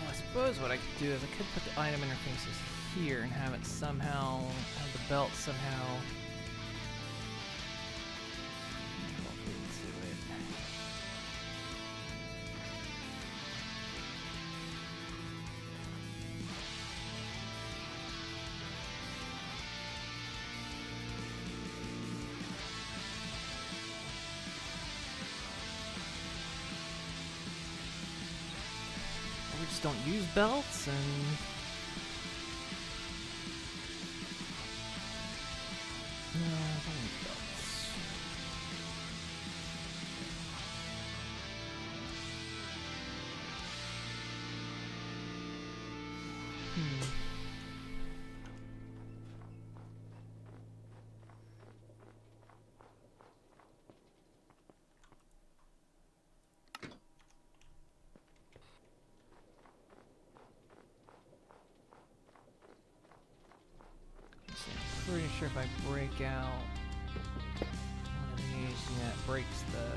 I suppose what I could do is I could put the item interfaces here and have it somehow, have the belt somehow built into it. We just don't use belts and no, I don't use belts. I'm pretty sure if I break out one of these, yeah, it breaks the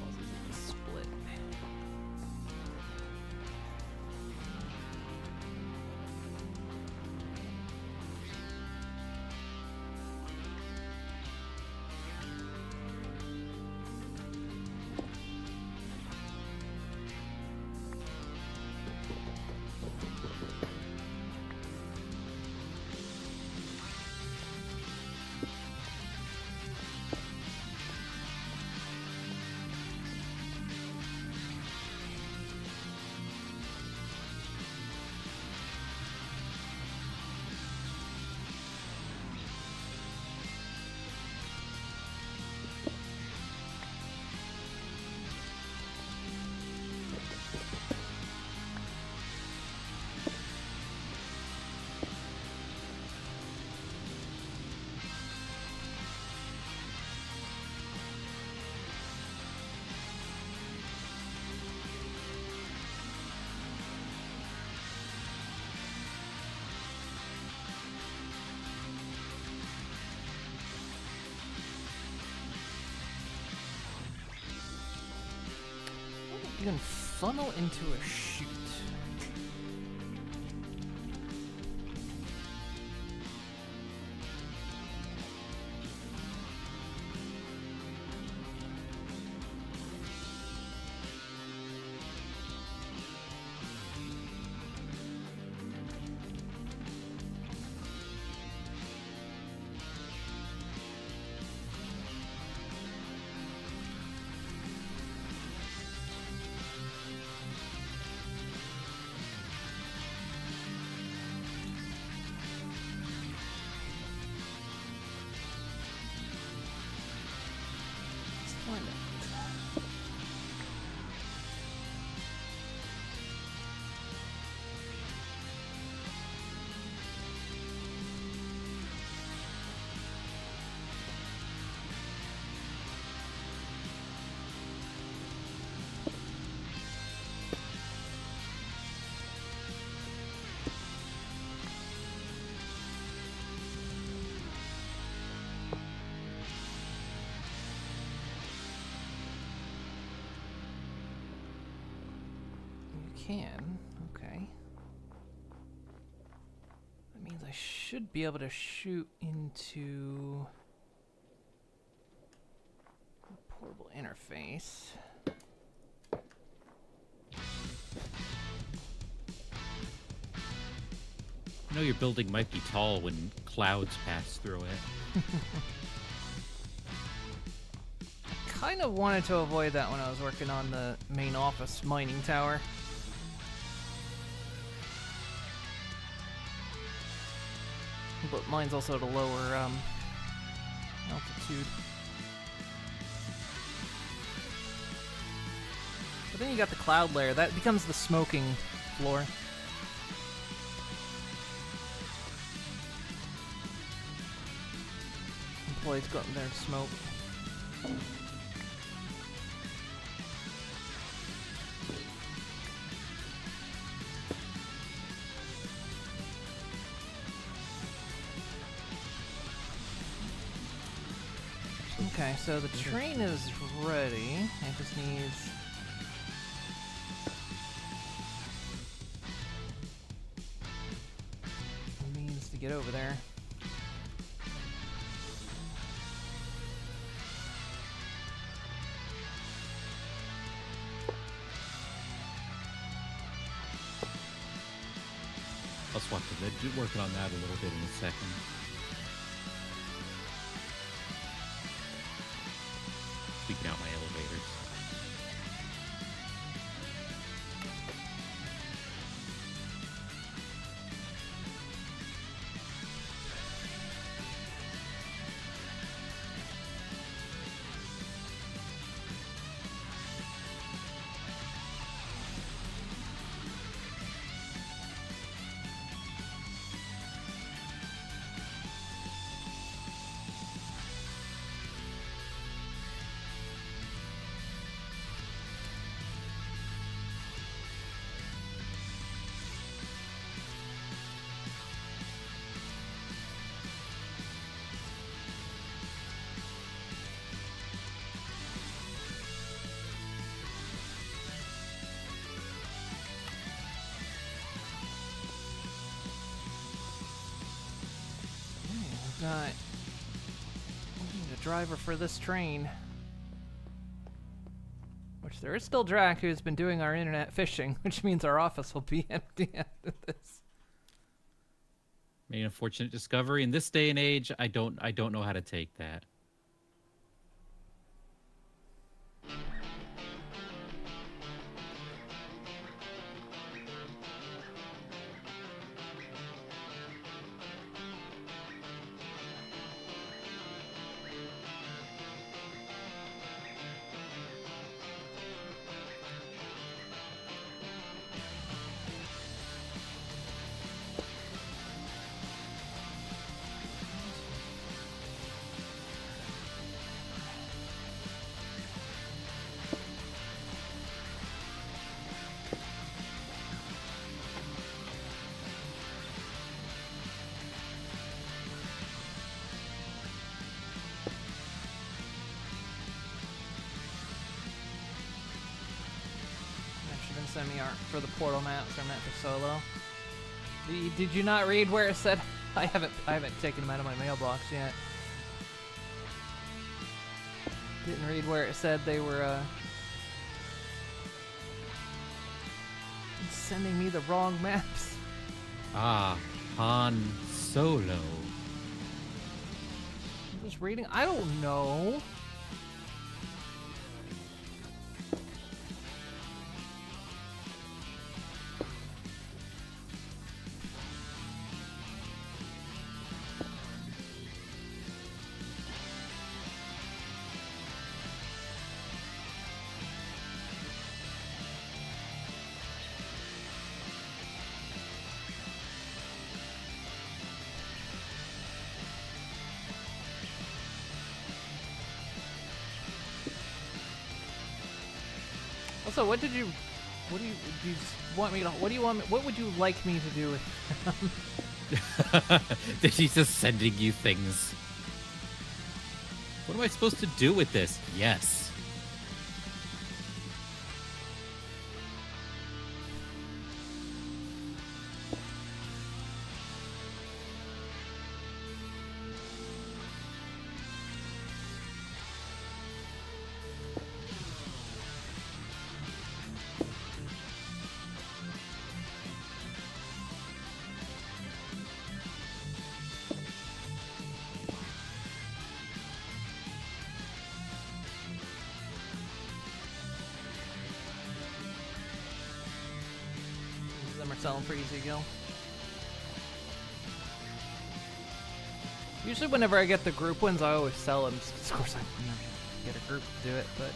causes it to split. You can funnel into a chute. Can. Okay. That means I should be able to shoot into a portable interface. I know your building might be tall when clouds pass through it. Kind of wanted to avoid that when I was working on the main office mining tower. But mine's also at a lower altitude. But then you got the cloud layer. That becomes the smoking floor. Employees go up there to smoke. Okay, so the train is ready. It just needs... means to get over there. I'll swap to that. Working on that a little bit in a second. Tweaking out my elevators. Got we need a driver for this train. Which there is still Drac, who's been doing our internet fishing, which means our office will be empty after this. Made an unfortunate discovery in this day and age. I don't know how to take that. Send me art for the portal maps I meant for solo. Did you not read where it said? I haven't taken them out of my mailbox yet. Didn't read where it said they were sending me the wrong maps. Ah, Han Solo. I'm just reading. I don't know. Also, what do you want me to, what would you like me to do with That he's just sending you things. What am I supposed to do with this? Yes. them are selling for easy kill? Usually whenever I get the group ones, I always sell them. Of course, I never get a group to do it, but...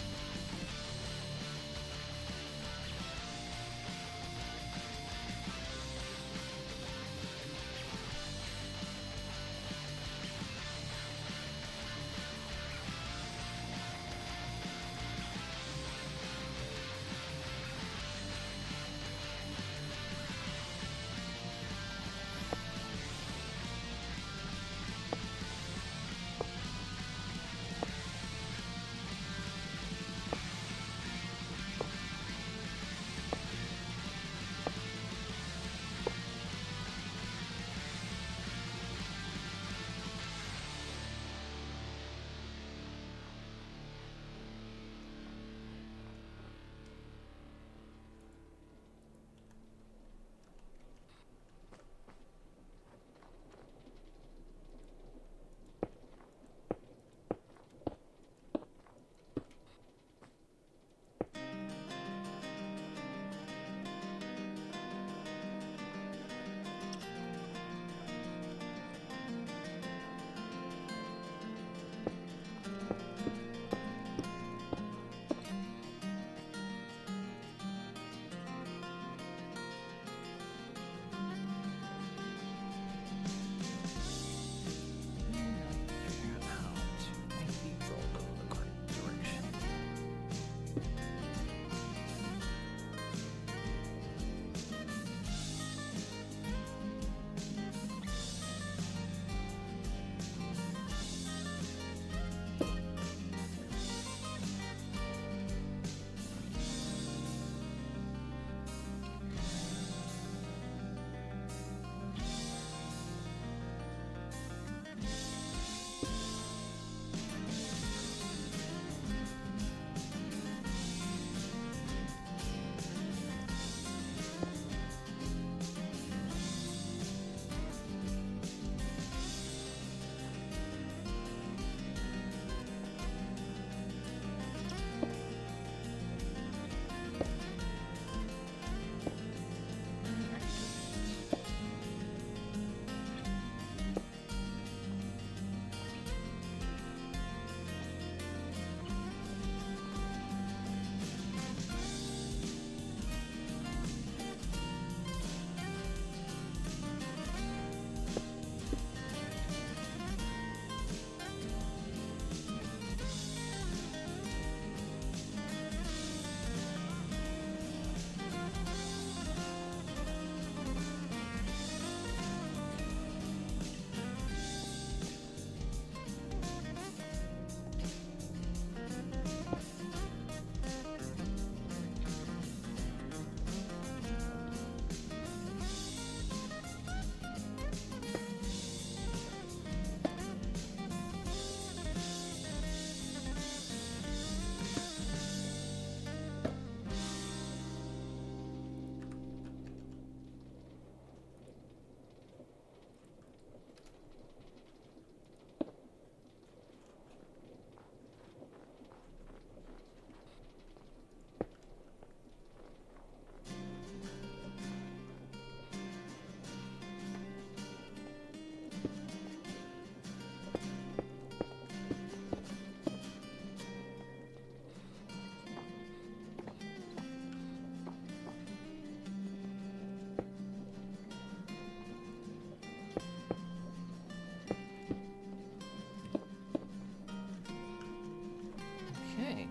Okay.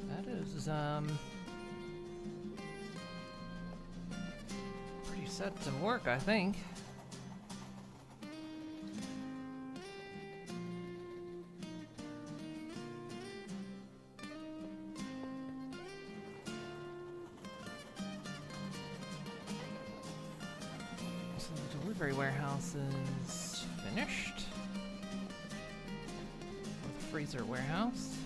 That is, pretty set to work, I think. So the delivery warehouse is finished. The freezer warehouse.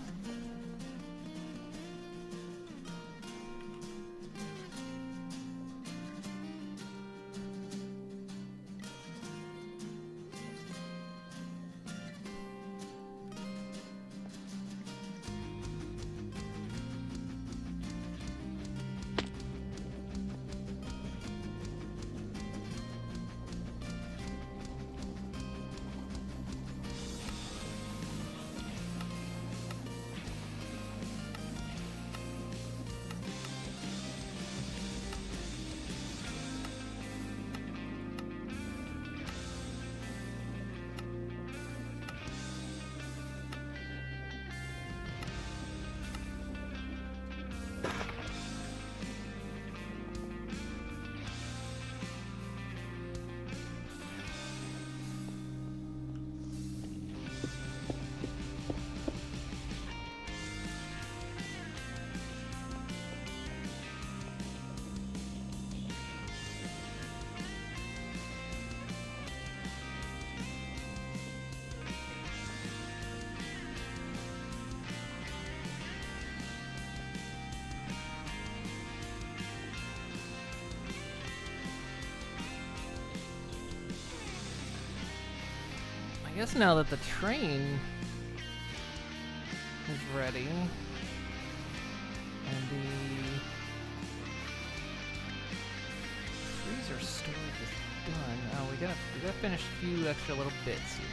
guess now that the train is ready, and the freezer storage is done. Oh, we gotta finish a few extra little bits here.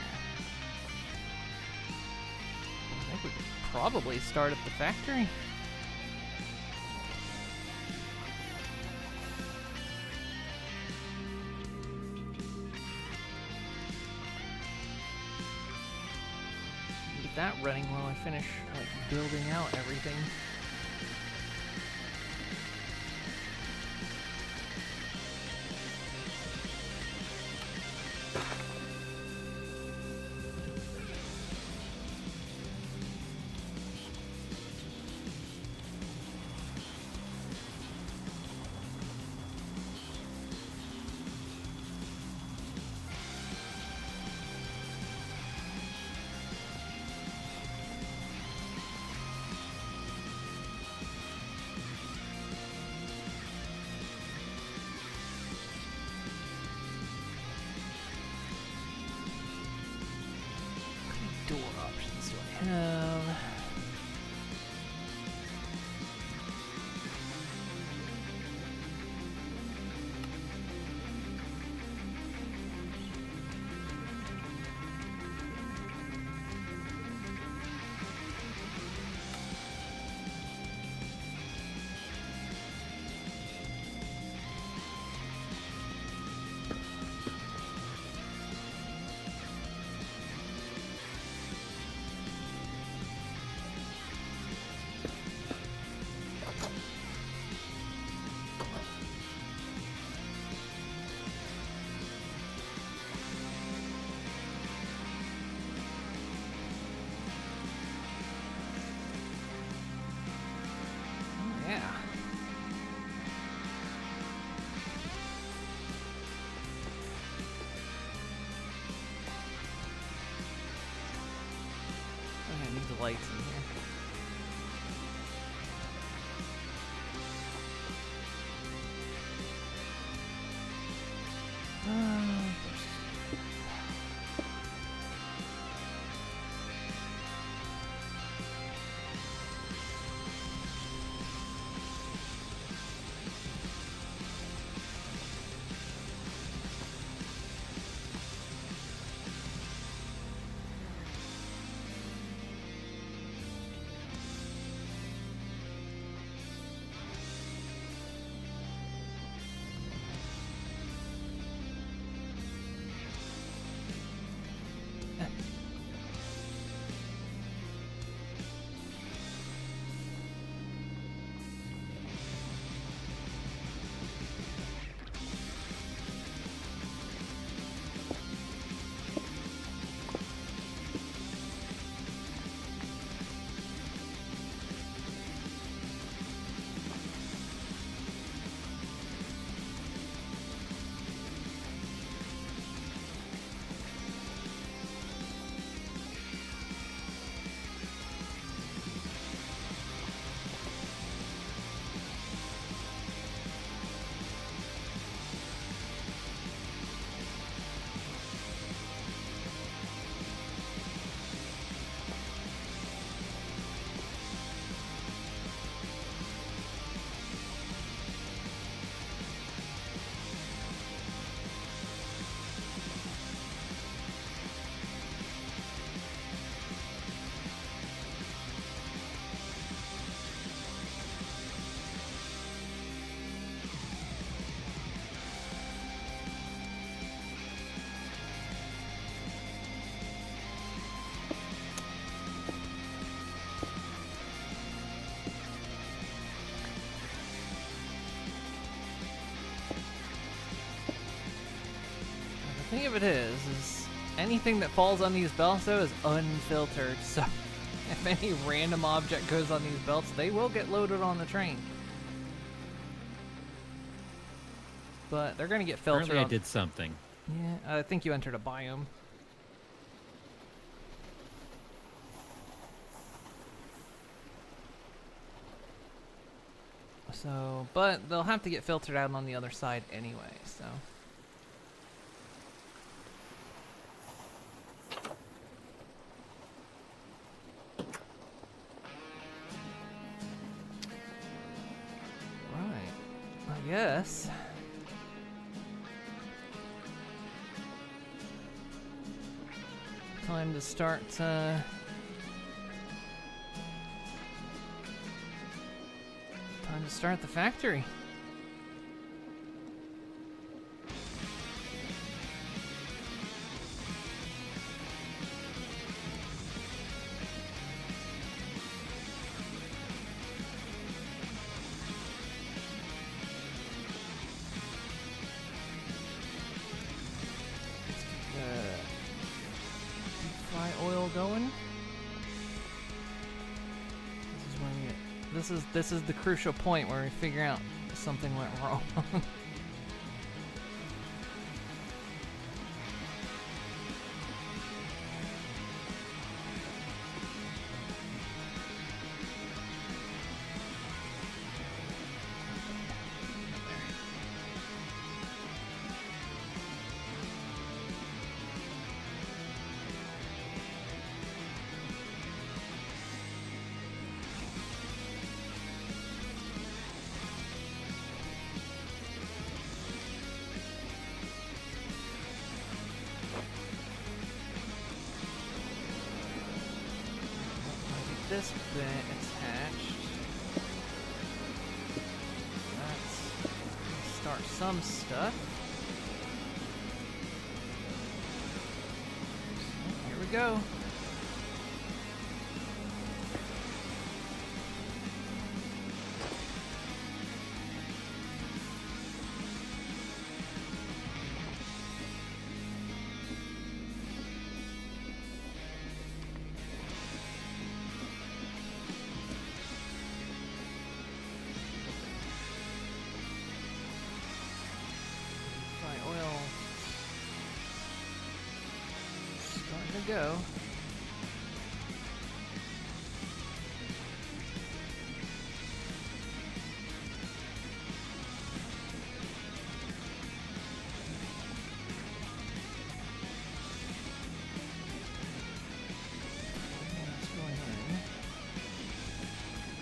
I think we could probably start at the factory. Get that running while I finish like building out everything. Door options do I have? Yeah. Okay, I need the lights in here. The thing of it is anything that falls on these belts though is unfiltered, so if any random object goes on these belts, they will get loaded on the train. But they're gonna get filtered. Apparently I did something. Yeah, I think you entered a biome. So, but they'll have to get filtered out on the other side anyway, so. guess. Time to start, time to start the factory. Oil going. This is when you, this is the crucial point where we figure out if something went wrong. This bit attached. Let's start some stuff. So, here we go. Oil starting to go. What's going on?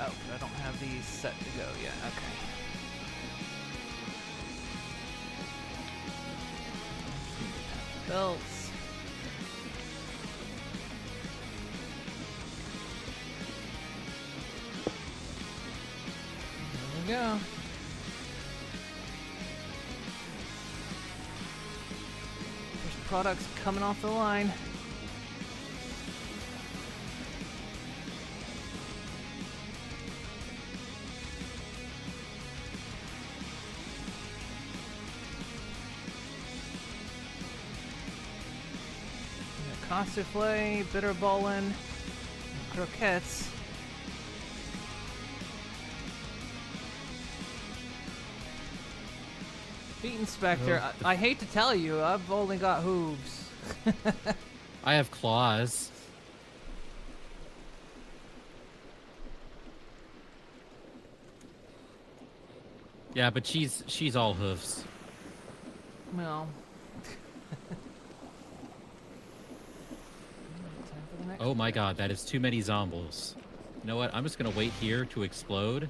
Oh, I don't have these set to go yet. Okay. Belts. There we go. First products coming off the line. Souffle, bitter bowlin, croquettes. Feet inspector. I hate to tell you, I've only got hooves. I have claws. Yeah, but she's all hoofs. Well. Oh my god, that is too many zombies. You know what? I'm just gonna wait here to explode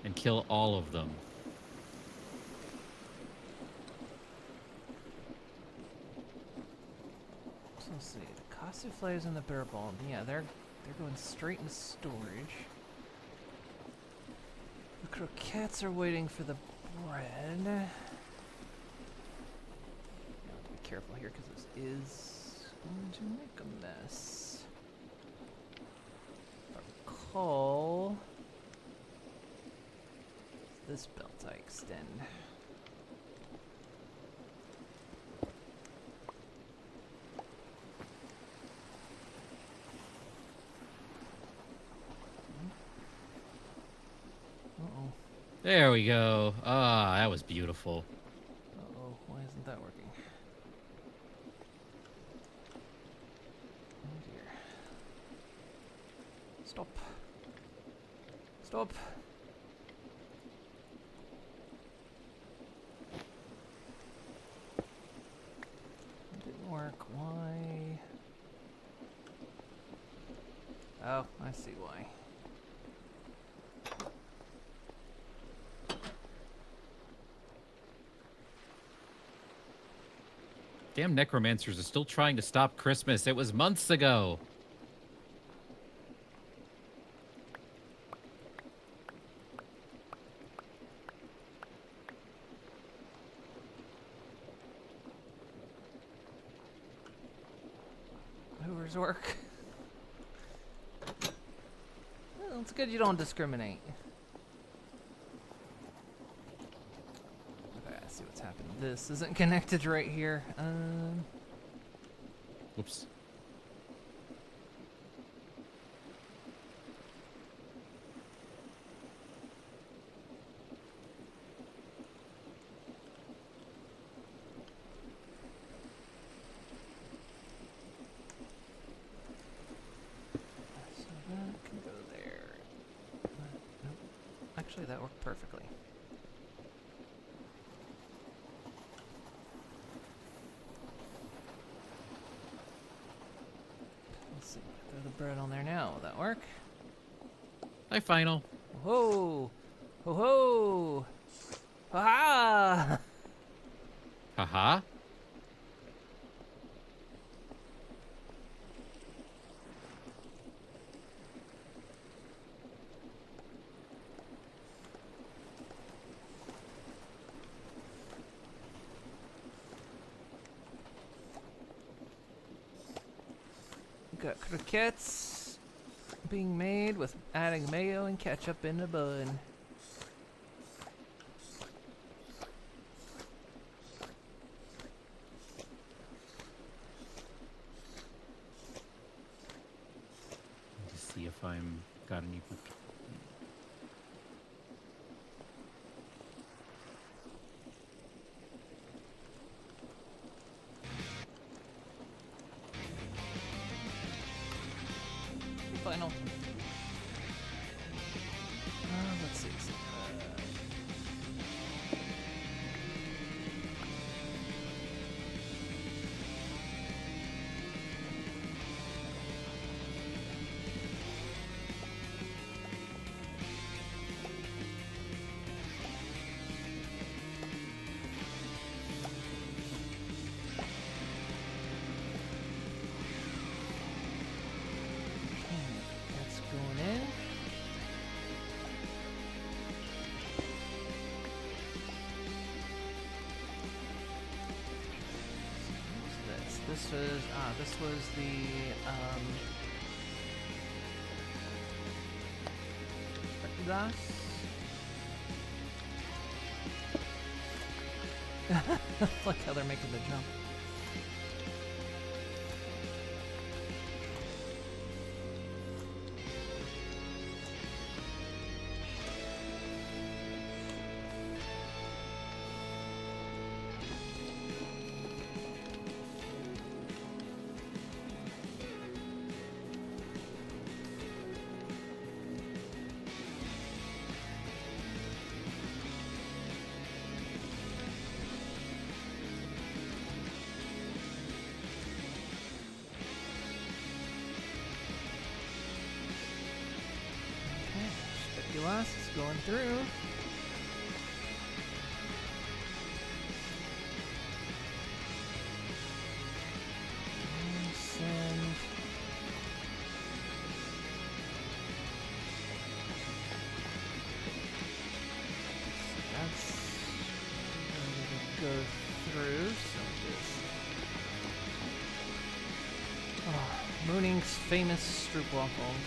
and kill all of them. So let's see. The cassouffles and the bitter ball. Yeah, they're going straight into storage. The croquettes are waiting for the bread. You have to be careful here because this is going to make a mess. If I recall, this belt I extend. Uh-oh. There we go. Ah, that was beautiful. Uh-oh, why isn't that working? Oh dear. Stop. Stop. It didn't work. Why? Oh, I see why. Damn necromancers are still trying to stop Christmas. It was months ago. Hoover's work. Well, it's good you don't discriminate. Okay, I see what's happened. This isn't connected right here. Whoops. So that can go there. Nope. Actually, that worked perfectly. Let's see. Throw the bread on there now. Will that work? Hi, Final. Whoa! Ho ho! Ha ha! Haha. Got croquettes being made with adding mayo and ketchup in the bun. Just see if I'm got any. Final. Let's see. That's going in. This was the Friethuis. Look how they're making the jump. Friethuis is going through. And send. That's going to go through. So this. Oh, Mooning's famous stroopwafels.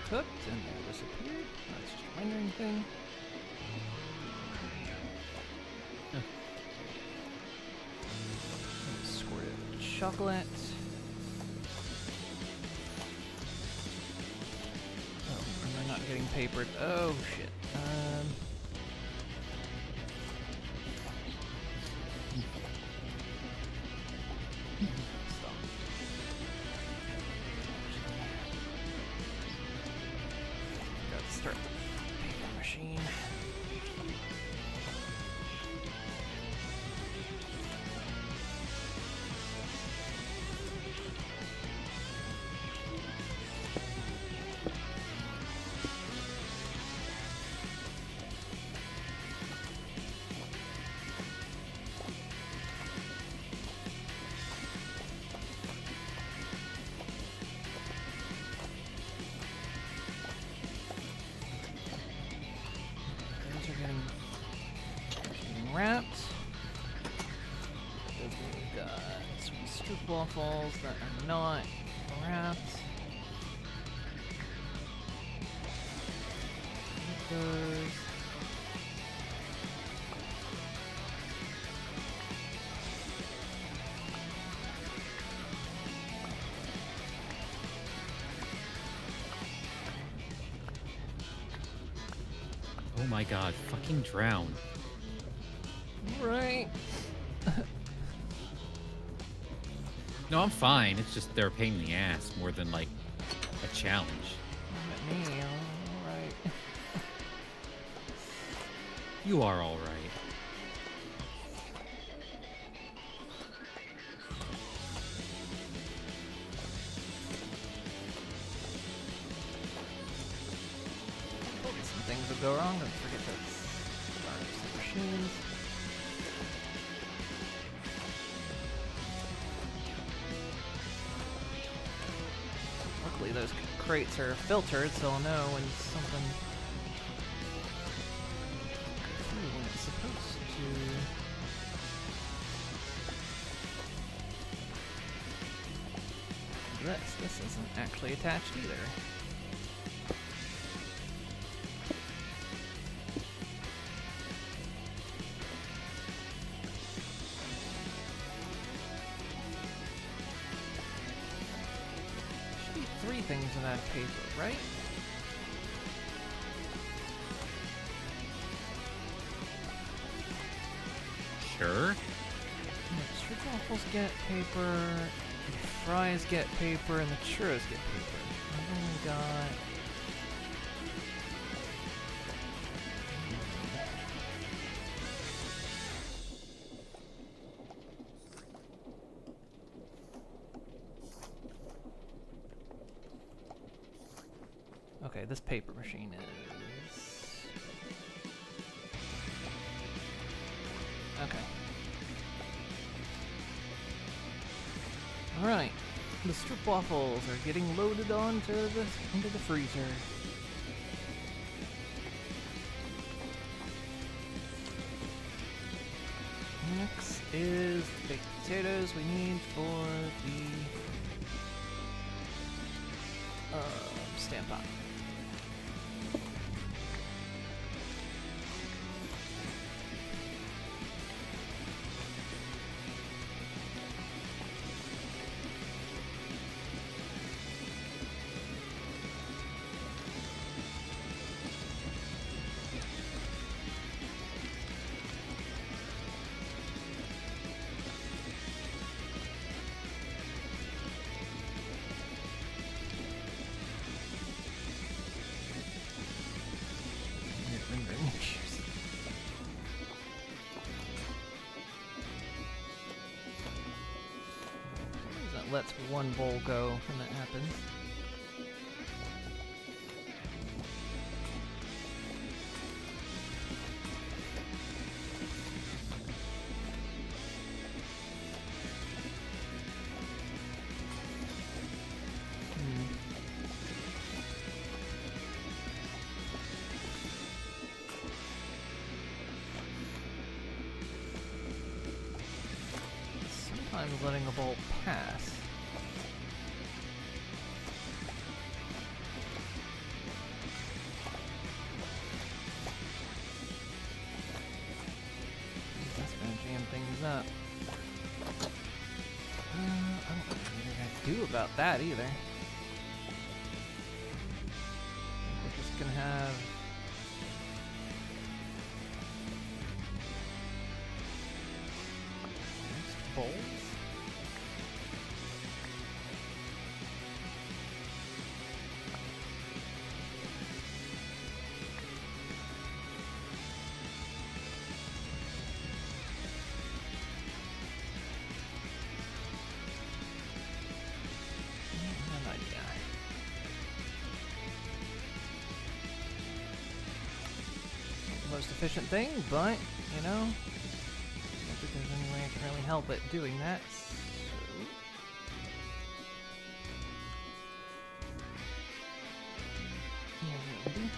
Cooked and they disappeared. That's just a rendering thing. Squirt it with chocolate. Oh, am I not getting papered? Oh shit. Stop. machine. Those are getting wrapped. We've got some stroop waffles that are not wrapped. Those. Oh my god, fucking drown. Right. No, I'm fine. It's just they're a pain in the ass more than like a challenge. Look at me. Alright. You are all right. Some things will go wrong. Don't forget to start up some machines. Luckily, those crates are filtered, so I'll know when something. When it's supposed to. This isn't actually attached either. Should be 3 things in that paper, right? Sure. Strip waffles get paper, the fries get paper, and the churros get paper. I've only got. Okay, this paper machine is. Okay. Alright. The strip waffles are getting loaded into the freezer. Next is the baked potatoes we need for the stand pot. That lets one bowl go when that happens. Sometimes letting a bolt pass. That's gonna jam things up. I don't know what to do about that either. We're just gonna have. Next bowls. most efficient thing, but, you know, I don't think there's any way I can really help it doing that. So... Here's what we'll do.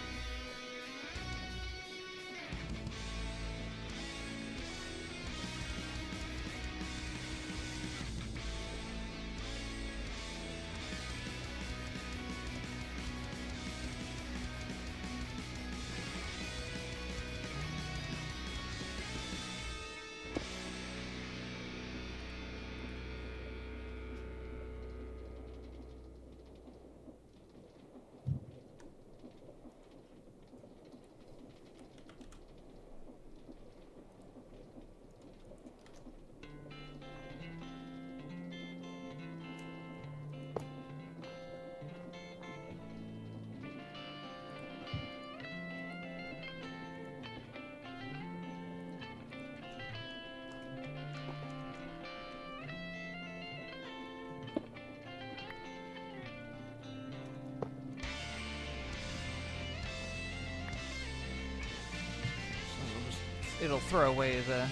It'll throw away the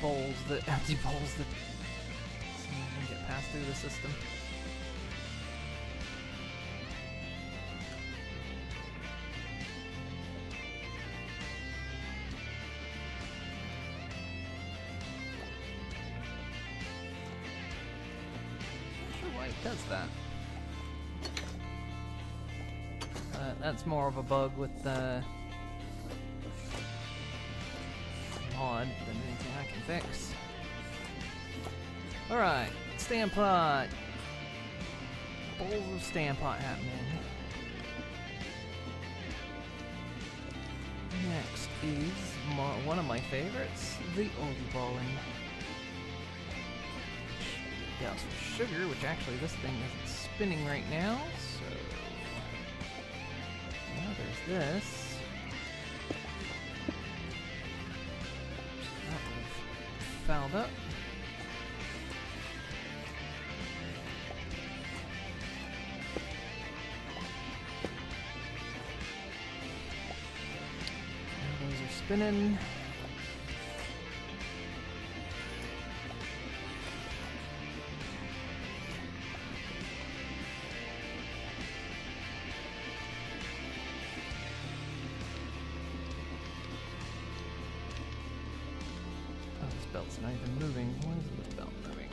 bowls, the empty bowls that so we can get passed through the system. Not sure why it does that. That's more of a bug with the mod than anything I can fix. Alright, stand pot. Bowls of stand pot happening. Next is one of my favorites, the oldie balling. Got some sugar, which actually this thing isn't spinning right now, so now there's this. Fouled up. And those are spinning. Belt's not even moving. Why isn't the belt moving?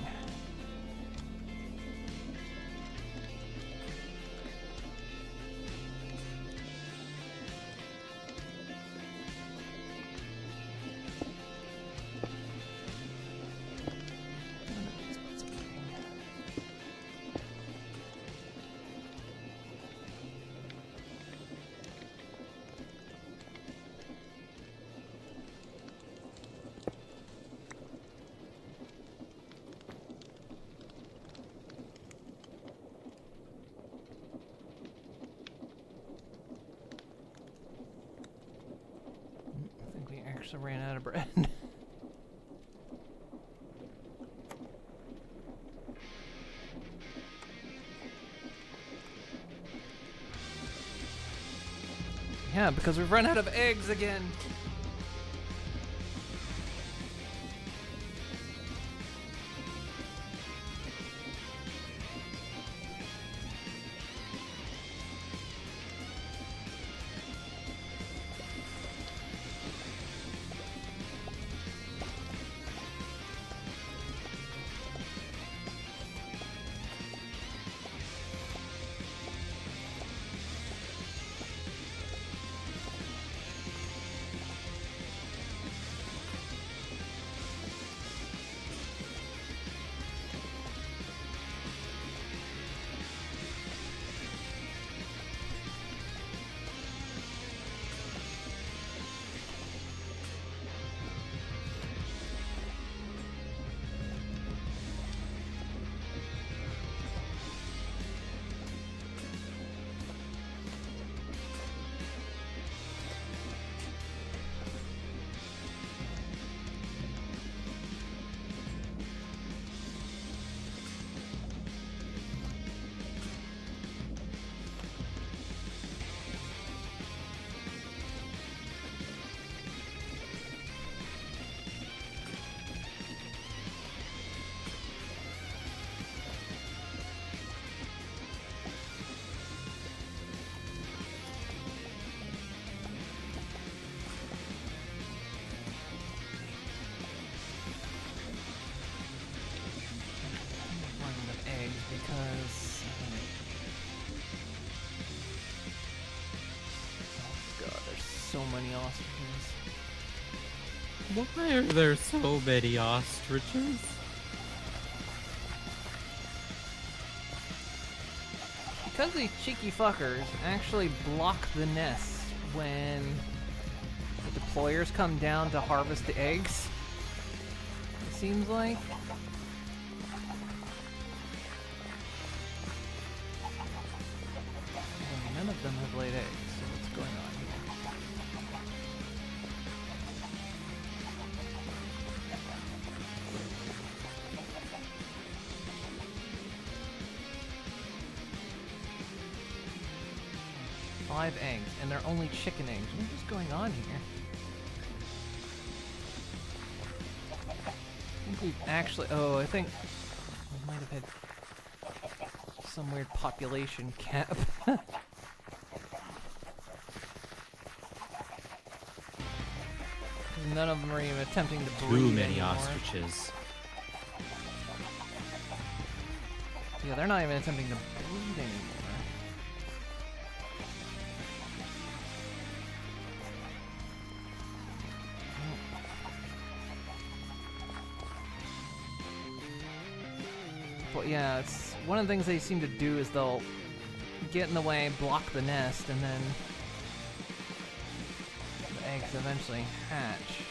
I ran out of bread. Yeah, because we've run out of eggs again. many ostriches. Why are there so many ostriches? Because these cheeky fuckers actually block the nest when the deployers come down to harvest the eggs. It seems like. And none of them have laid eggs, so what's going on here? Five eggs, and they're only chicken eggs. What is going on here? I think we've actually... Oh, I think we might have had some weird population cap. None of them are even attempting to breed Too many anymore. ostriches. Yeah, they're not even attempting to breed anymore. But yeah, it's one of the things they seem to do is they'll get in the way, block the nest, and then the eggs eventually hatch.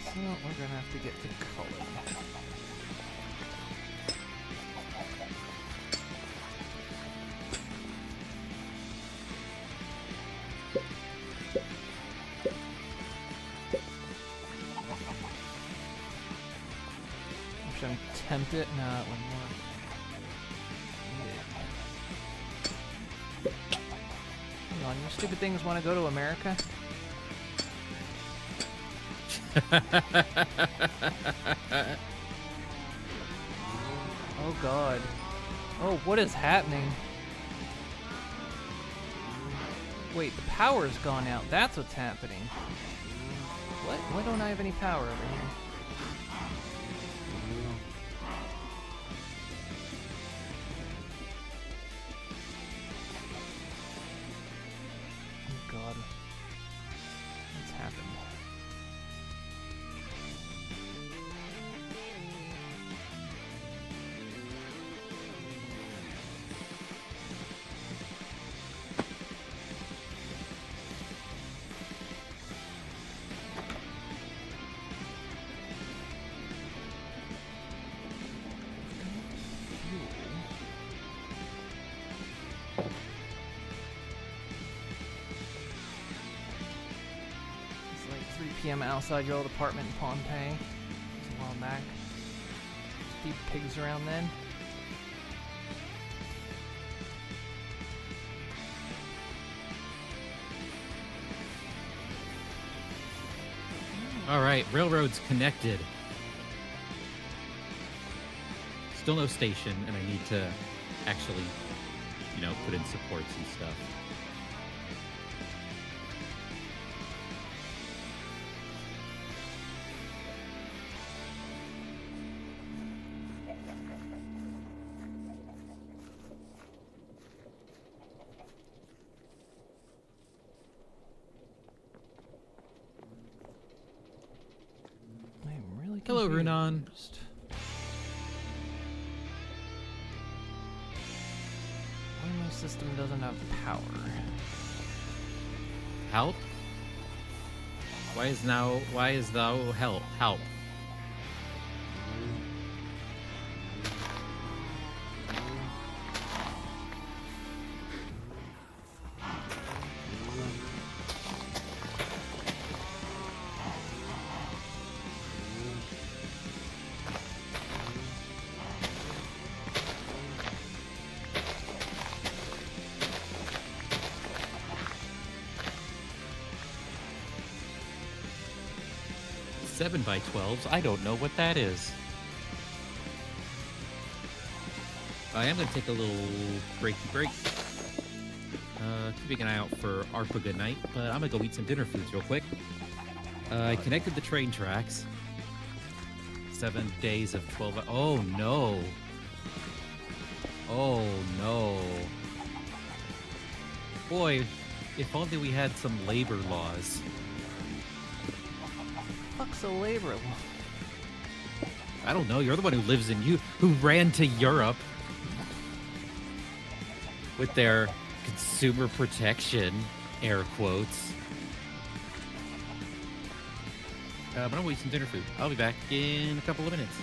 So we're gonna have to get to color. Should I tempt it? No, it wouldn't work. Hang on, you stupid things want to go to America? Oh god. Oh, what is happening? Wait, the power's gone out. That's what's happening. What? Why don't I have any power over here? Oh god. What's happened? It's like 3 p.m. outside your old apartment in Pompeii. It's a while back. Feed pigs around then. All right, railroad's connected. Still no station, and I need to actually, put in supports and stuff. I'm really confused. Hello, Runan. Why my system doesn't have power? Help? Why is thou help? Seven by 12s. I don't know what that is. I am going to take a little break. Keeping an eye out for ARPA good night, but I'm going to go eat some dinner foods real quick. I connected the train tracks. 7 days of 12 hours. Oh, no. Oh, no. Boy, if only we had some labor laws. Fuck's a labor law? I don't know. You're the one who lives in who ran to Europe with their consumer protection, air quotes. But I'm gonna eat some dinner food. I'll be back in a couple of minutes.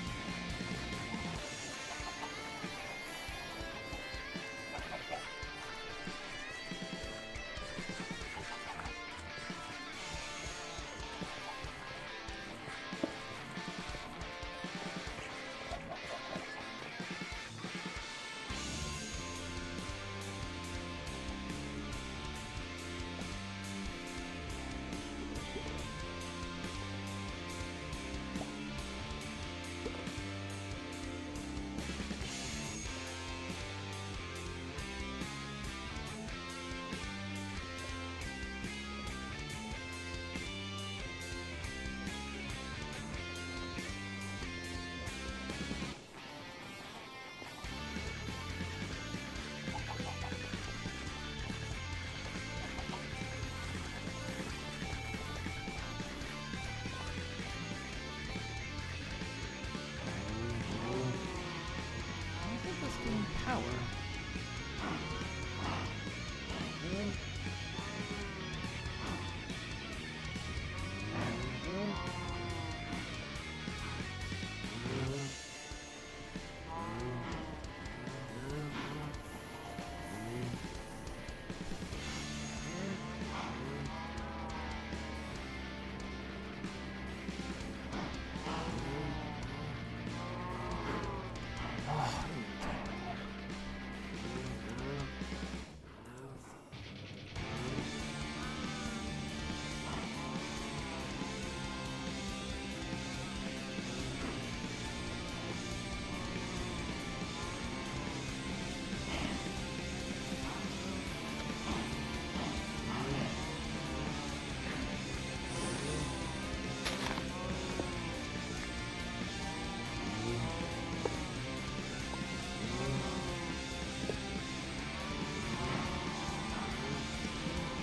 Power.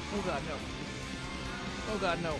Oh god, no. Oh god, no.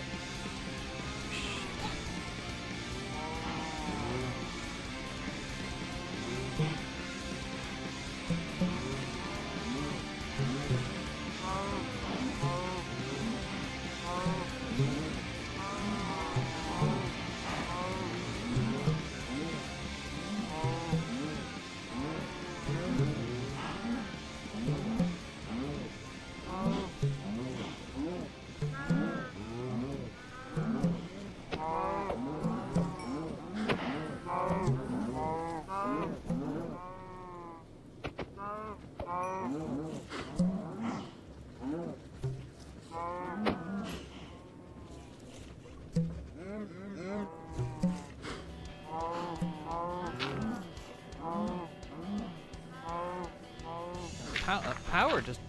Power just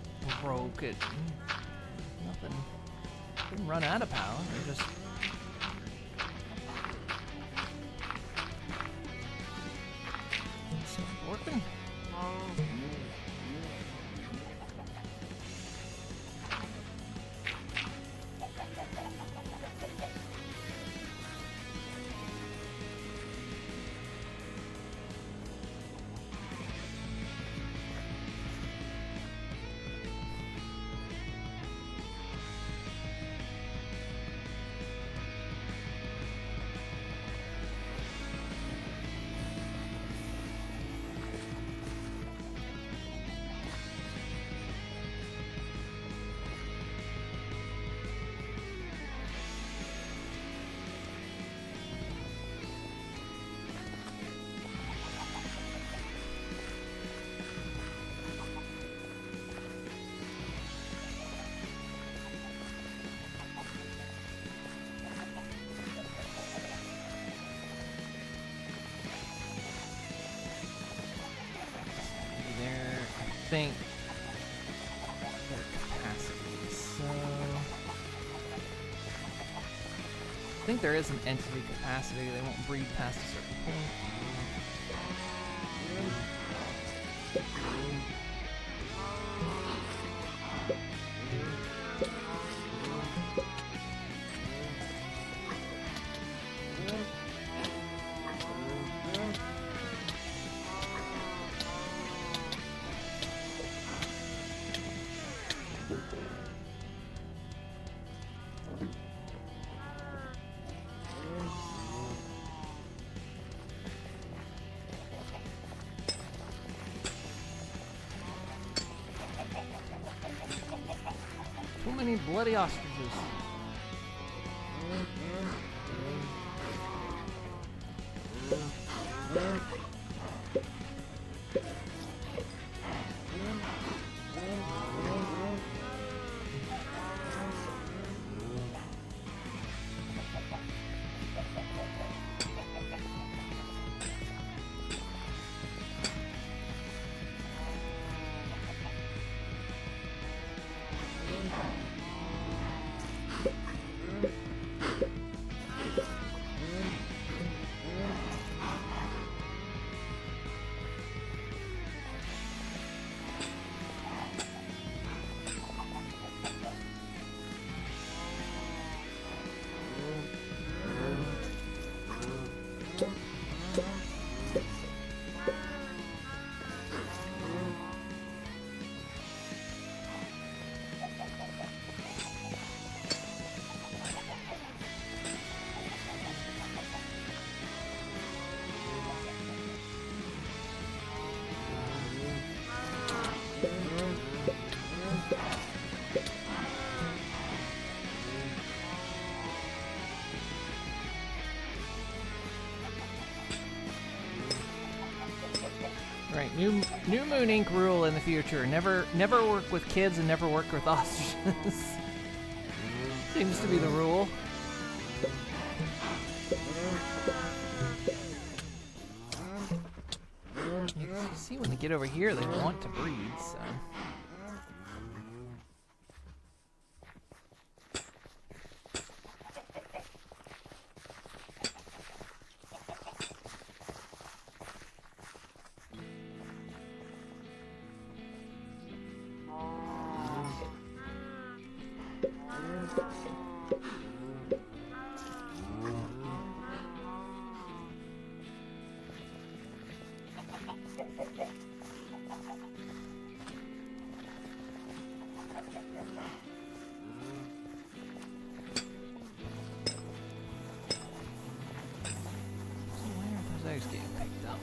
broke it. Nothing. Didn't run out of power. It just. Stopped working. Think their capacity. So think there is an entity capacity. They won't breed past a certain point. Too many bloody ostriches. Right, new Moon Inc. rule in the future: never work with kids and never work with ostriches. Seems to be the rule. You see, when they get over here, they want to breed. So. Getting picked up.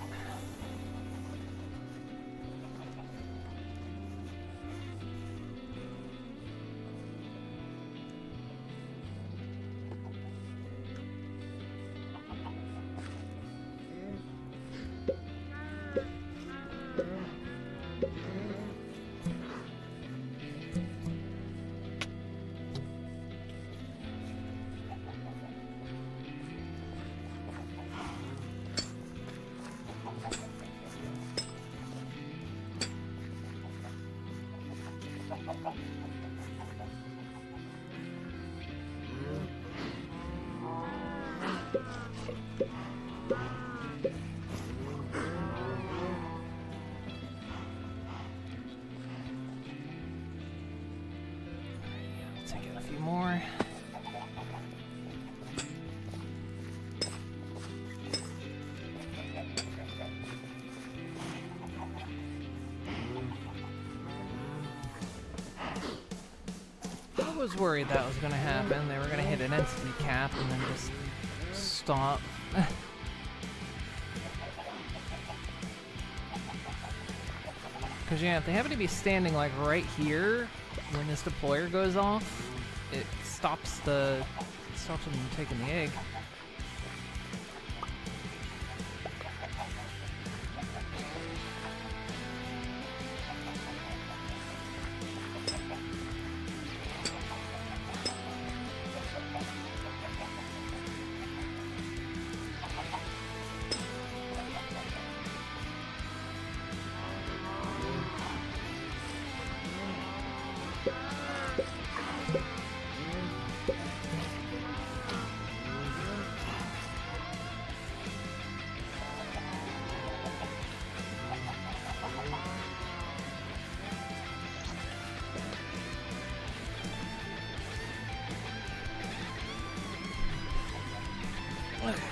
More. I was worried that was going to happen. They were going to hit an entity cap and then just stop. Because, yeah, if they happen to be standing, like, right here when this deployer goes off, it stops them from taking the egg. Okay,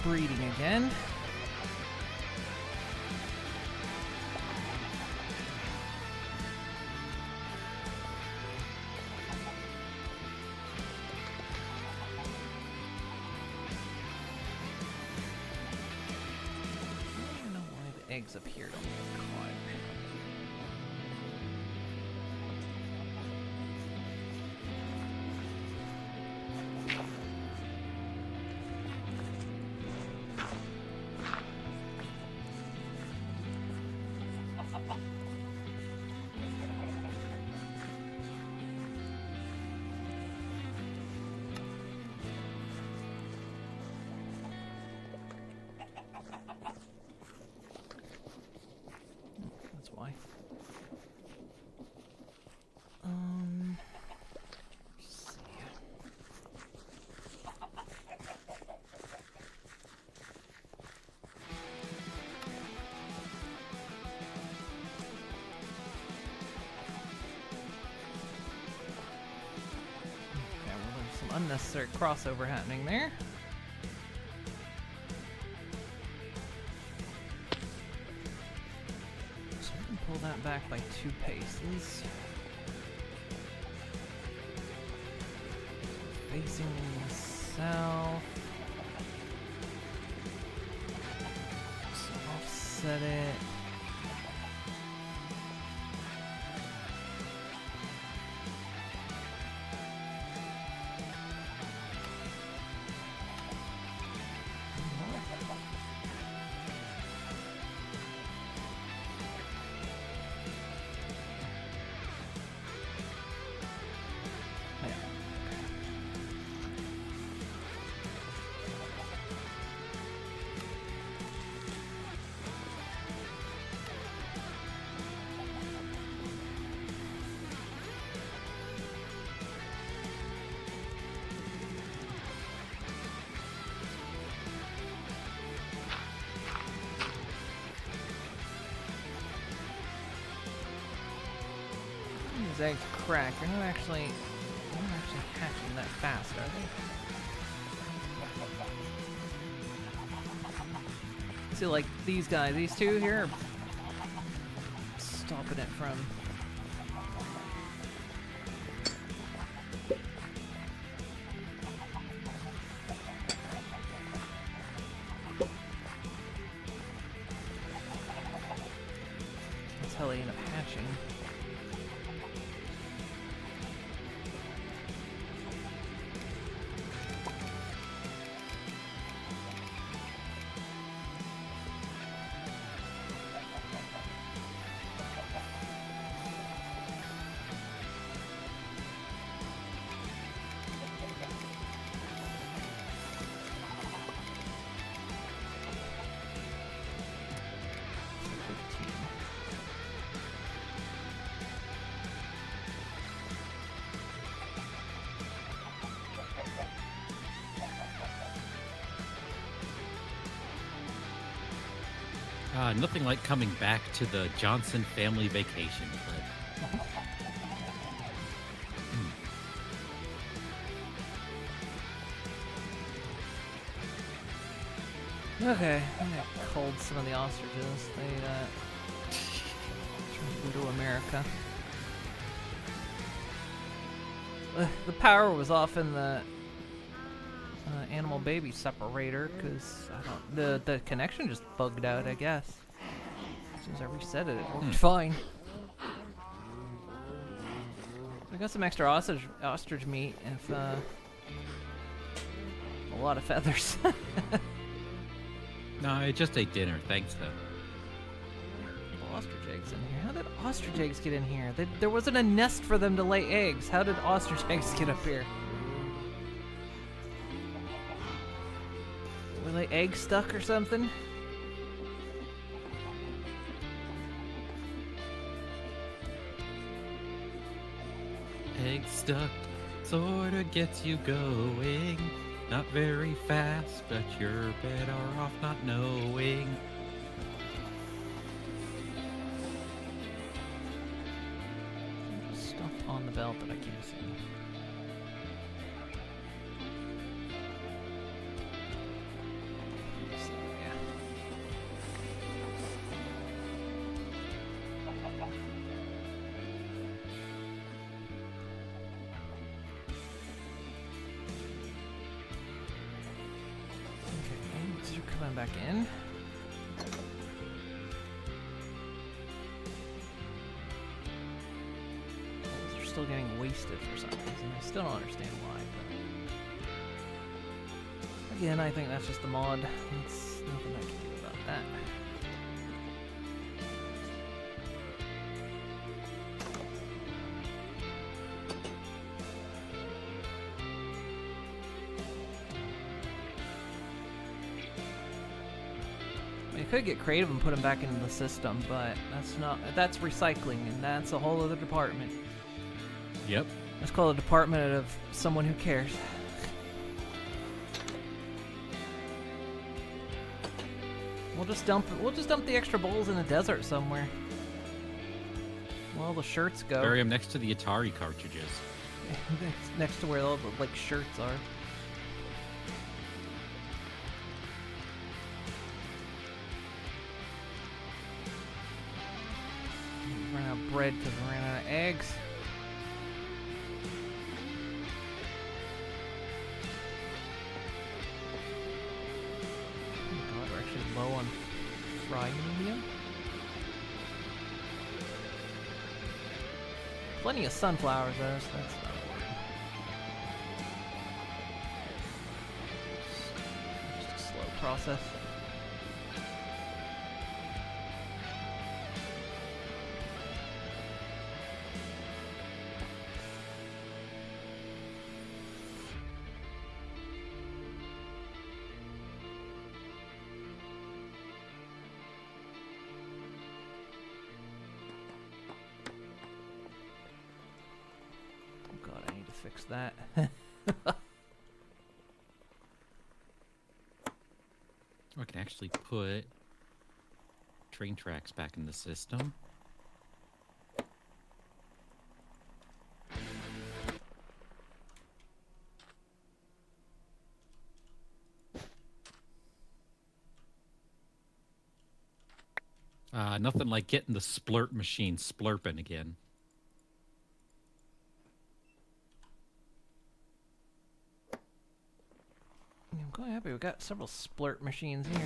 we're breeding again. I don't know why the eggs up here don't get caught. That's why. Let's see. Okay, well, there's some unnecessary crossover happening there. So we can pull that back by 2 paces. Facing south. So offset it. These eggs crack. They're not actually hatching that fast, are they? See, like these guys, these two here, are stopping it from. That's how they end up hatching. Nothing like coming back to the Johnson family vacation trip. Okay, I'm gonna cold some of the ostriches. They trying to go to America. The power was off in the animal baby separator because the connection just bugged out, I guess. As soon as I reset it, it worked fine. I got some extra ostrich meat if a lot of feathers. No, I just ate dinner. Thanks, though. Ostrich eggs in here. How did ostrich eggs get in here? There wasn't a nest for them to lay eggs. How did ostrich eggs get up here? Were they eggs stuck or something? Egg stuck sorta gets you going. Not very fast, but you're better off not knowing. Stuff on the belt that I can't see. Coming back in. Those are still getting wasted for some reason. I still don't understand why, but again, I think that's just the mod. It's nothing I can do about that. You could get creative and put them back into the system, but that's recycling, and that's a whole other department. Yep. Let's call it a department of someone who cares. We'll just dump the extra bowls in the desert somewhere. Where all the shirts go. Bury them next to the Atari cartridges. Next to where all the like shirts are. Ran out of bread because we ran out of eggs. Oh god, we're actually low on fried medium. Plenty of sunflowers though, so that's not important. Just a slow process. Fix that. I can actually put train tracks back in the system. Nothing like getting the splurt machine splurping again. I'm quite happy we've got several splurt machines here.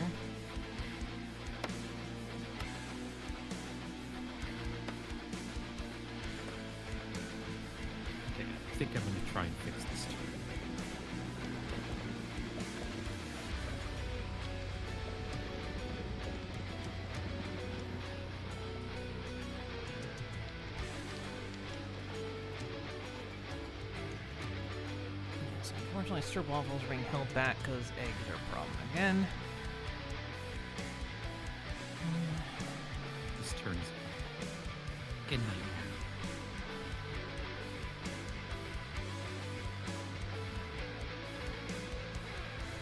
Okay, I think I'm going to try and fix this too. Unfortunately, strip waffles are being held back because eggs are a problem again. This turns good night.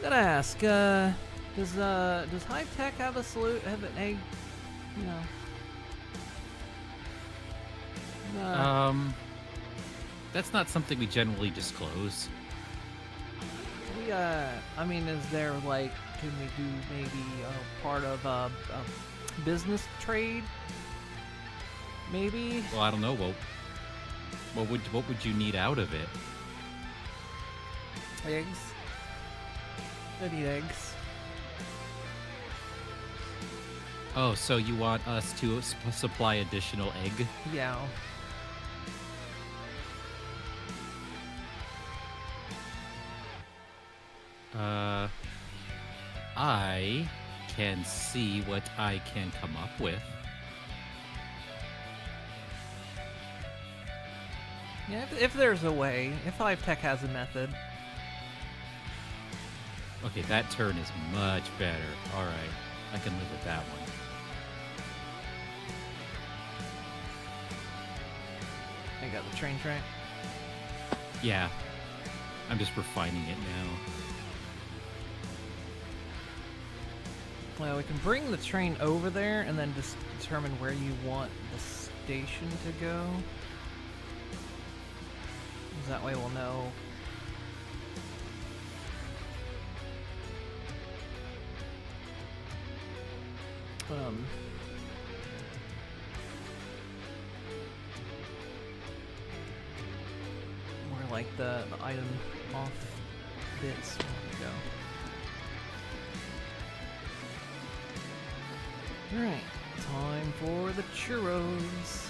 Gotta ask, does Hive Tech have have an egg? That's not something we generally disclose. I mean, is there like, can we do maybe part of a business trade? Maybe. Well, I don't know. What would you need out of it? Eggs. I need eggs. Oh, so you want us to supply additional egg? Yeah. I can see what I can come up with. Yeah, if there's a way, if Hive Tech has a method. Okay, that turn is much better. All right, I can live with that one. I got the train track. Yeah, I'm just refining it now. Well, we can bring the train over there and then just determine where you want the station to go. 'Cause that way we'll know. Where like the item off bits will go. Alright, time for the churros.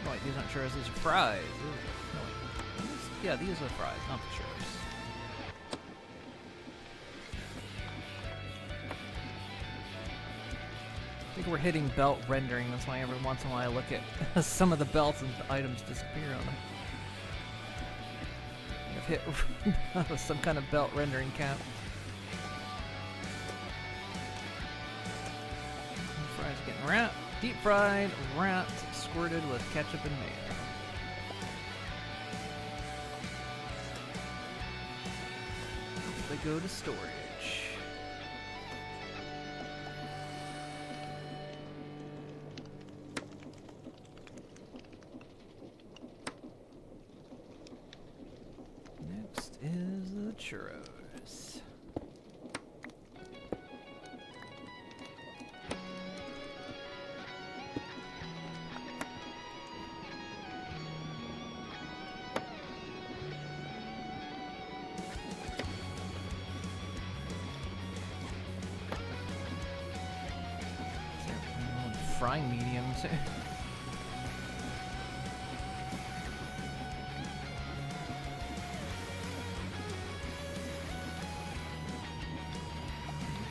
Oh, wait, these aren't churros, these are fries. Ooh, no, wait. Yeah, these are fries, not the churros. I think we're hitting belt rendering, that's why every once in a while I look at some of the belts and the items disappear on them. I've hit some kind of belt rendering cap. Fries getting wrapped, deep fried, wrapped, squirted with ketchup and mayo. They go to storage. Next is the churros. Frying mediums.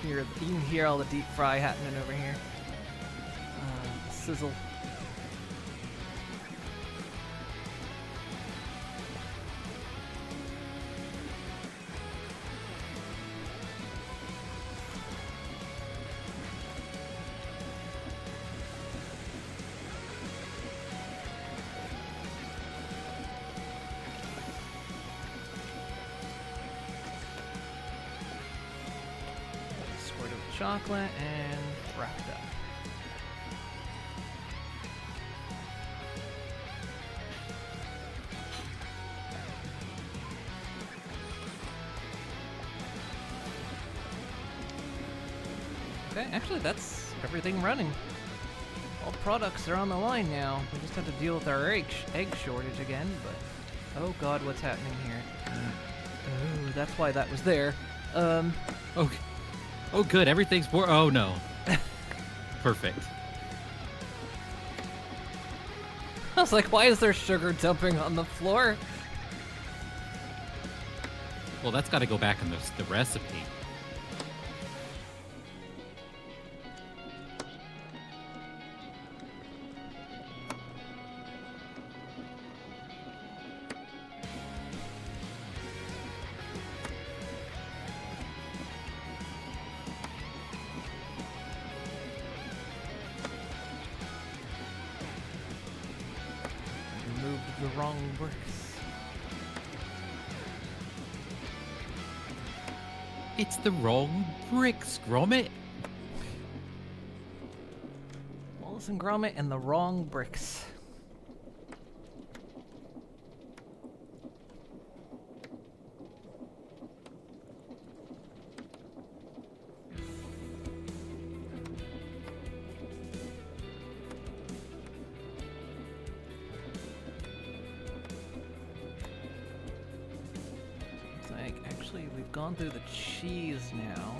You can hear all the deep fry happening over here. Sizzle. Squirt of chocolate and wrapped up. Okay, actually that's everything running. All products are on the line now. We just have to deal with our egg shortage again, but oh god, what's happening here? Oh, that's why that was there. Okay. Oh, good. Everything's oh no. Perfect. I was like, why is there sugar dumping on the floor? Well, that's got to go back in the recipe. Removed the wrong bricks. It's the wrong bricks, Gromit. Wallace and Gromit and the wrong bricks. It's like, actually, we've gone through the cheese now.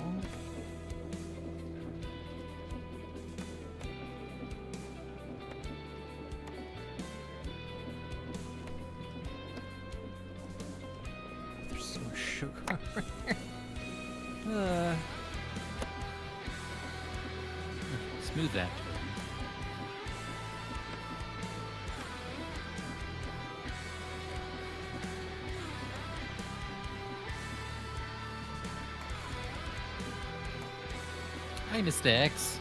There's so much sugar over here. Smooth that. Hi, Mr. X.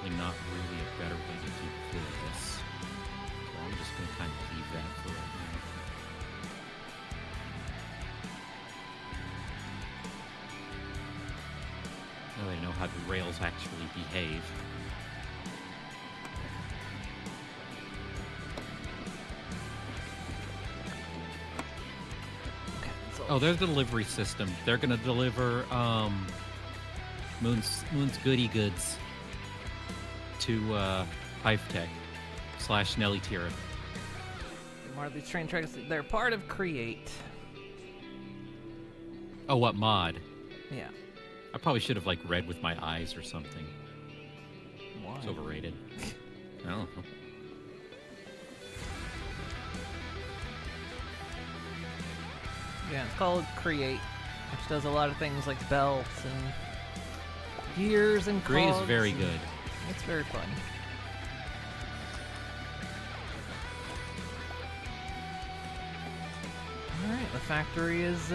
definitely not really a better way to do this. So I'm just going to kind of leave that for right now. Now I know how the rails actually behave. Oh, there's the delivery system. They're gonna deliver Moon's goody goods to Hivetech / Nelly Tira. More of these train tracks, they're part of Create. Oh, what mod? Yeah. I probably should have like read with my eyes or something. Why? It's overrated. I don't know. Yeah, it's called Create, which does a lot of things like belts and gears and Create is cogs very and- good. It's very fun. Alright, the factory is,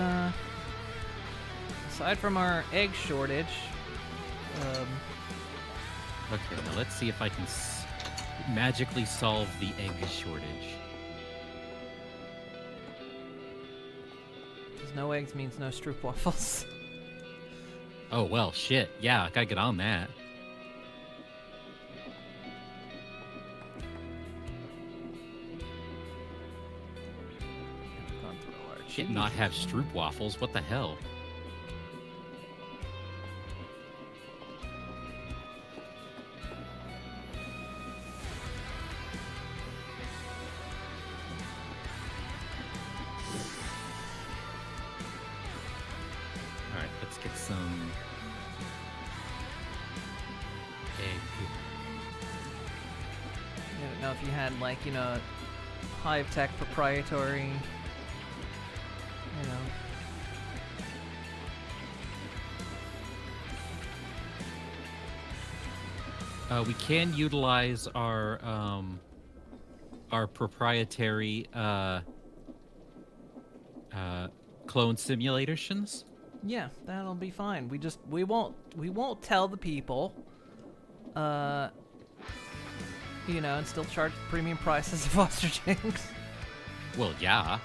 aside from our egg shortage, Okay, now let's see if I can magically solve the egg shortage. because no eggs means no stroopwafels. Oh, well, shit. Yeah, gotta get on that. Gone through a large Shit, not have Stroop waffles. What the hell? Alright, let's get some egg. I don't know if you had, like, you know, Hivetech proprietary, you know. We can utilize our proprietary clone simulations. Yeah, that'll be fine. We won't tell the people. You know, and still charge premium prices of ostrich eggs. Well, yeah.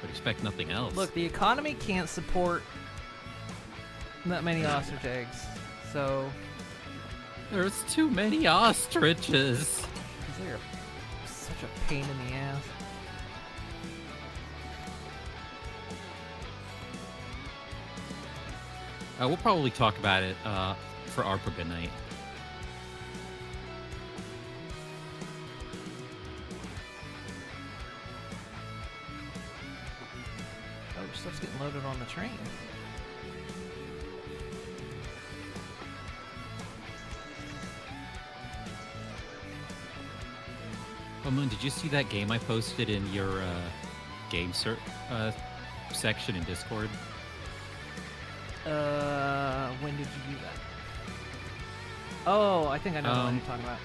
But expect nothing else. Look, the economy can't support that many ostrich eggs, so There's too many ostriches. they're such a pain in the ass. We'll probably talk about it for ARPA Good Night. Oh, stuff's getting loaded on the train. Oh, Moon, did you see that game I posted in your game section in Discord? When did you do that? Oh, I think I know the one you're talking about.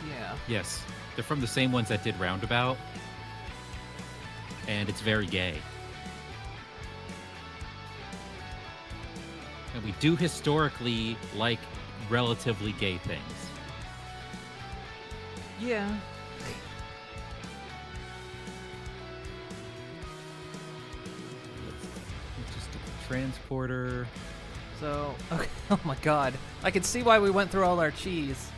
Yeah. Yes. They're from the same ones that did Roundabout. And it's very gay. And we do historically like relatively gay things. Yeah. Just a transporter. So, okay. Oh my god. I can see why we went through all our cheese.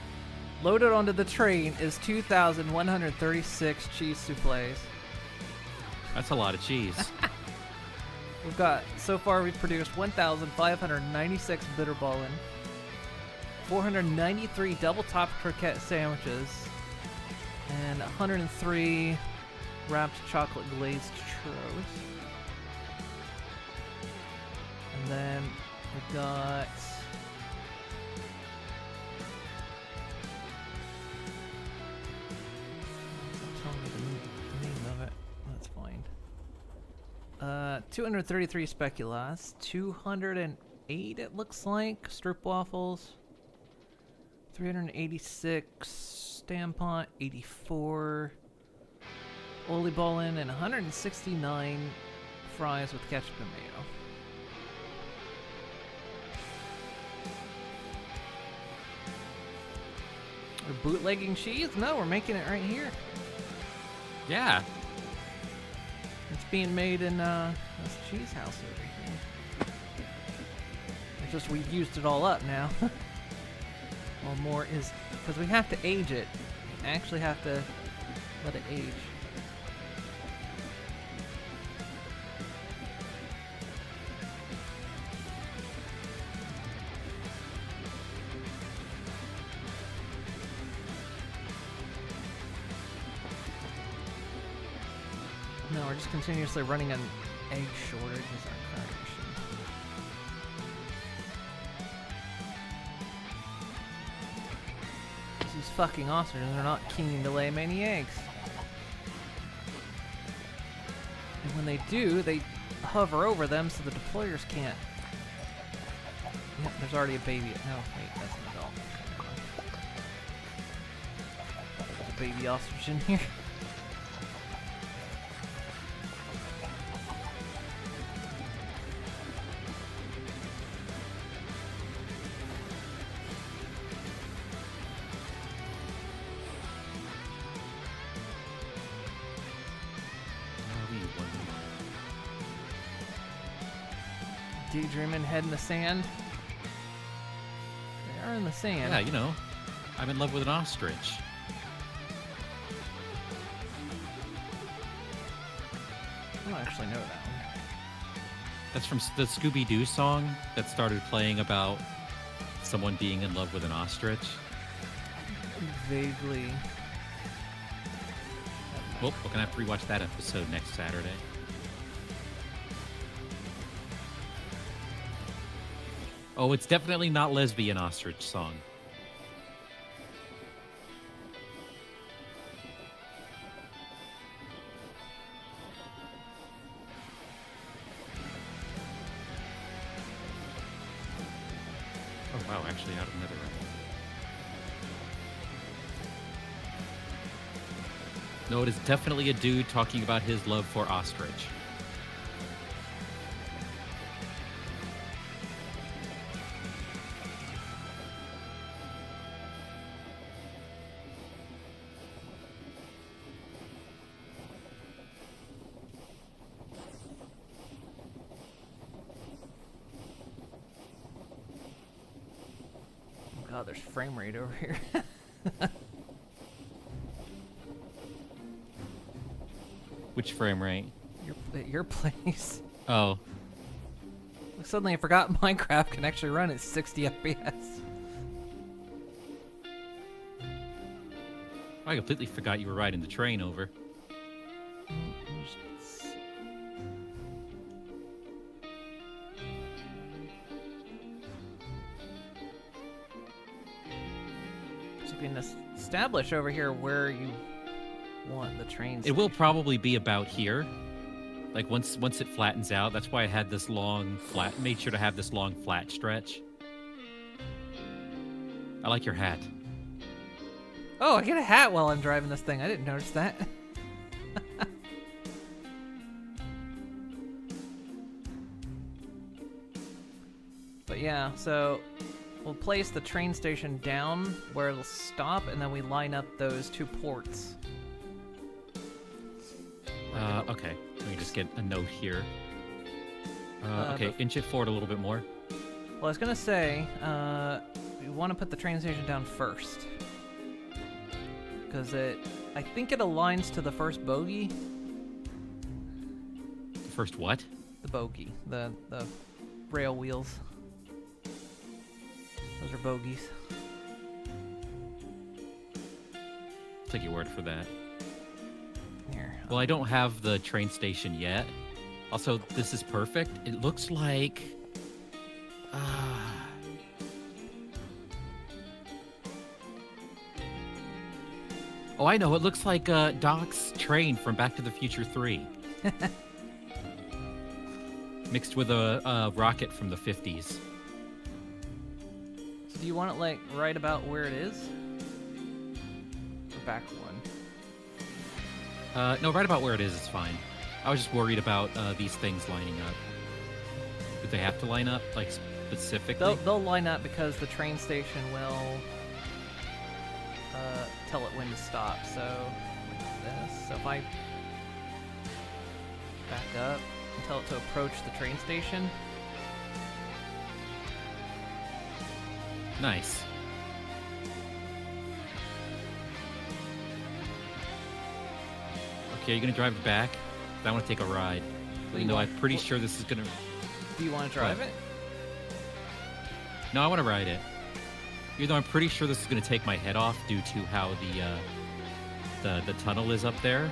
Loaded onto the train is 2,136 cheese souffles. That's a lot of cheese. We've got, so far we've produced 1,596 bitterballen, 493 double-top croquette sandwiches, and 103 wrapped chocolate glazed churros. And then we've got it's not telling me the name of it. That's fine. 233 speculas, 208 it looks like stroopwafels, 386 stampont, 84 oliebollen, and 169 fries with ketchup and mayo. We're bootlegging cheese? No, we're making it right here. Yeah. It's being made in this cheese house over here. It's just we've used it all up now. Well, more is because we have to age it. We actually have to let it age. No, we're just continuously running an egg shortage as our current issue. These fucking ostriches are not keen to lay many eggs. And when they do, they hover over them so the deployers can't. Yep, there's already a baby. No, wait, that's an adult. There's a baby ostrich in here. Daydreaming, head in the sand. They are in the sand. Yeah, you know, I'm in love with an ostrich. I don't actually know that one. That's from the Scooby-Doo song that started playing about someone being in love with an ostrich. Vaguely. Well, we're gonna have to rewatch that episode next Saturday. Oh, it's definitely not lesbian ostrich song. Oh wow, actually out of Netherlands. No, it is definitely a dude talking about his love for ostrich. God, there's frame rate over here. Which frame rate? Your place. Oh. Suddenly I forgot Minecraft can actually run at 60 FPS. I completely forgot you were riding the train over. So you can establish over here where you want the train. It will probably be about here. Like once it flattens out, that's why I had this long flat. Made sure to have this long flat stretch. I like your hat. Oh, I get a hat while I'm driving this thing. I didn't notice that. But yeah, so we'll place the train station down where it'll stop, and then we line up those two ports. Okay. Let me just get a note here. Okay, but- inch it forward a little bit more. Well, I was gonna say, we want to put the train station down first. Because I think it aligns to the first bogey. The first what? The bogey. The rail wheels. Those are bogies. I'll take your word for that. Here. Well, I don't have the train station yet. Also, this is perfect. It looks like... Oh, I know. It looks like Doc's train from Back to the Future 3. Mixed with a rocket from the 50s. So do you want it, like, right about where it is? Or back one? No, right about where it is fine. I was just worried about these things lining up. Do they have to line up, like, specifically? They'll line up because the train station will tell it when to stop. So like this. So if I back up and tell it to approach the train station. Nice. Okay, you're gonna drive it back? I want to take a ride. Even though I'm pretty sure this is gonna. Do you want to drive it? No, I want to ride it. Even though I'm pretty sure this is gonna take my head off due to how the tunnel is up there.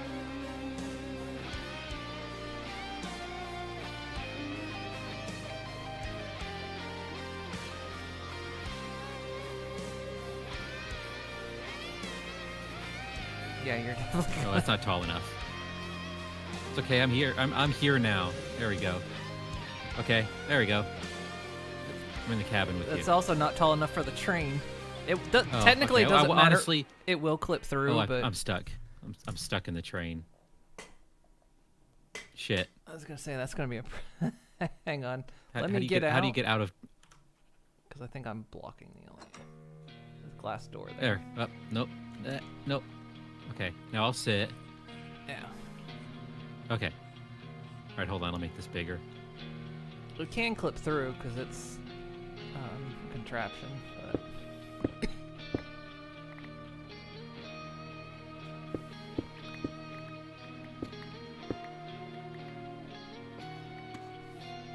Yeah, you're definitely. Oh, that's not tall enough. It's okay. I'm here. I'm here now. There we go. Okay, there we go. I'm in the cabin with It's you. also not tall enough for the train. Technically, okay. it doesn't Well, matter. honestly- it will clip through, but I'm stuck. I'm stuck in the train. Shit. I was gonna say that's gonna be a. Hang on. How, Let how me do you get out. How do you get out of Because I think I'm blocking the glass door there. there? Nope. Nope. Okay. Now I'll sit. Yeah. Okay. All right. Hold on. I'll make this bigger. It can clip through because it's a contraption. But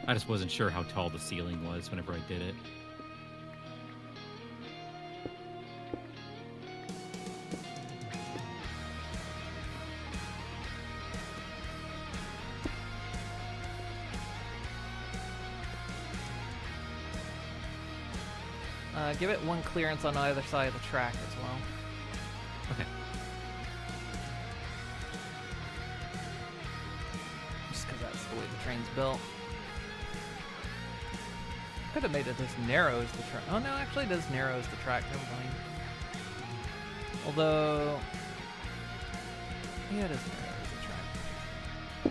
I just wasn't sure how tall the ceiling was whenever I did it. give it one clearance on either side of the track as well. Okay. Just because that's the way the train's built. Could have made it this narrow as the track. Oh no, actually it does narrow as the track. Never mind. Although, yeah, it is narrow as the track. So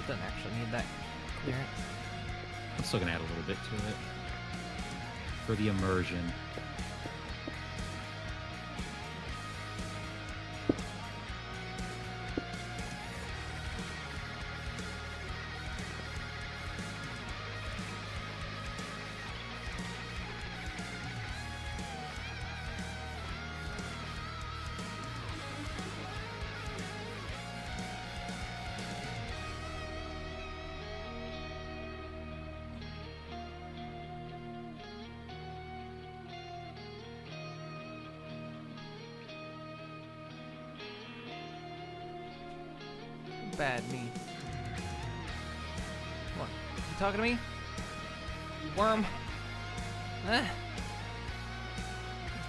it doesn't actually need that clearance. I'm still gonna add a little bit to it for the immersion. Bad me. What? You talking to me? You worm? That's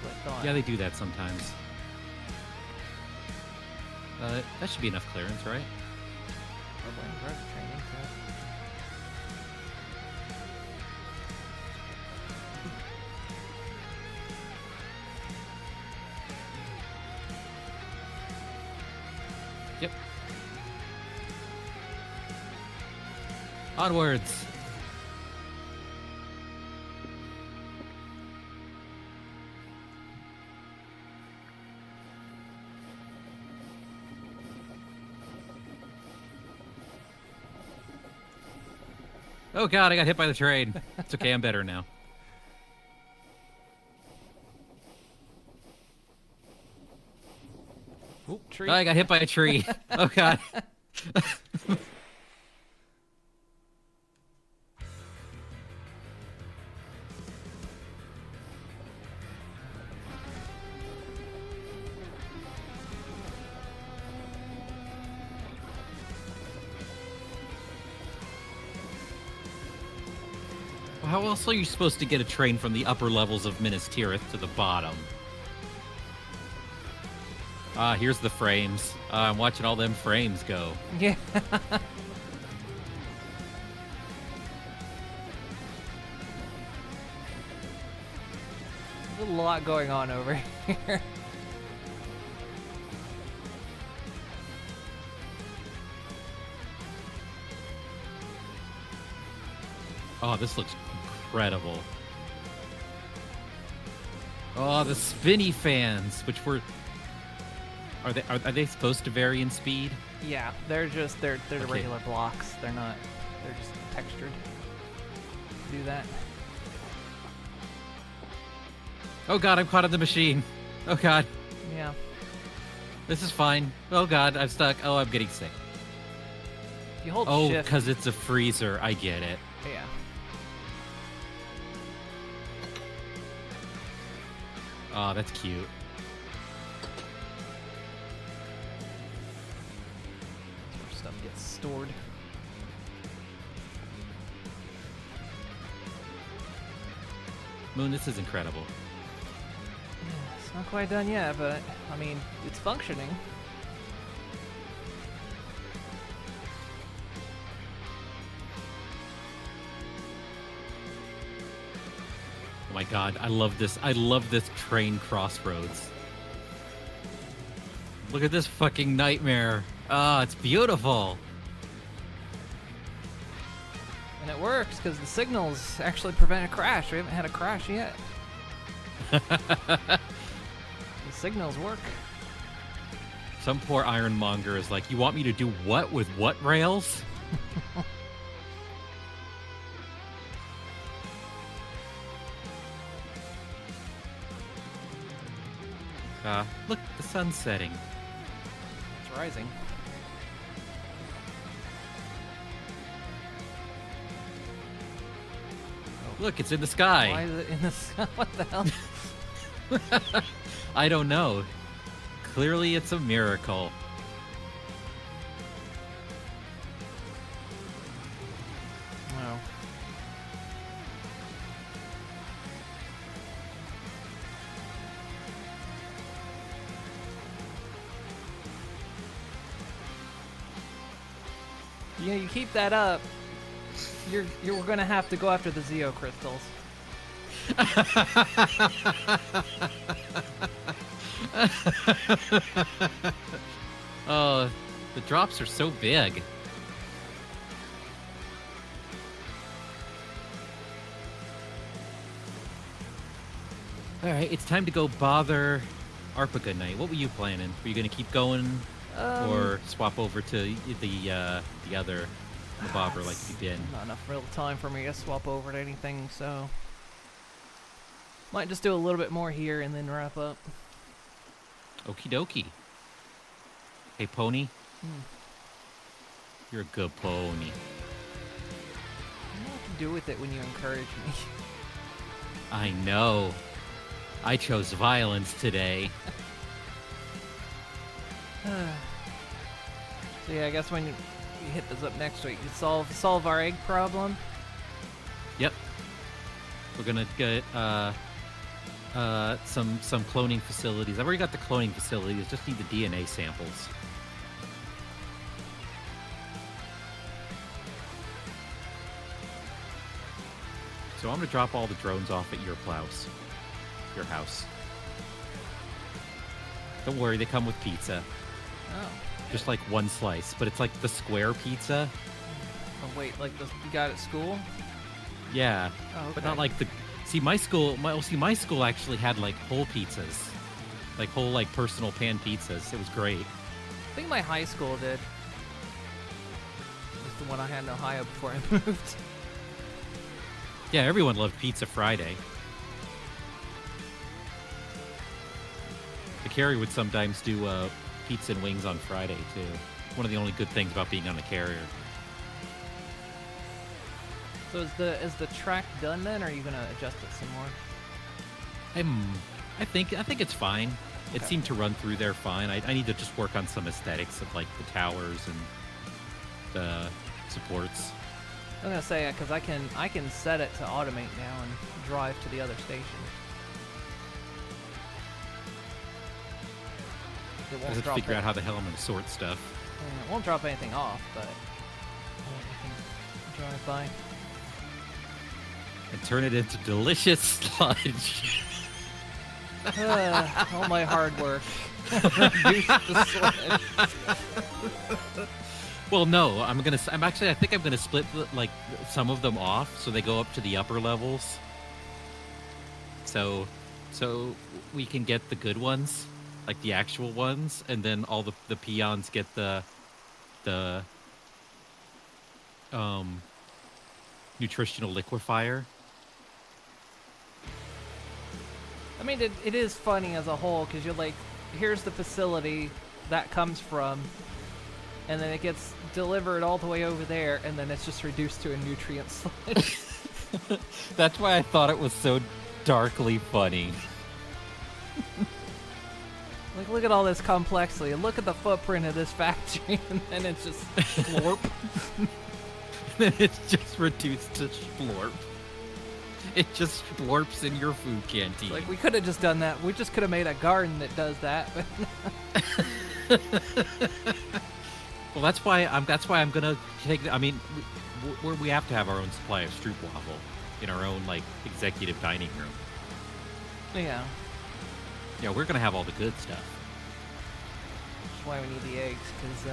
what I thought. Yeah, they do that sometimes. That should be enough clearance, right? Probably road training, so. Yep. Onwards. Oh god, I got hit by the train. It's okay, I'm better now. Oop, tree. Oh, I got hit by a tree. Oh god. How else are you supposed to get a train from the upper levels of Minas Tirith to the bottom? Ah, here's the frames. I'm watching all them frames go. Yeah. There's a lot going on over here. Oh, this looks incredible. Oh, the spinny fans, which were... Are they supposed to vary in speed? Yeah, they're the Okay. regular blocks. They're not. They're just textured. Do that. Oh god, I'm caught in the machine. Oh god, Yeah. this is fine. Oh god, I'm stuck. Oh, I'm getting sick. If you hold Oh, shift. because it's a freezer. I get it. Yeah. Oh, that's cute. That's where stuff gets stored. Moon, this is incredible. It's not quite done yet, but I mean, it's functioning. Oh my god, I love this. I love this train crossroads. Look at this fucking nightmare. Ah, it's beautiful. And it works because the signals actually prevent a crash. We haven't had a crash yet. The signals work. Some poor ironmonger is like, you want me to do what with what rails? Look, the sun's setting. It's rising. Look, it's in the sky. Why is it in the sky? What the hell? I don't know. Clearly, it's a miracle. Oh. Yeah, you keep that up. You're gonna have to go after the Zeo crystals. Oh, the drops are so big. All right, it's time to go bother ARPA Goodnight. What were you planning? Were you going to keep going or swap over to the other bobber like you've been? Not enough real time for me to swap over to anything, so might just do a little bit more here and then wrap up. Okie dokie. Hey, pony. You're a good pony. I don't know what to do with it when you encourage me. I know. I chose violence today. So yeah, I guess when you hit this up next week, you solve our egg problem. Yep. We're gonna get some cloning facilities. I've already got the cloning facilities. Just need the DNA samples. So I'm gonna drop all the drones off at your house. Don't worry, they come with pizza. Oh. Just like one slice, but it's like the square pizza. Oh wait, like the you got at school? Yeah, Oh, okay. but not like the. See, my school actually had like whole pizzas, like whole like personal pan pizzas. It was great. I think my high school did. It's the one I had in Ohio before I moved. Yeah, everyone loved Pizza Friday. The carrier would sometimes do pizza and wings on Friday too. One of the only good things about being on a carrier. So is the track done then, or are you gonna adjust it some more? I think it's fine. It Okay. seemed to run through there fine. I need to just work on some aesthetics of like the towers and the supports. I'm gonna say because I can set it to automate now and drive to the other station. It I won't have to drop figure it. out how the hell I'm gonna sort stuff. It won't drop anything off, but I can drive by. And turn it into delicious sludge. All my hard work. Reduce the sludge. Well, no, I think I'm gonna split like some of them off so they go up to the upper levels. So So we can get the good ones, like the actual ones, and then all the peons get the nutritional liquefier. I mean, it is funny as a whole because you're like, here's the facility that comes from, and then it gets delivered all the way over there, and then it's just reduced to a nutrient sludge. That's why I thought it was so darkly funny. Like, look at all this complexity. Look at the footprint of this factory, and then it's just slorp. Then it's just reduced to splorp. It just splorps in your food canteen. Like, we could have just done that. We just could have made a garden that does that. But Well, that's why I'm gonna take. I mean, we have to have our own supply of stroopwafel in our own like executive dining room. yeah, Yeah, we're gonna have all the good stuff. that's why we need the eggs, because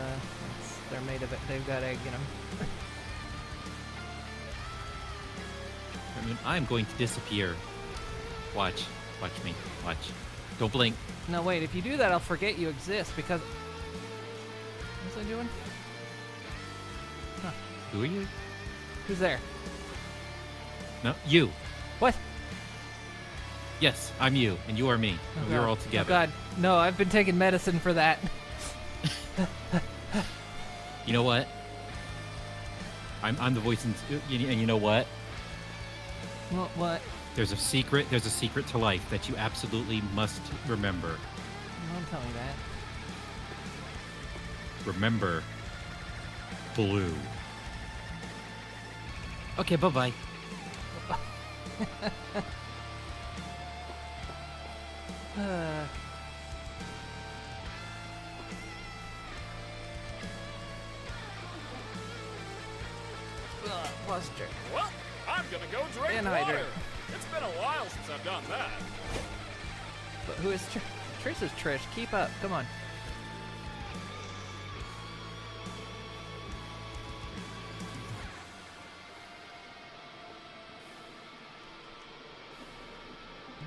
they're made of it. They've got egg in them. I mean, I'm going to disappear. Watch me, watch. Don't blink. No, wait. If you do that, I'll forget you exist because. What's I doing? Who are you? Who's there? No, you. What? Yes, I'm you, and you are me. And we are all together. Oh God, no! I've been taking medicine for that. You know what? I'm the voice, and you know what? What? There's a secret to life that you absolutely must remember. Don't tell me that. Remember, blue. Okay, bye-bye. Buster. Well, I'm gonna go drink And water. hydrate. It's been a while since I've done that. But who is Trish? Is Trish. Keep up. Come on.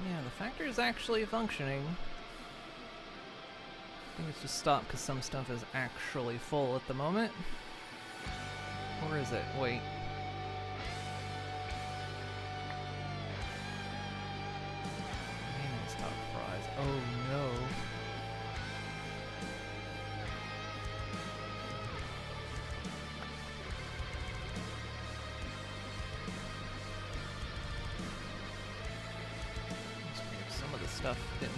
Yeah, the factory is actually functioning. I think it's just stopped because some stuff is actually full at the moment. Or is it? Wait. Man, stock fries. Oh no. Some of the stuff didn't.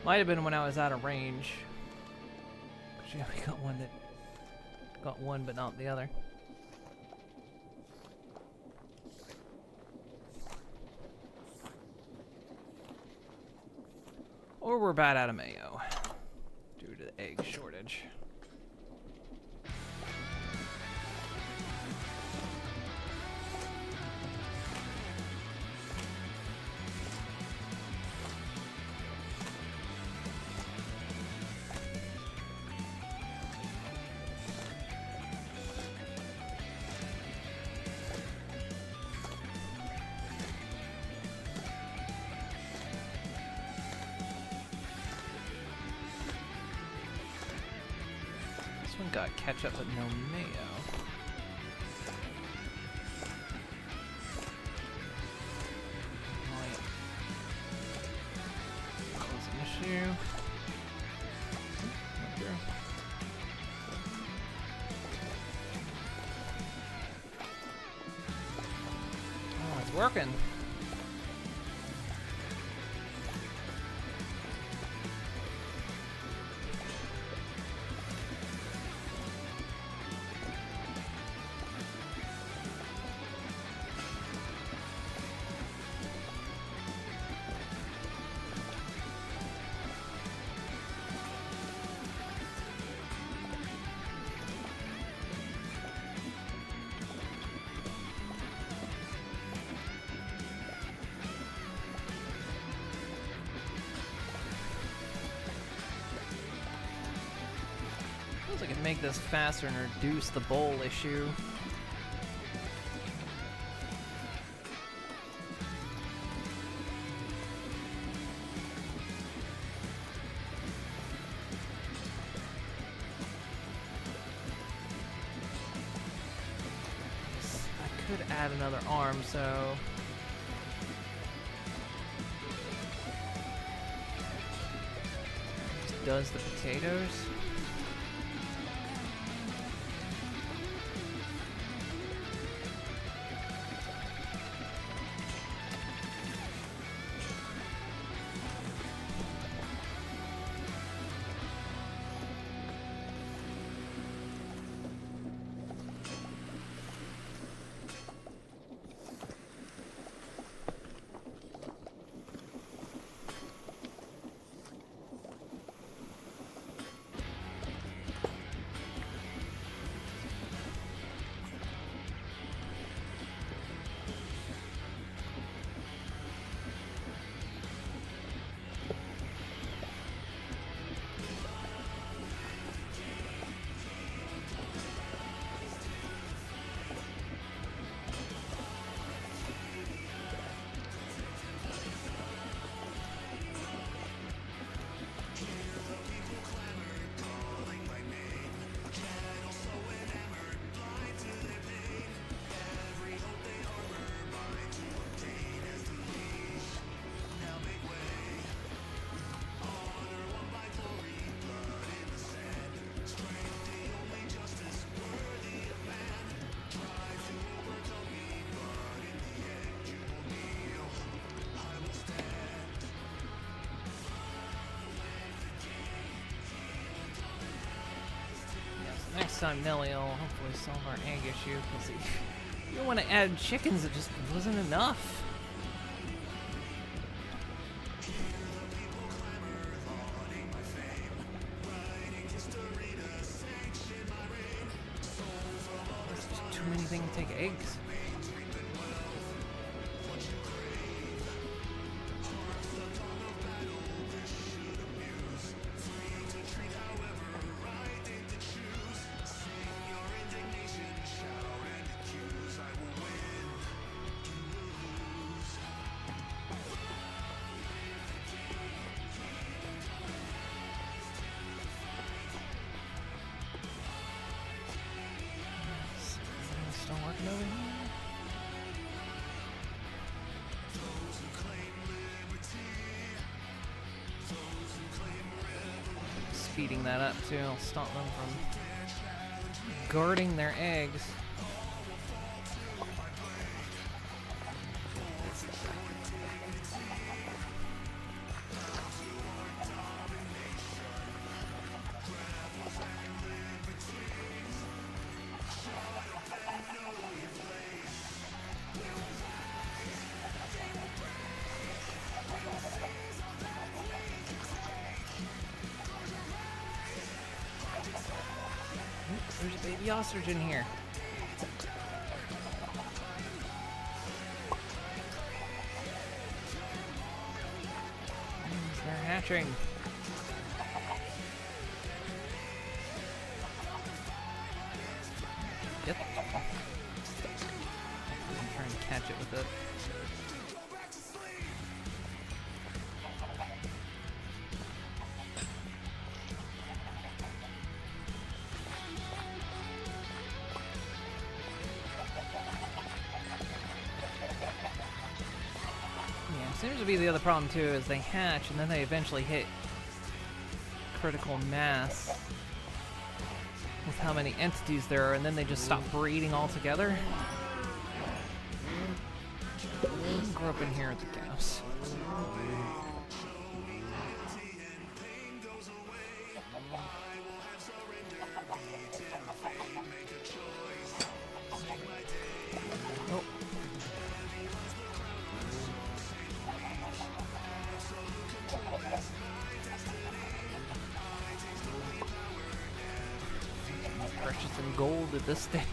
Might have been when I was out of range. 'Cause, yeah, we got one but not the other. Or we're bad out of mayo due to the egg shortage. This one got ketchup but no mayo. Might cause an issue. Not through. Oh, it's working. make this faster and reduce the bowl issue. I could add another arm, so... Does the potatoes. Next time Nelly will hopefully solve our egg issue, because you don't want to add chickens, it just wasn't enough. There's just too many things to take eggs. Still working over here. Speeding that up too, I'll stop them from guarding their eggs. There's a baby ostrich in here. They're hatching. Yep. I'm trying to catch it with it. Seems to be the other problem too, is they hatch and then they eventually hit critical mass with how many entities there are, and then they just stop breeding altogether. Grow up in here with the cows. Oh. Precious and gold at this stage.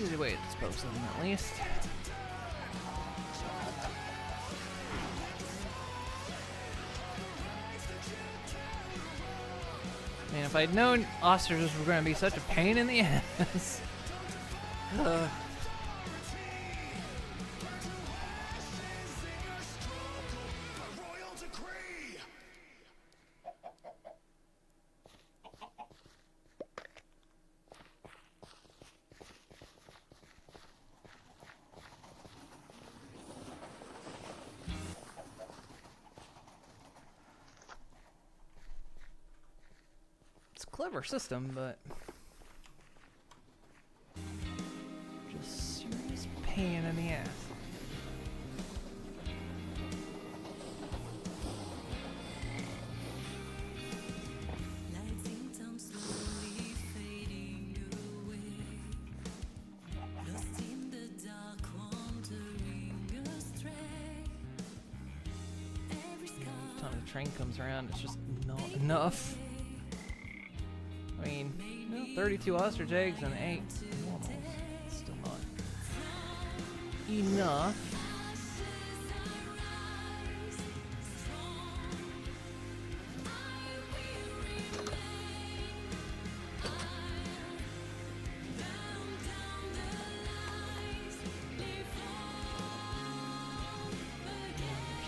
easy way to dispose of them, at least. Man, if I'd known ostriches were going to be such a pain in the ass. It's a clever system, but just serious pain in the ass. Time the train comes around, it's just not enough. I mean, you know, 32 ostrich eggs and 8 normals. It's still not enough.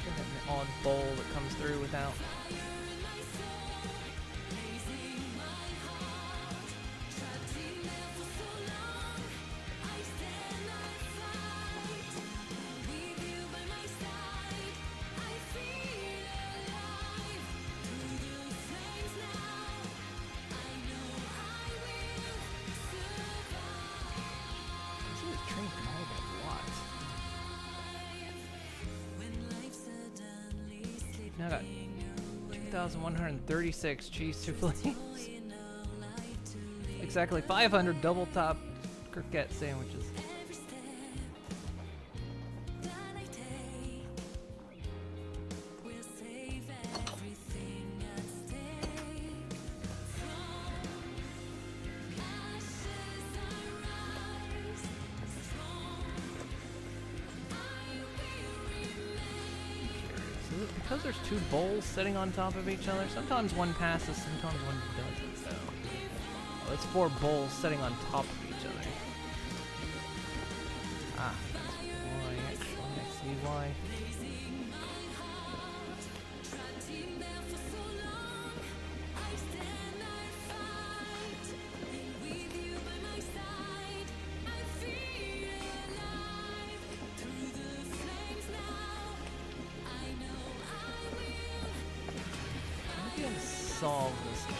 Should have an odd bowl that comes through without. Train can hold a lot. Now I got 2,136 cheese souffles. Exactly 500 double top croquette sandwiches. Is it because there's two bowls sitting on top of each other? Sometimes one passes, sometimes one doesn't. So, oh, it's 4 bowls sitting on top of each other. Ah, that's why. Actually, I see why. Solve this issue.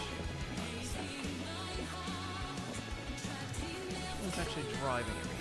Who's actually driving everything?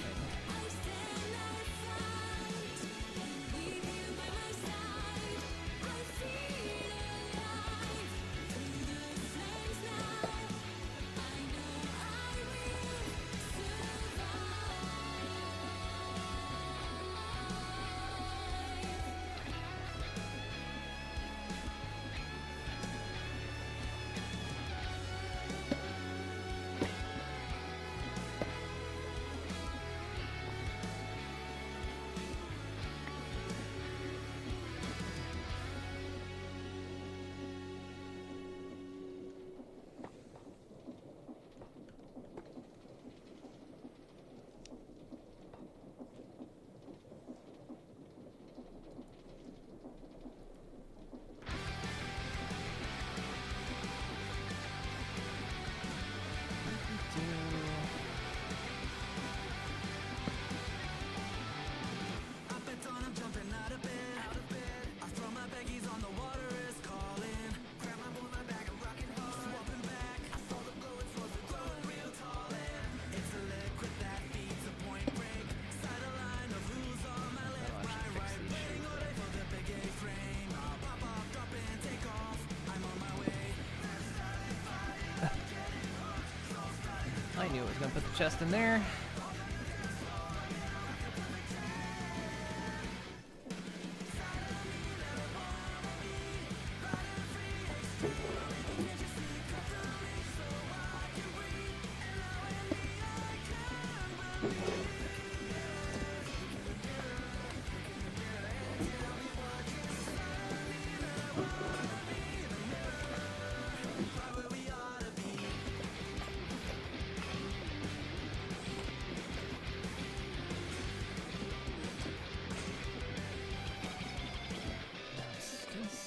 I knew I was gonna put the chest in there.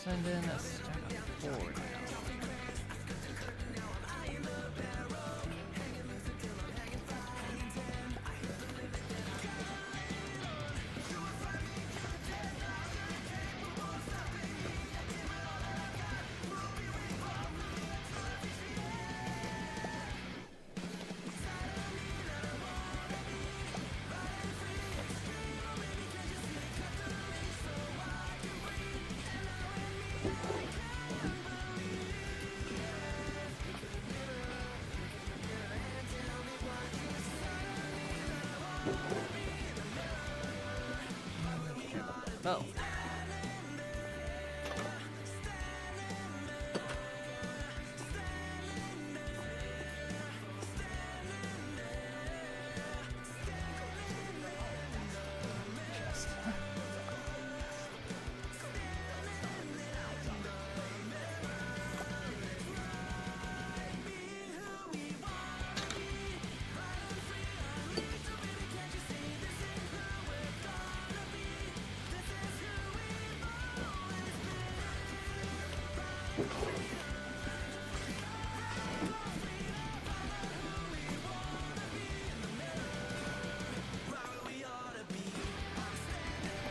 Send in a stack of 4 now. Oh. Chest.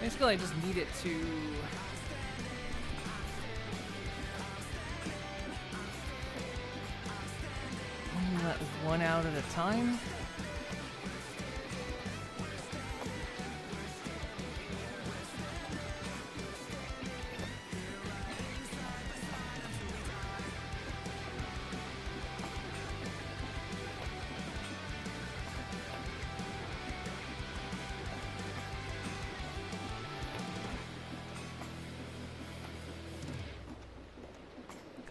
Basically, I just need it to only let one out at a time.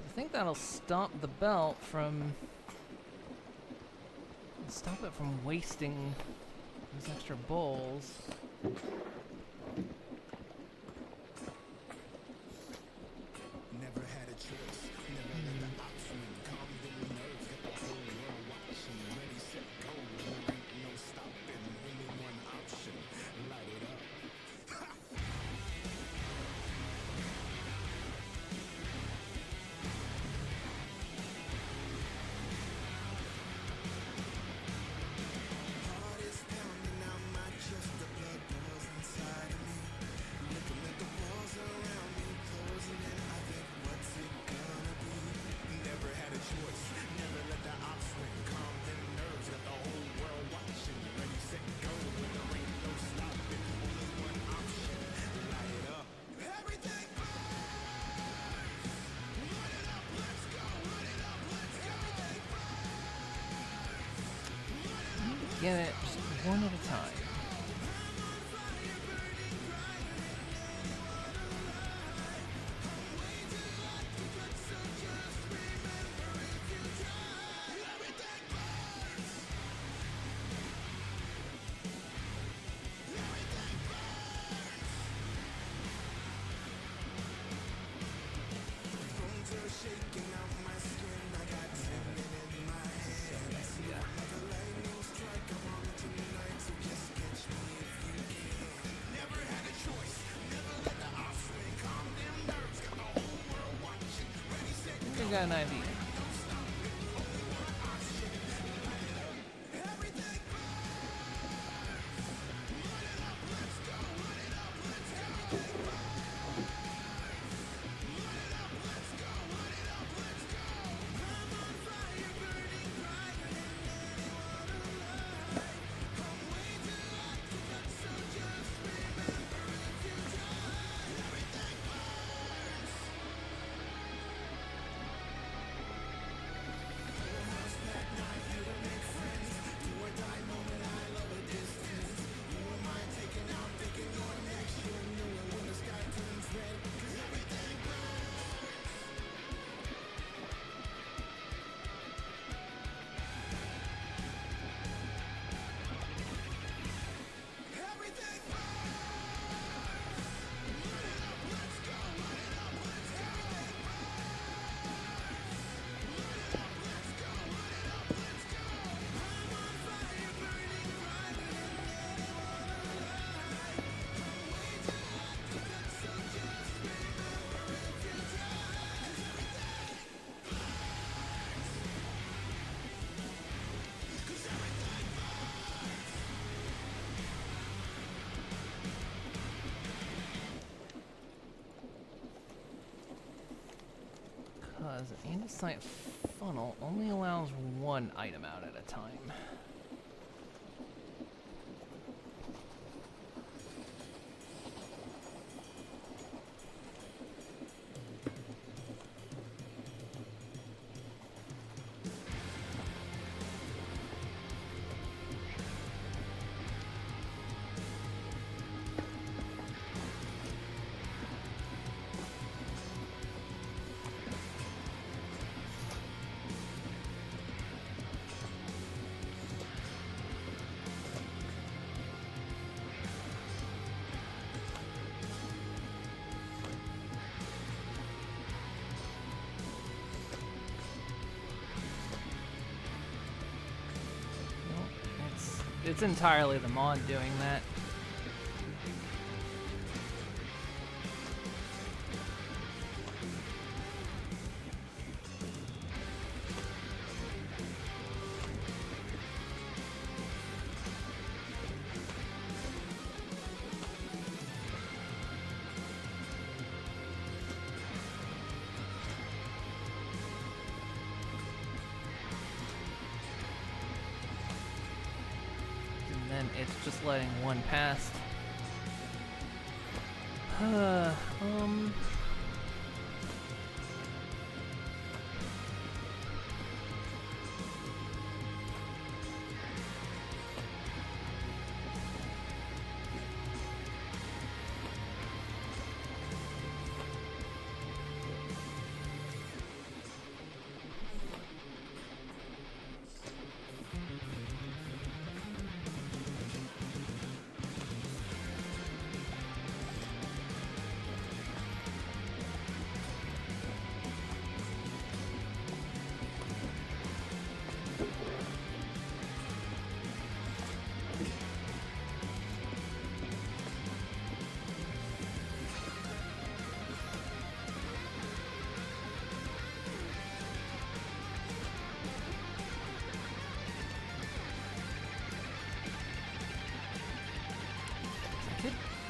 I think that'll stop the belt from... stop it from wasting those extra bowls. Never had a choice. Never let the option calm the nerves. Got the whole world watching. Ready, set, go. There ain't no stopping. Only one option. Light it up. Heart is pounding out my chest. The blood boils inside of me. Looking at the walls around me closing in. I think, what's it gonna be? Never had a choice. Never let the ops win. Calm them nerves. Got the whole world watching. Ready, set, go. When there ain't no stopping. Only one option. Light it up. Everything burns. Light it up. Let's go. Light it up. Let's go. Everything burns. Get it just one at a time. Bones are shaking out my skin. I got 10 in my hands. Like a lightning strike, I'm on tonight. So just catch me if you can. Never had a choice. Never let the ops win. Calm them nerves. Got the whole world watching. Ready, set, I think I got an idea. everything because an andesite funnel only allows one item out at a time. It's entirely the mod doing that. It's just letting one past.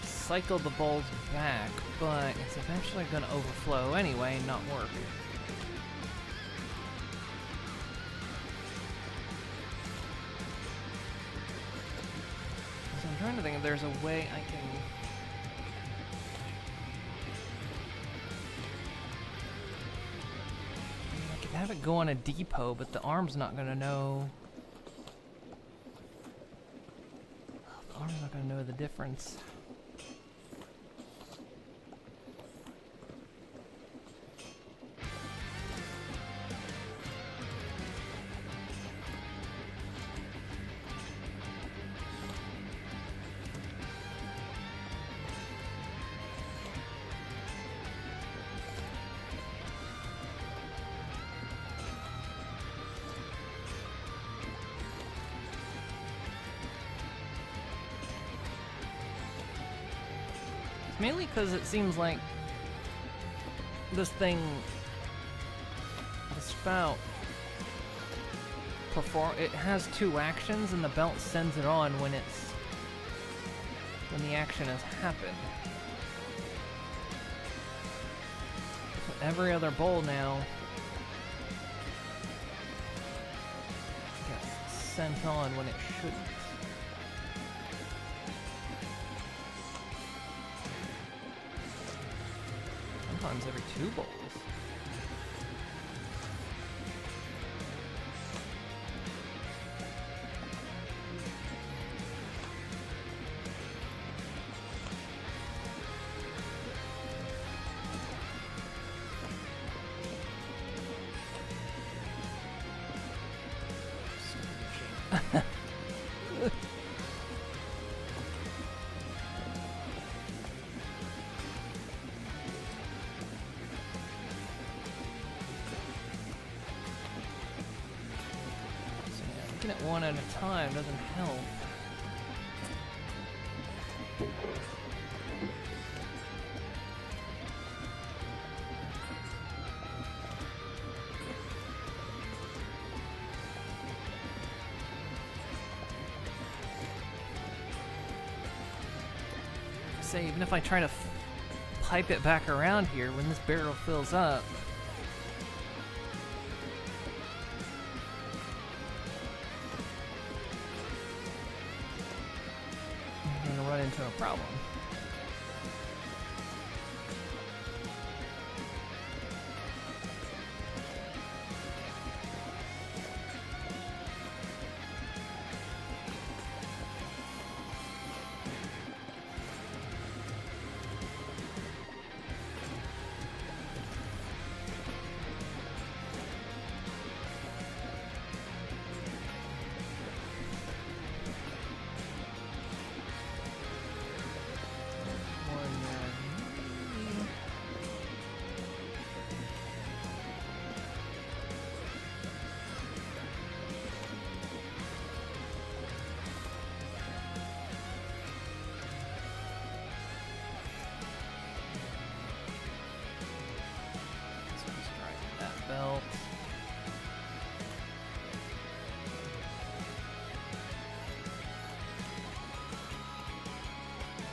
Cycle the bowls back, but it's eventually going to overflow anyway and not work. So I'm trying to think if there's a way I can... I could have it go on a depot, but the arm's not going to know... The arm's not going to know the difference. Mainly because it seems like this thing, the spout, it has two actions, and the belt sends it on when the action has happened. So every other bowl now gets sent on when it shouldn't. Sometimes every two bowls. Looking at one at a time doesn't help. Say, even if I try to pipe it back around here when this barrel fills up, into a problem. Belt.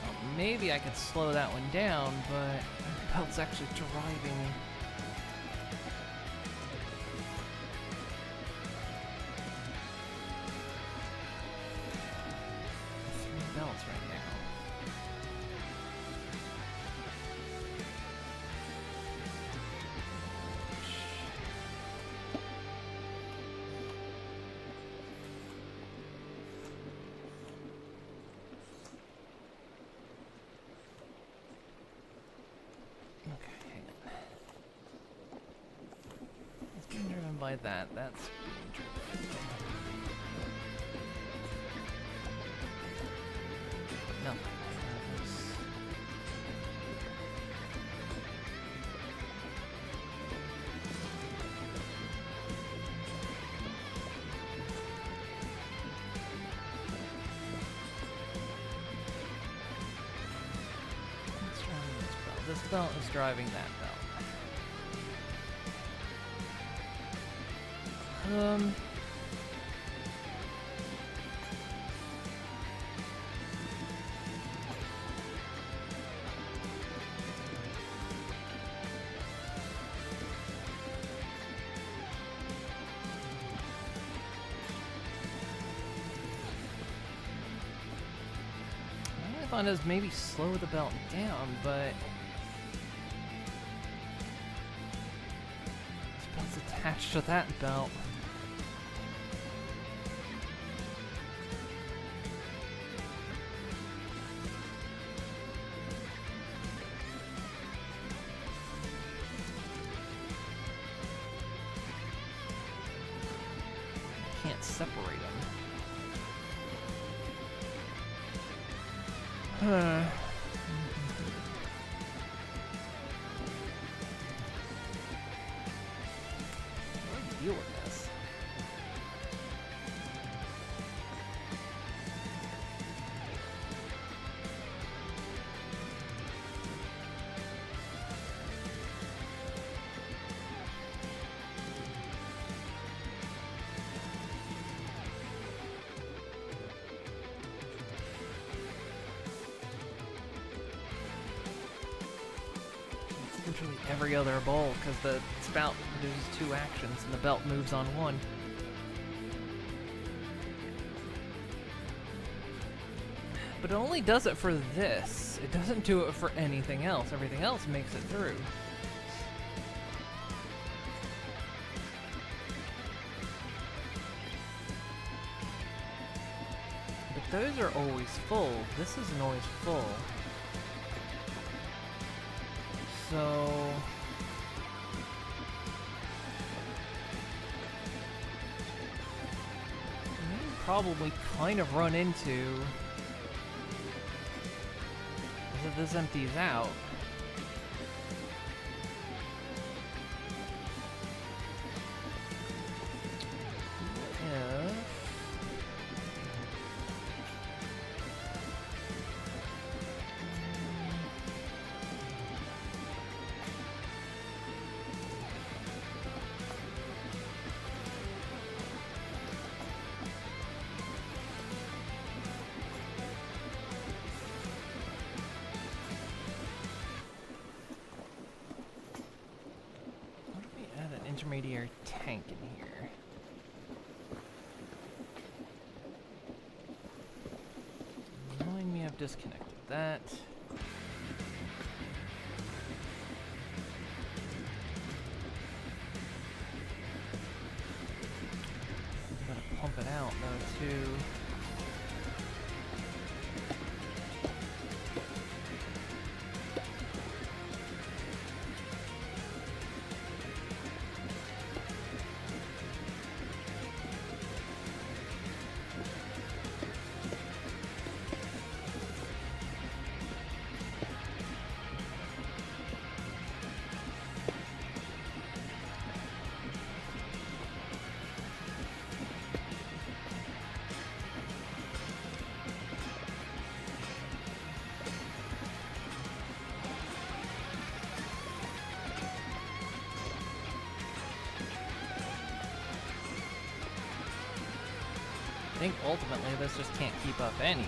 Well, maybe I could slow that one down, but the belt's actually driving. Three belts right now. By that, that's being driven. No. What's driving this belt? This belt is driving that belt. My thought is maybe slow the belt down, but this belt's attached to that belt. Can't separate them. How do I deal with this? Literally every other bowl, because the spout produces 2 actions and the belt moves on 1. But it only does it for this. It doesn't do it for anything else. Everything else makes it through. But those are always full. This isn't always full. So probably kind of run into if this empties out. If intermediary tank in here. Remind me I have disconnected that. I'm gonna pump it out though too. I think ultimately this just can't keep up anyway.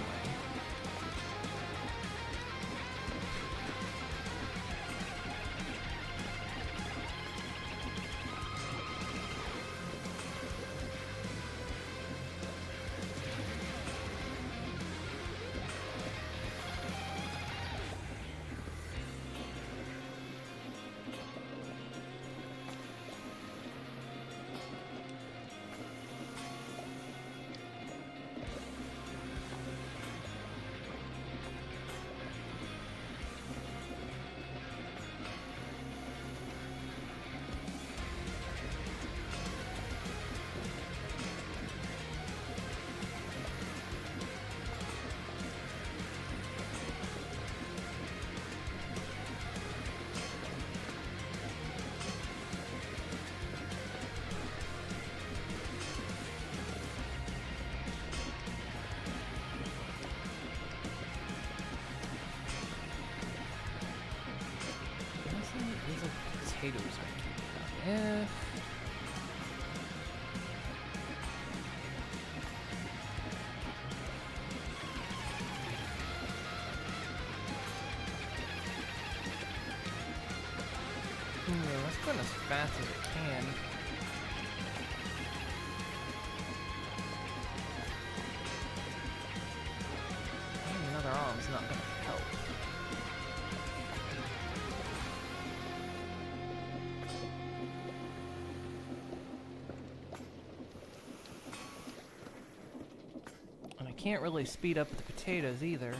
These are potatoes I keep. If let's go as fast as it can. Maybe another arm's not gonna help. And I can't really speed up the potatoes either.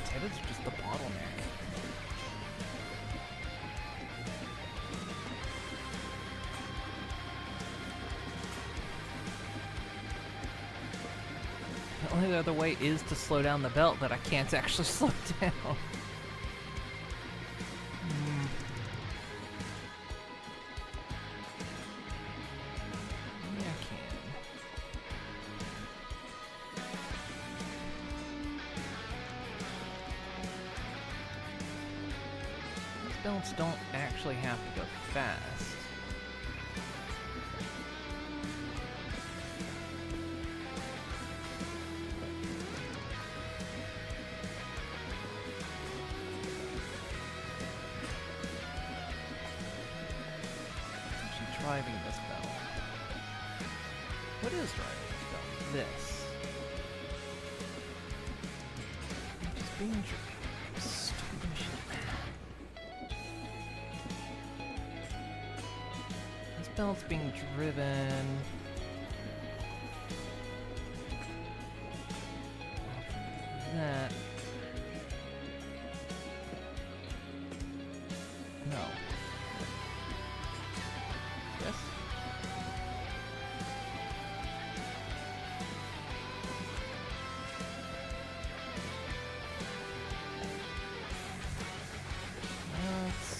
Potatoes are just the bottleneck. The only other way is to slow down the belt, but I can't actually slow it down. Yeah, I can. These belts don't actually have to go fast. Driving this belt. What is driving this belt? This. I'm just being stupid machine. This belt's being driven. That. No. Yes? Let's...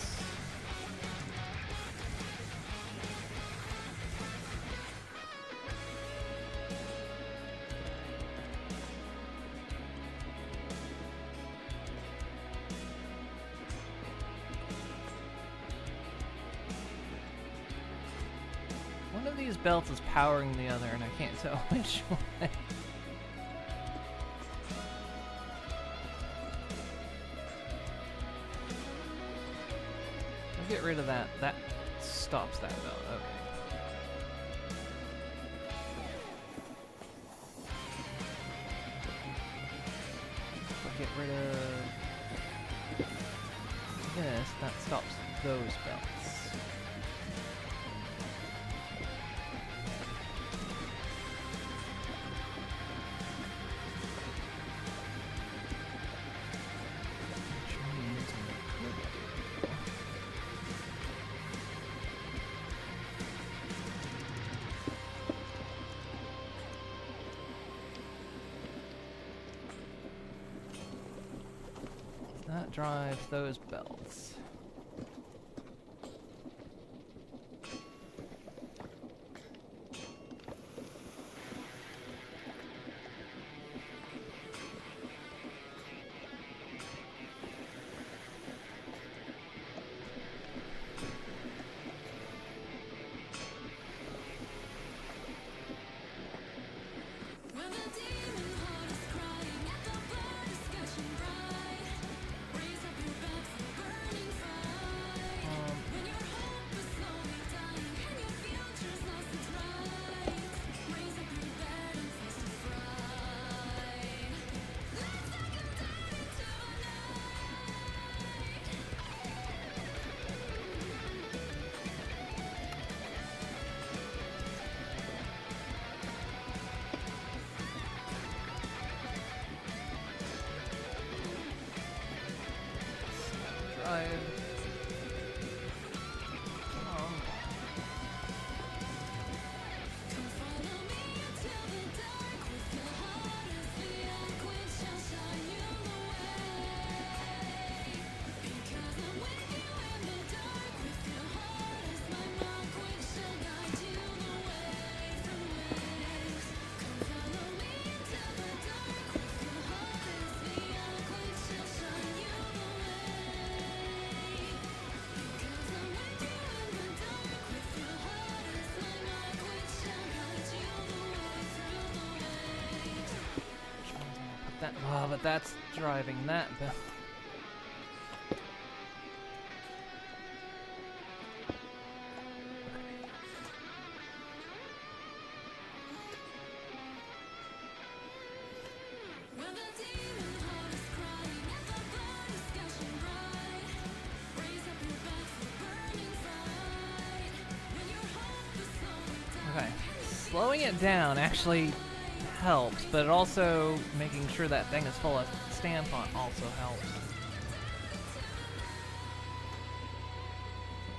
One of these belts is powering the other, and I can't tell which one. get rid of that. That stops that belt. Okay. If I get rid of this, that stops those belts. Which means we could do- That drives those belts. When the demon heart is crying at the blood is gushing bright, raise up your belt for the burning fight. When your hope is slowly dying and your future's lost its right, raise up your bed and face the fright. Let's take him down into the Drive. Come follow me into the dark with your heart as the eloquence shall shine you the way. Because I'm with you in the dark with your heart as my mark which shall guide you the way from ways. Come follow me into the dark with your heart as the eloquence shall shine you the way. Because I'm with you in the dark with your heart as my mark which shall guide you the way through the waves. Put that. Oh, but that's driving that belt. When the demon heart is crying and the blood is gushing bright, raise up your bed for the burning fight. When your hope is slowly dying. Okay. Slowing it down actually helps, but it also making sure that thing is full of stampon also helps.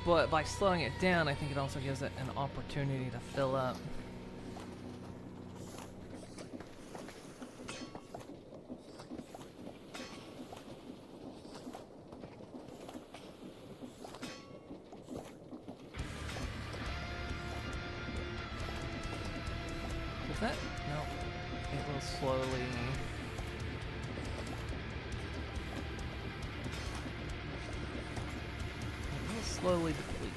But by slowing it down, I think it also gives it an opportunity to fill up. Is that? No. It will slowly. It will slowly deplete.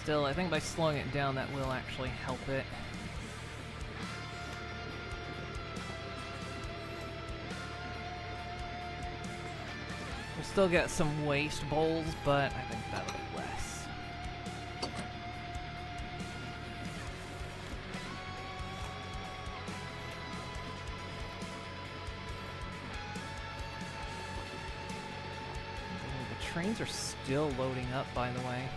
Still, I think by slowing it down, that will actually help it. We'll still get some waste bowls, but I think that'll be less. Ooh, the trains are still loading up, by the way.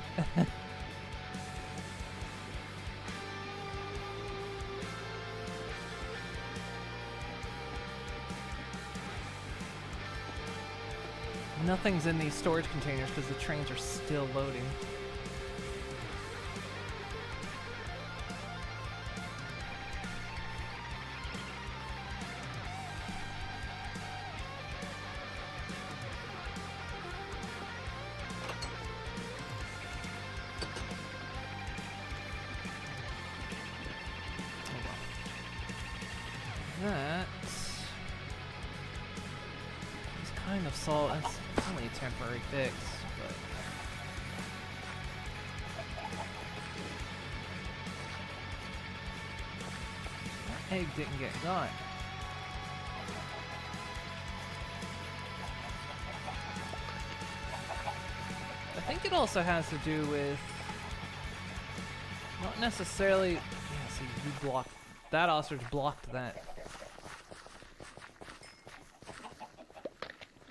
Nothing's in these storage containers because the trains are still loading. kind of solve. It's only a temporary fix, but that egg didn't get got. I think it also has to do with not necessarily. Yeah, see, you blocked that ostrich. Blocked that.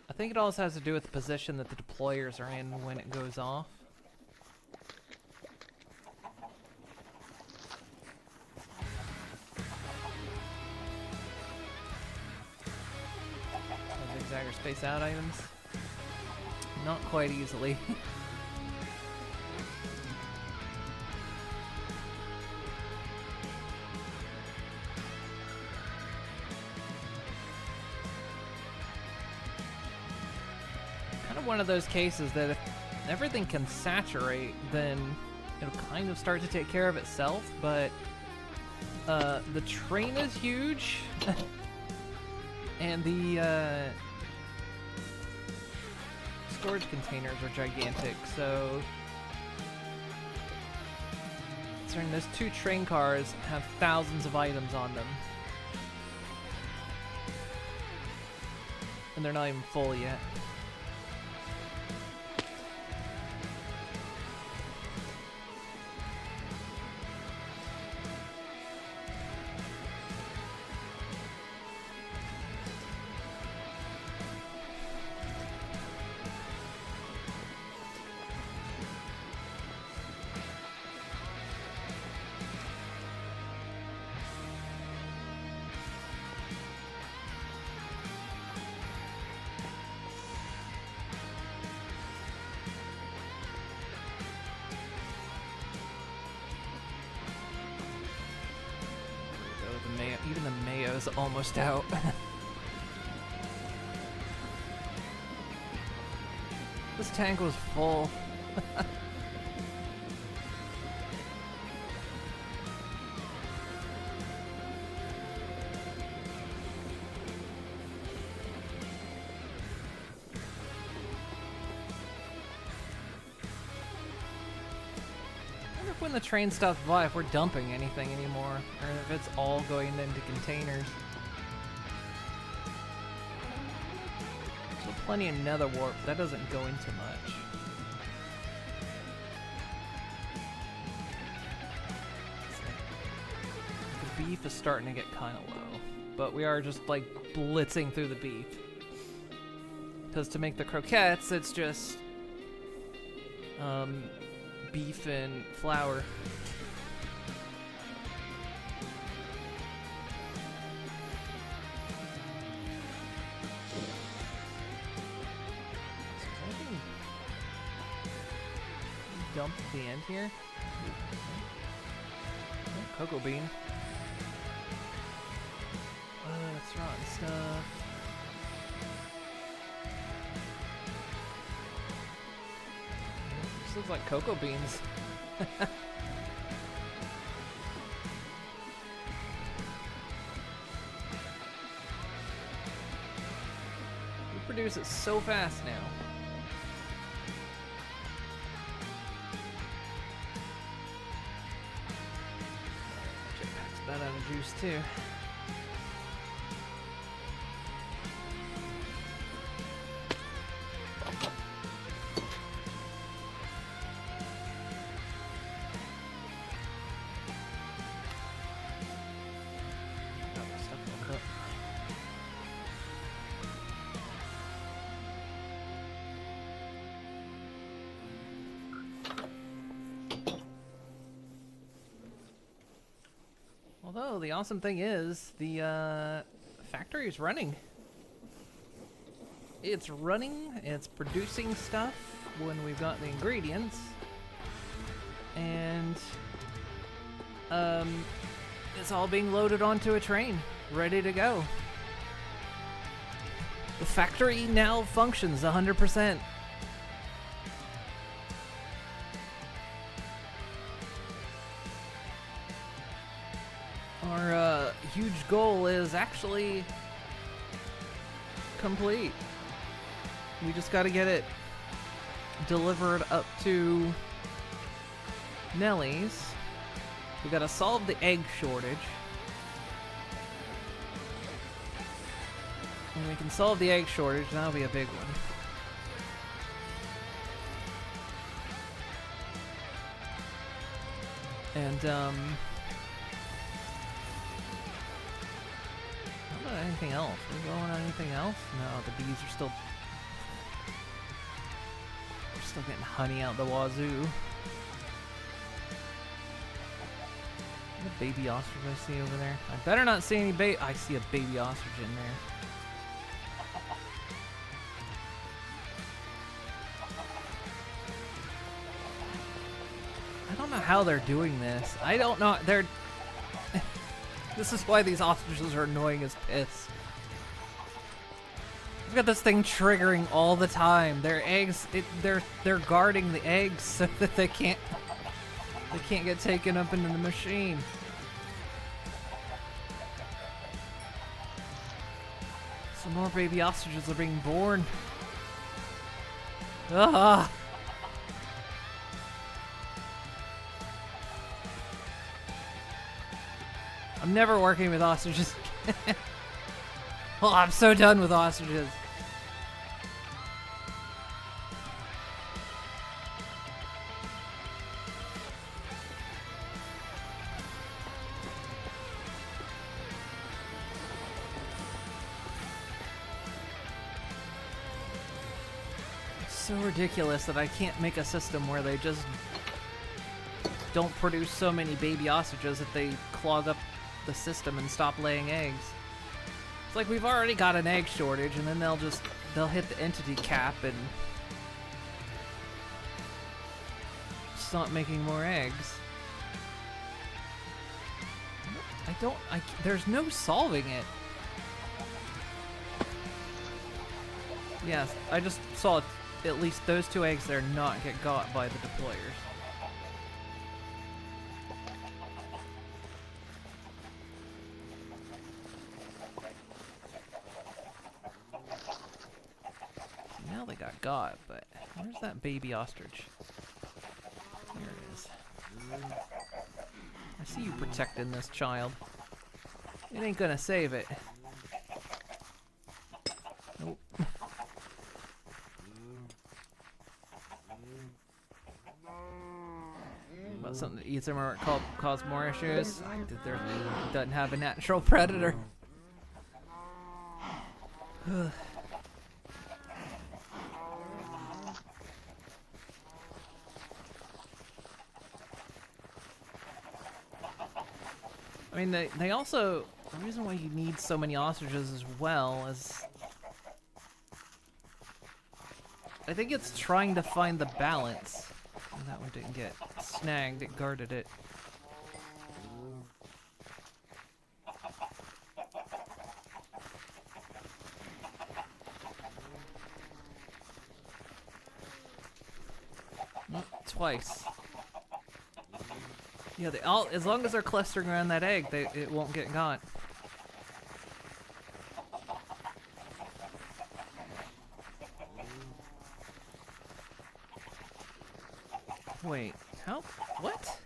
I think it also has to do with the position that the deployers are in when it goes off. Zigzag or space out items. Not quite easily. Kind of one of those cases that if everything can saturate, then it'll kind of start to take care of itself, but the train is huge, and the storage containers are gigantic, so considering those two train cars have thousands of items on them, and they're not even full yet. Even the mayo's almost out. This tank was full. When the train stops by, if we're dumping anything anymore, or if it's all going into containers. So plenty of nether warp, that doesn't go into much. The beef is starting to get kind of low, but we are just like blitzing through the beef. Because to make the croquettes, it's just beef and flour. Dump at the end here. Oh, cocoa bean. That's rotten stuff. This looks like cocoa beans. We produce it so fast now. Jetpack's about out of juice too. Although the awesome thing is the factory is running. It's running, it's producing stuff when we've got the ingredients, and it's all being loaded onto a train, ready to go. The factory now functions 100%. Our huge goal is actually complete. We just gotta get it delivered up to Nellie's. We gotta solve the egg shortage. When we can solve the egg shortage, that'll be a big one. And, how about anything else? Are we going on anything else? No, the bees are still... We're still getting honey out the wazoo. The baby ostrich I see over there. I better not see any I see a baby ostrich in there. I don't know how they're doing this. I don't know. They're... This is why these ostriches are annoying as piss. I've got this thing triggering all the time. Their eggs, they're guarding the eggs so that they can't get taken up into the machine. Some more baby ostriches are being born. Ah! I'm never working with ostriches. Oh, I'm so done with ostriches. It's so ridiculous that I can't make a system where they just don't produce so many baby ostriches that they clog up the system and stop laying eggs. It's like we've already got an egg shortage, and then they'll hit the entity cap and stop making more eggs. There's no solving it. Yes, I just saw at least those 2 eggs there not get got by the deployers. Now they got, but where's that baby ostrich? There it is. I see you protecting this child. It ain't gonna save it. Nope. About something that eats them or cause more issues? There doesn't have a natural predator. I mean, they also... The reason why you need so many ostriches as well is... I think it's trying to find the balance. And that one didn't get snagged, it guarded it. Nope, twice. Yeah, as long as they're clustering around that egg, it won't get got. Wait, how? What?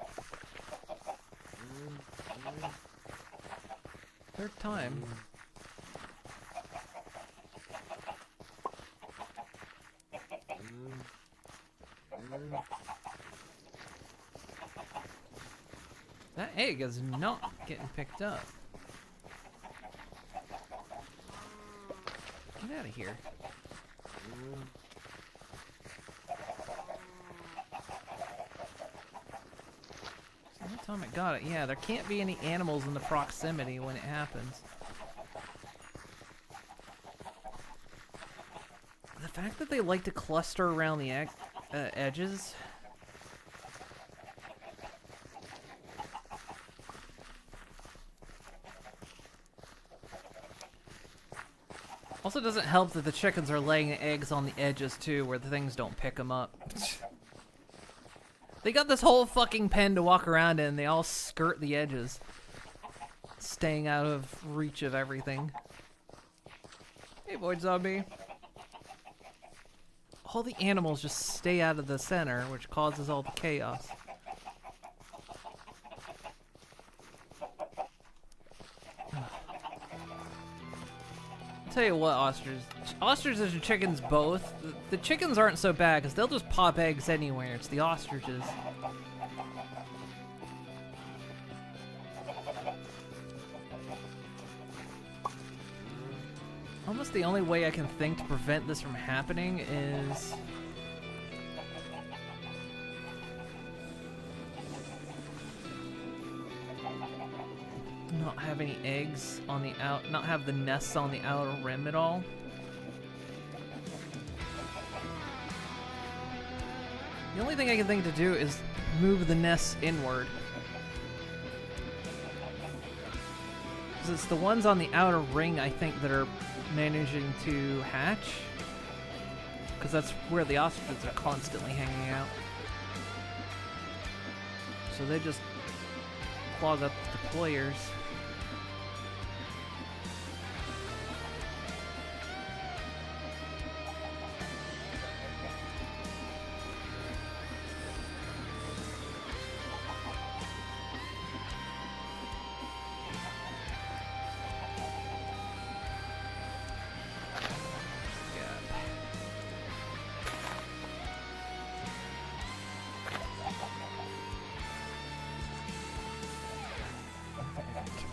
Third time. That egg is not getting picked up. Get out of here. So what time it got it? Yeah, there can't be any animals in the proximity when it happens. The fact that they like to cluster around the edges... Also doesn't help that the chickens are laying eggs on the edges too, where the things don't pick them up. They got this whole fucking pen to walk around in, and they all skirt the edges. Staying out of reach of everything. Hey, Void Zombie. all the animals just stay out of the center, which causes all the chaos. I'll tell you what, ostriches and chickens both. The chickens aren't so bad because they'll just pop eggs anywhere. It's the ostriches. Almost the only way I can think to prevent this from happening is not have any eggs on the not have the nests on the outer rim at all. The only thing I can think to do is move the nests inward. 'Cause it's the ones on the outer ring, I think, that are managing to hatch. Because that's where the ostriches are constantly hanging out. So they just clog up the deployers.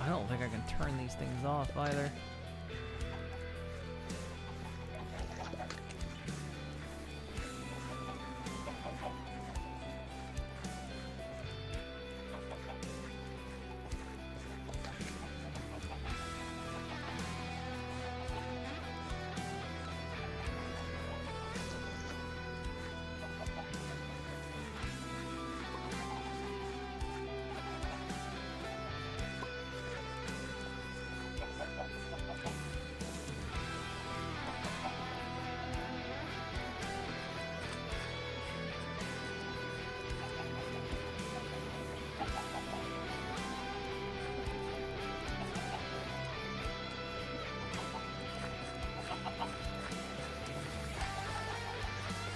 I don't think I can turn these things off either.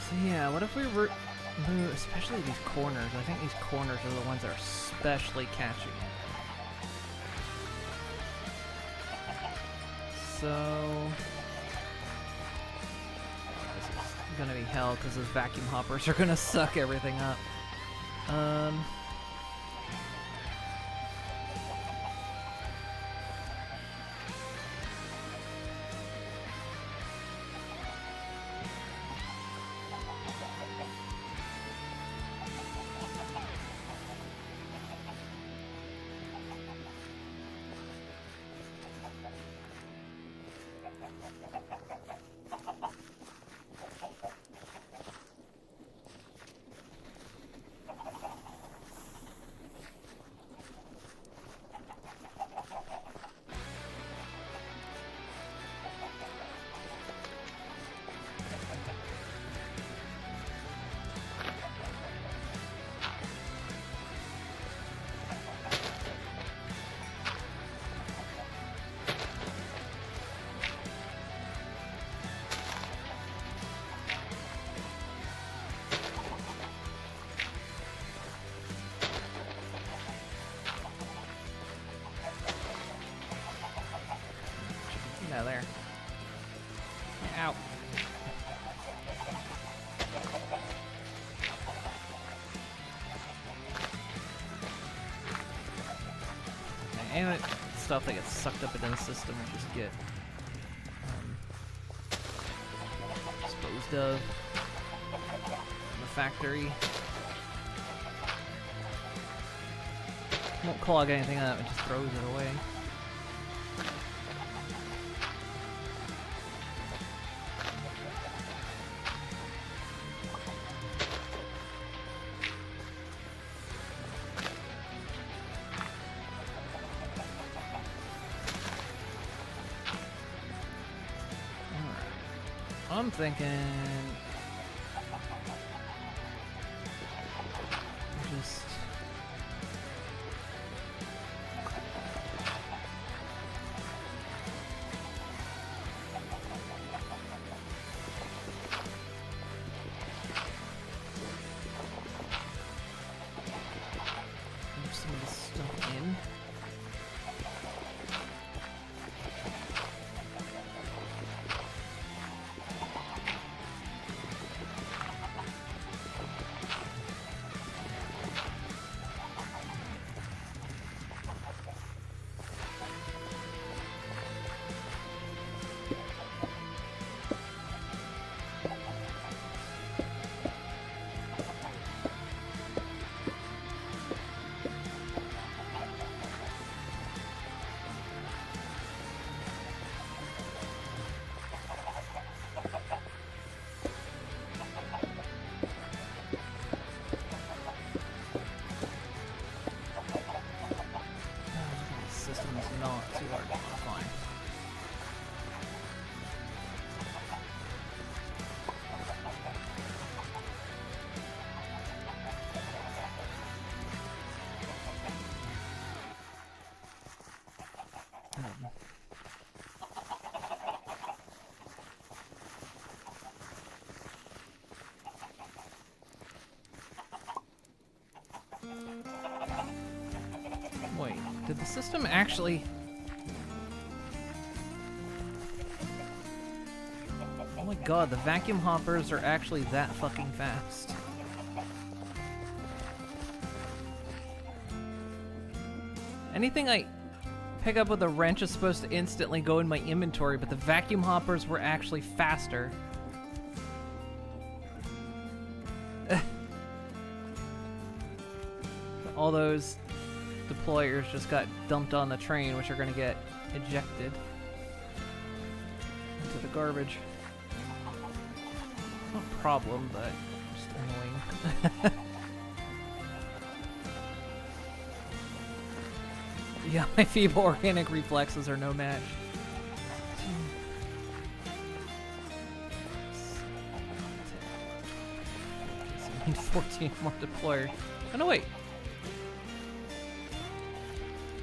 So yeah, what if we move, especially these corners? I think these corners are the ones that are especially catching it. So this is gonna be hell because those vacuum hoppers are gonna suck everything up. Get out of there. Ow. And stuff that gets sucked up into the system and just get disposed of in the factory. Won't clog anything up, it just throws it away. I'm thinking just Did the system actually... Oh my god, the vacuum hoppers are actually that fucking fast. Anything I pick up with a wrench is supposed to instantly go in my inventory, but the vacuum hoppers were actually faster. All those deployers just got dumped on the train, which are going to get ejected into the garbage. Not a problem, but just annoying. Yeah, my feeble organic reflexes are no match. 14 more deployers. Oh no, wait.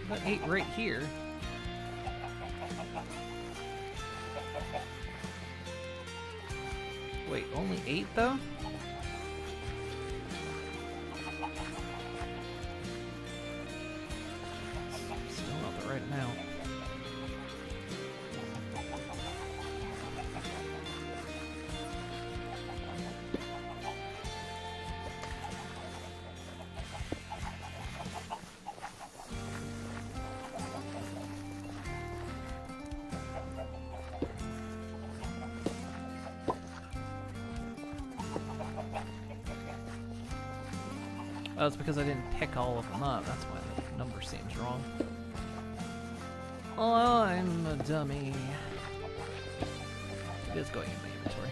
Got 8 right here. Wait, only 8 though? Still not the right amount. Oh, it's because I didn't pick all of them up. That's why the number seems wrong. Oh, I'm a dummy. It is going in my inventory.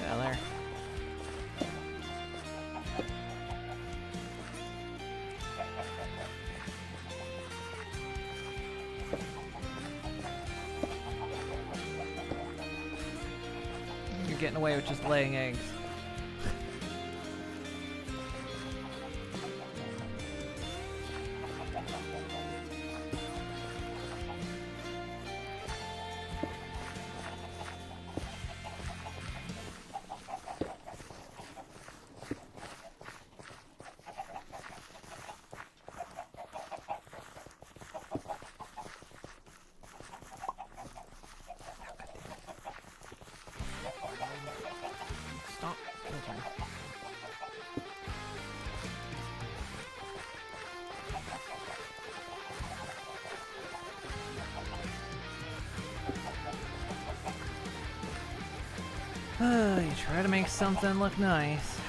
Yeah, there. You're getting away with just laying eggs. Stop filtering. You try to make something look nice.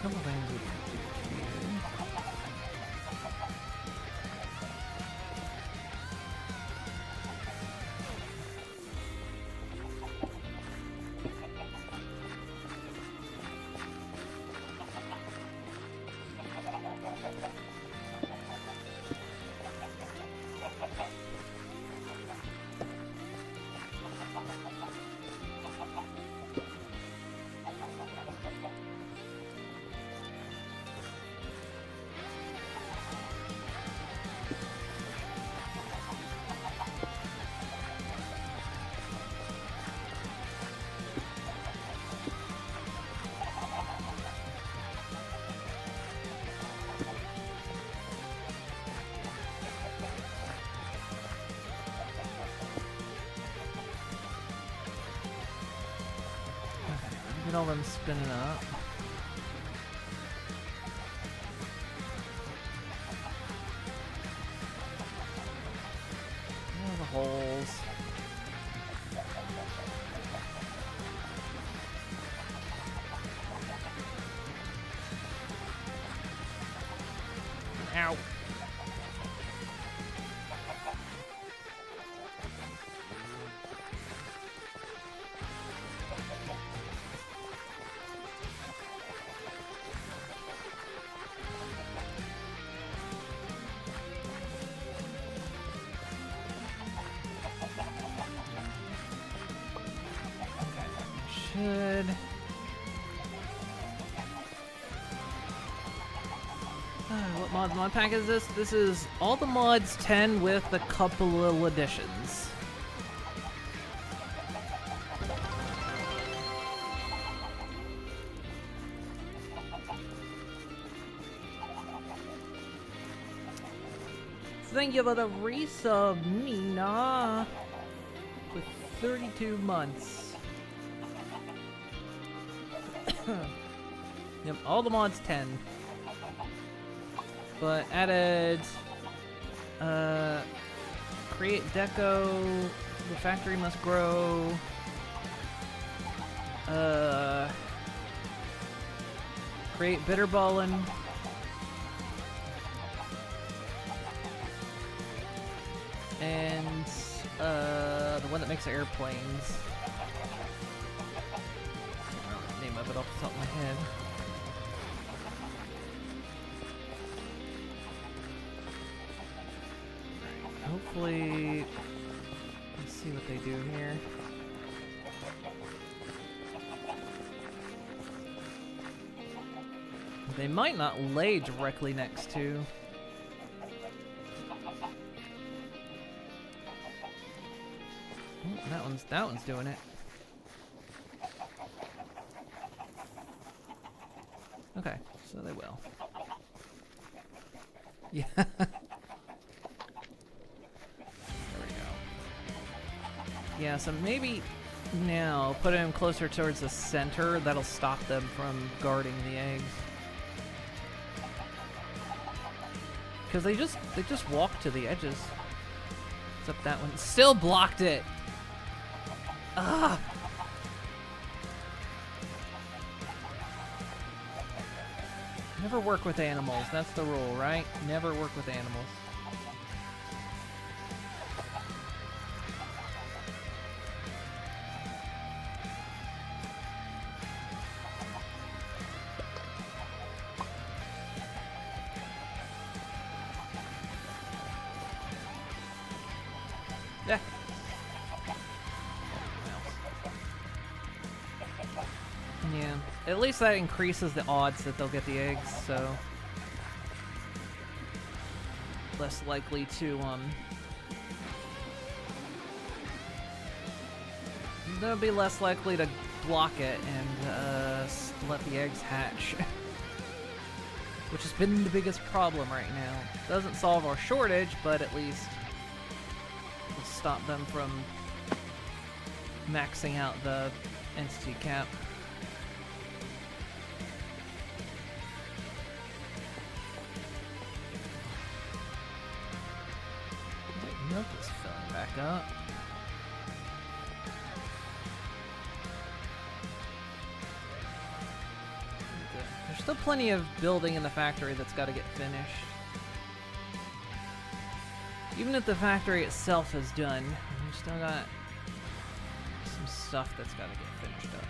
Couple things we can do here. Get all them spinning up. Ow. Should. What mod pack is this? This is all the mods 10 with a couple of additions. Thank you for the resub, Nina, with 32 months. Yep, all the mods 10. But added create deco, the factory must grow, create bitterballen, and the one that makes airplanes. I don't know the name of it off the top of my head. Hopefully, let's see what they do here. They might not lay directly next to. Oh, that one's doing it. Okay, so they will. Yeah. Yeah, so maybe now put him closer towards the center. That'll stop them from guarding the eggs. Because they just walk to the edges. Except that one still blocked it. Ah. Never work with animals. That's the rule, right? Never work with animals. Yeah. Yeah. At least that increases the odds that they'll get the eggs, so less likely to they'll be less likely to block it and let the eggs hatch. Which has been the biggest problem right now. Doesn't solve our shortage, but at least stop them from maxing out the entity cap. Milk is filling back up. There's still plenty of building in the factory that's got to get finished. Even if the factory itself is done, we've still got some stuff that's got to get finished up.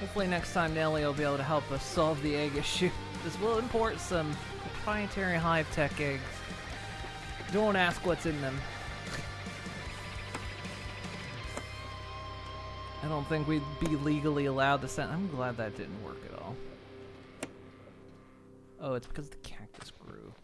Hopefully next time Nelly will be able to help us solve the egg issue. This will import some proprietary hive tech eggs. Don't ask what's in them. I don't think we'd be legally allowed to send. I'm glad that didn't work at all. Oh, it's because the cactus grew.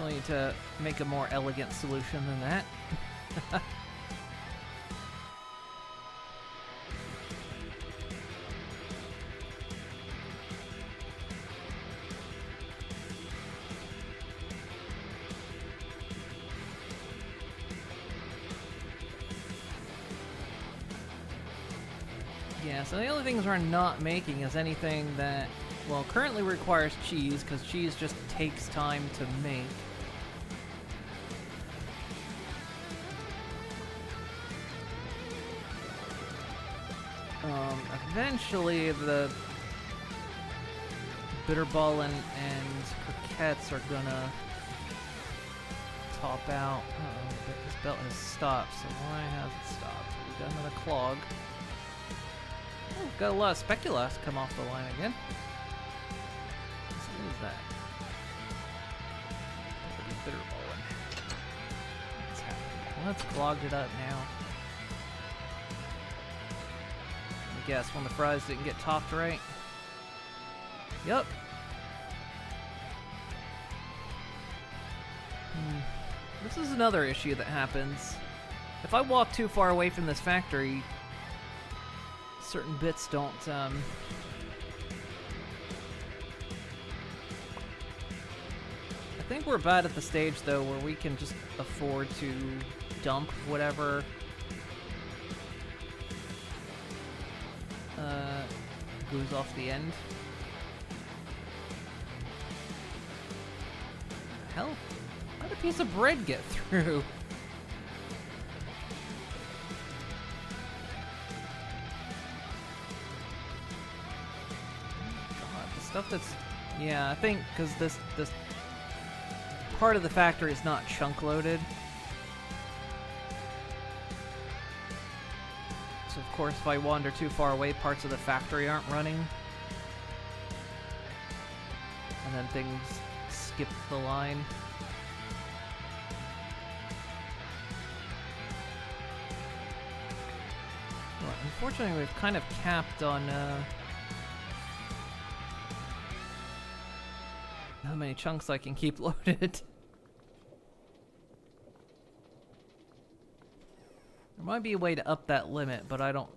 Probably need to make a more elegant solution than that. Yeah, so the only things we're not making is anything that, well, currently requires cheese, because cheese just takes time to make. Eventually the bitterball and croquettes are gonna top out. Uh-oh, but this belt has stopped, so why has it stopped? We've got another clog. Oh, we've got a lot of speculas come off the line again. What is that? Bitterballing. What's happening? Well, it's clogged it up now. I guess when the fries didn't get topped right. Yup. This is another issue that happens. If I walk too far away from this factory, certain bits don't, I think we're about at the stage, though, where we can just afford to dump whatever goes off the end. Hell, how'd a piece of bread get through? God, the stuff that's... Yeah, I think because this part of the factory is not chunk loaded. So of course if I wander too far away, parts of the factory aren't running. And then things skip the line. Well, unfortunately we've kind of capped on how many chunks I can keep loaded. There might be a way to up that limit, but I don't,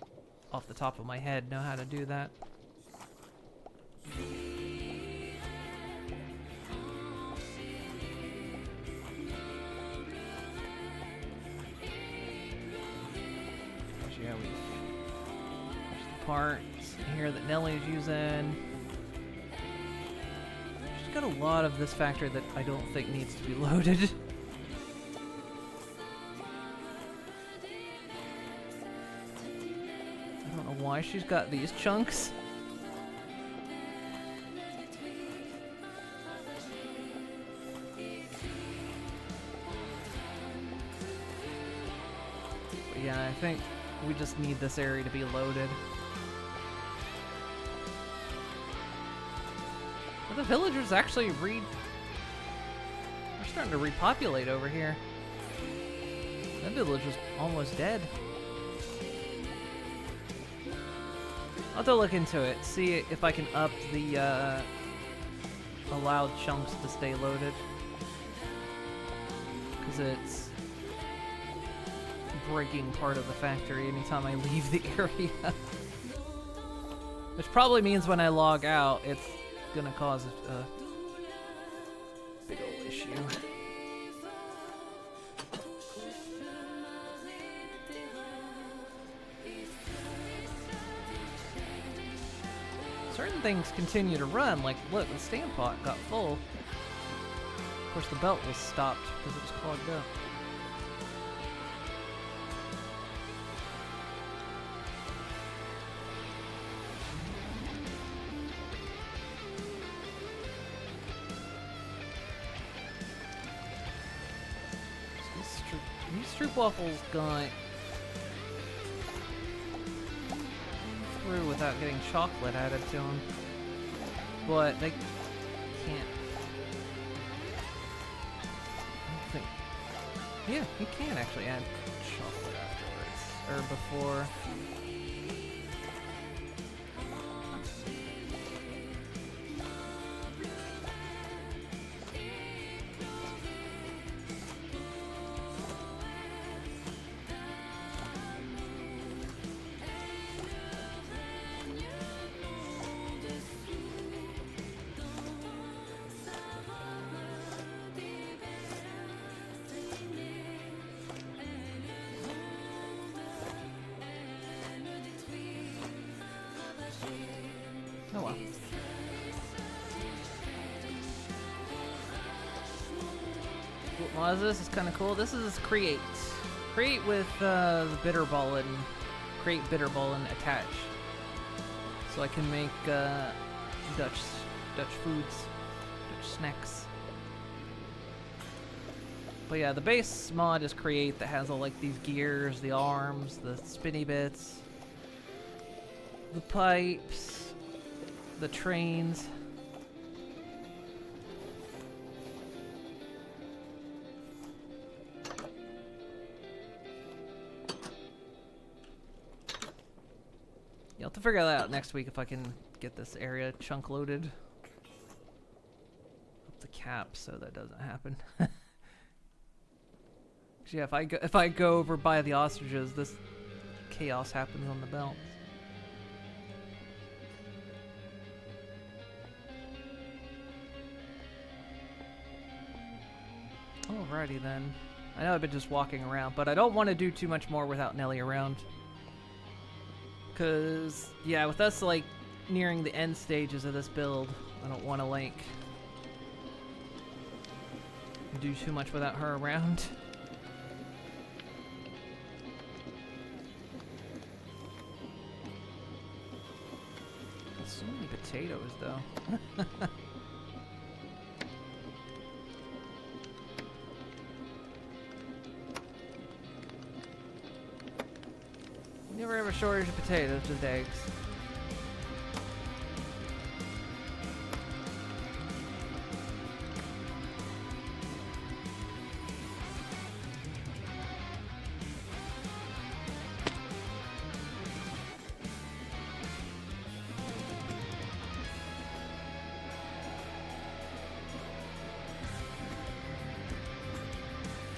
off the top of my head, know how to do that. Yeah, there's the parts here that Nellie's using. She's got a lot of this factory that I don't think needs to be loaded. I don't know why she's got these chunks. But yeah, I think we just need this area to be loaded. But the villagers actually they're starting to repopulate over here. That village was almost dead. I'll have to look into it, see if I can up the allowed chunks to stay loaded. Because it's breaking part of the factory anytime I leave the area. Which probably means when I log out, it's gonna cause a big old issue. Certain things continue to run, like look, the stand pot got full. Of course the belt was stopped because it was clogged up. These Stroopwafels got through without getting chocolate added to them, but they can't. I don't think. Yeah, you can actually add chocolate afterwards or before. Oh well. What is this? It's kind of cool. This is create. Create with the bitter ball and create bitter ball and attach. So I can make Dutch foods, Dutch snacks. But yeah, the base mod is create that has all like these gears, the arms, the spinny bits, the pipes, the trains. You'll have to figure that out next week if I can get this area chunk loaded. Up the cap so that doesn't happen. 'Cause yeah, if I go over by the ostriches, this chaos happens on the belt. Alrighty then. I know I've been just walking around, but I don't want to do too much more without Nelly around. Cause yeah, with us like nearing the end stages of this build, I don't want to like do too much without her around. So many potatoes though. Never have a shortage of potatoes, just eggs.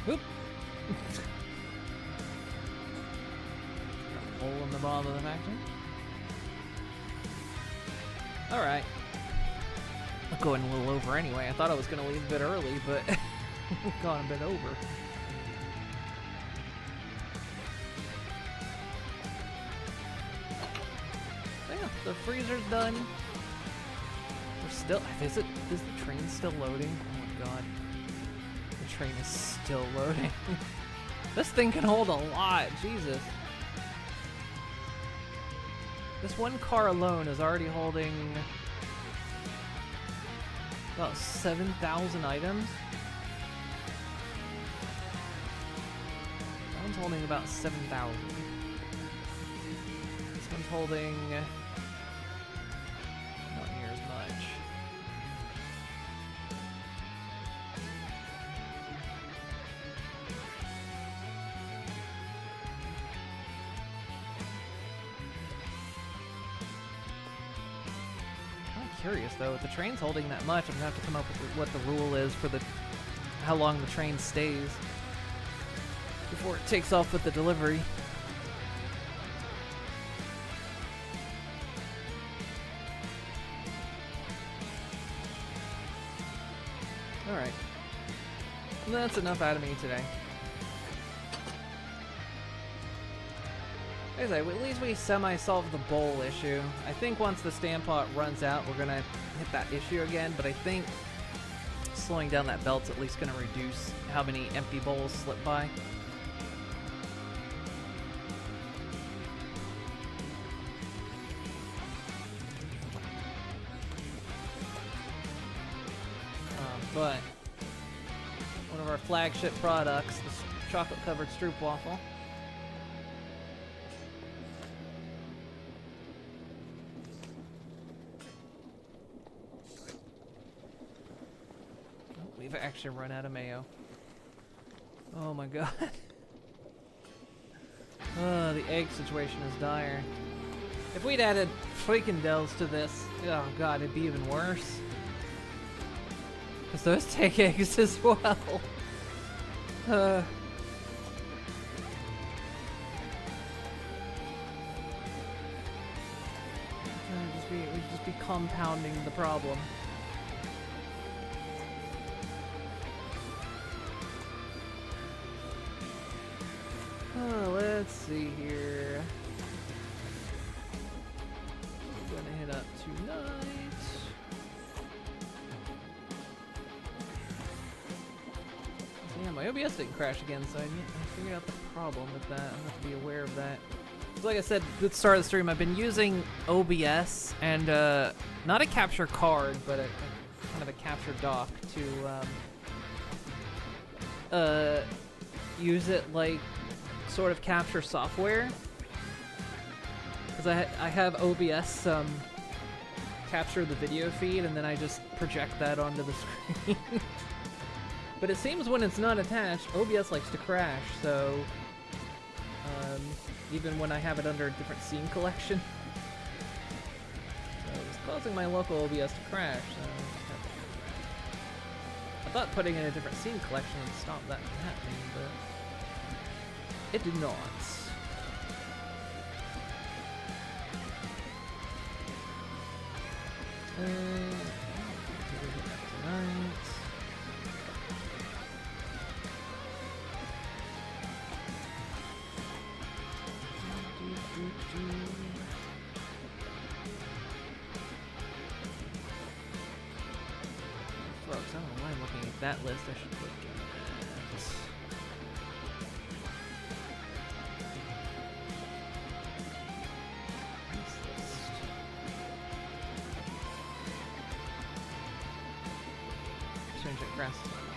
Oop. Hole in the bottom of the factory. Alright. I'm going a little over anyway. I thought I was going to leave a bit early, but gone a bit over. So yeah, the freezer's done. We're still... Is the train still loading? Oh my god. The train is still loading. This thing can hold a lot. Jesus. This one car alone is already holding about 7,000 items. That one's holding about 7,000. This one's holding not near as much. Curious though, if the train's holding that much, I'm gonna have to come up with what the rule is for how long the train stays before it takes off with the delivery. Alright. That's enough out of me today. Anyway, at least we semi-solved the bowl issue. I think once the stand pot runs out, we're gonna hit that issue again, but I think slowing down that belt's at least gonna reduce how many empty bowls slip by. But one of our flagship products, this chocolate-covered stroopwafel. We've actually run out of mayo. Oh my god. The egg situation is dire. If we'd added frikandels to this, oh god, it'd be even worse. Because those take eggs as well. We'd just be compounding the problem. Let's see here. I'm gonna it up tonight. So yeah, my OBS didn't crash again, so I figured out the problem with that. I'm gonna have to be aware of that. So like I said at the start of the stream, I've been using OBS and not a capture card, but a kind of a capture dock to use it like sort of capture software. Because I have OBS capture the video feed and then I just project that onto the screen. But it seems when it's not attached, OBS likes to crash, so even when I have it under a different scene collection. So it's causing my local OBS to crash, so I thought putting in a different scene collection would stop that from happening, but it did not. Tonight. Folks, I don't know why I'm looking at that list. I should look at this list. Change it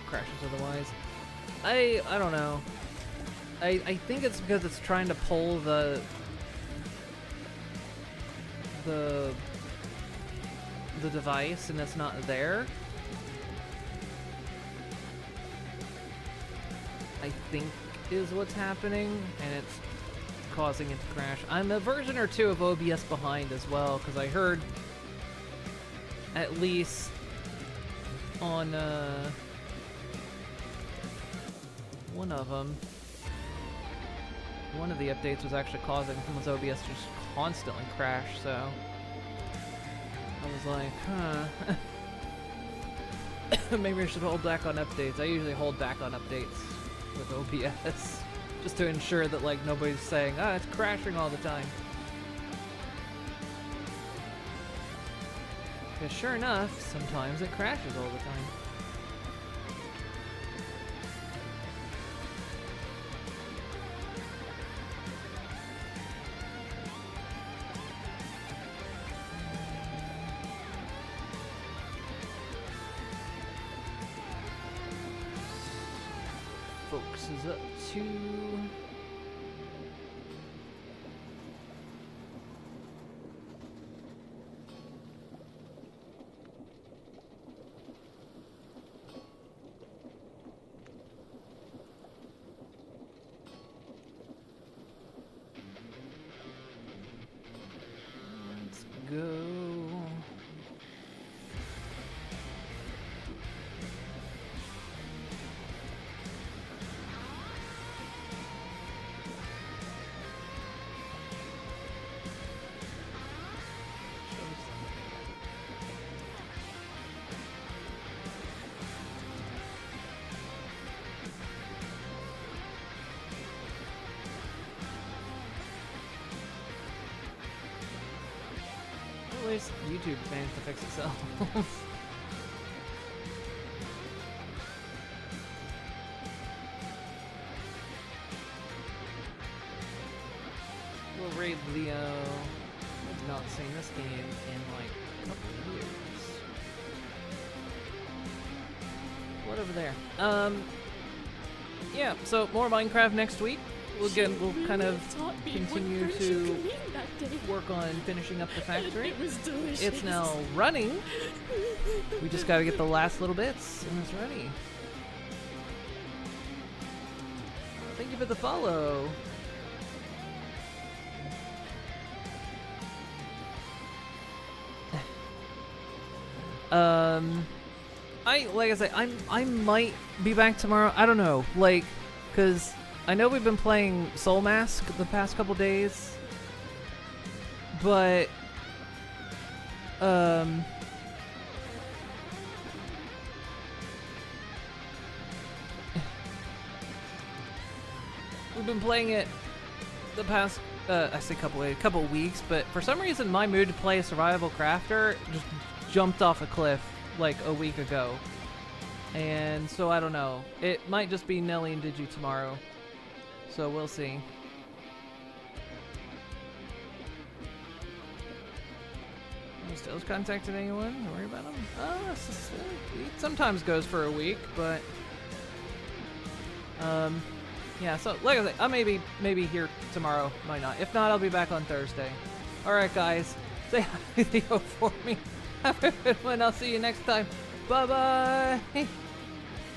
crashes otherwise. I don't know. I think it's because it's trying to pull the device and it's not there. I think is what's happening, and it's causing it to crash. I'm a version or two of OBS behind as well, because I heard at least on one of them, one of the updates was actually causing someone's OBS to just constantly crash, so I was like, huh. Maybe I should hold back on updates. I usually hold back on updates with OBS just to ensure that like nobody's saying, ah, it's crashing all the time. Because sure enough, sometimes it crashes all the time. Folks is up to let's go. At least YouTube managed to fix itself. We'll raid Leo. I've not seen this game in like a couple of years. What over there? Yeah, so more Minecraft next week. We'll kind of continue to work on finishing up the factory. It's now running. We just gotta get the last little bits and it's ready. Thank you for the follow. Like I said, I might be back tomorrow. I don't know, like, cause I know we've been playing Soul Mask the past couple days, but we've been playing it the past I say a couple weeks, but for some reason my mood to play a survival crafter just jumped off a cliff like a week ago. And so I don't know. It might just be Nelly and Digi tomorrow. So we'll see. Still contacted anyone? Don't worry about him. He sometimes goes for a week, but yeah. So like I said, I may be here tomorrow, might not. If not, I'll be back on Thursday. All right, guys, say hi for me. Have a good one. I'll see you next time. Bye bye.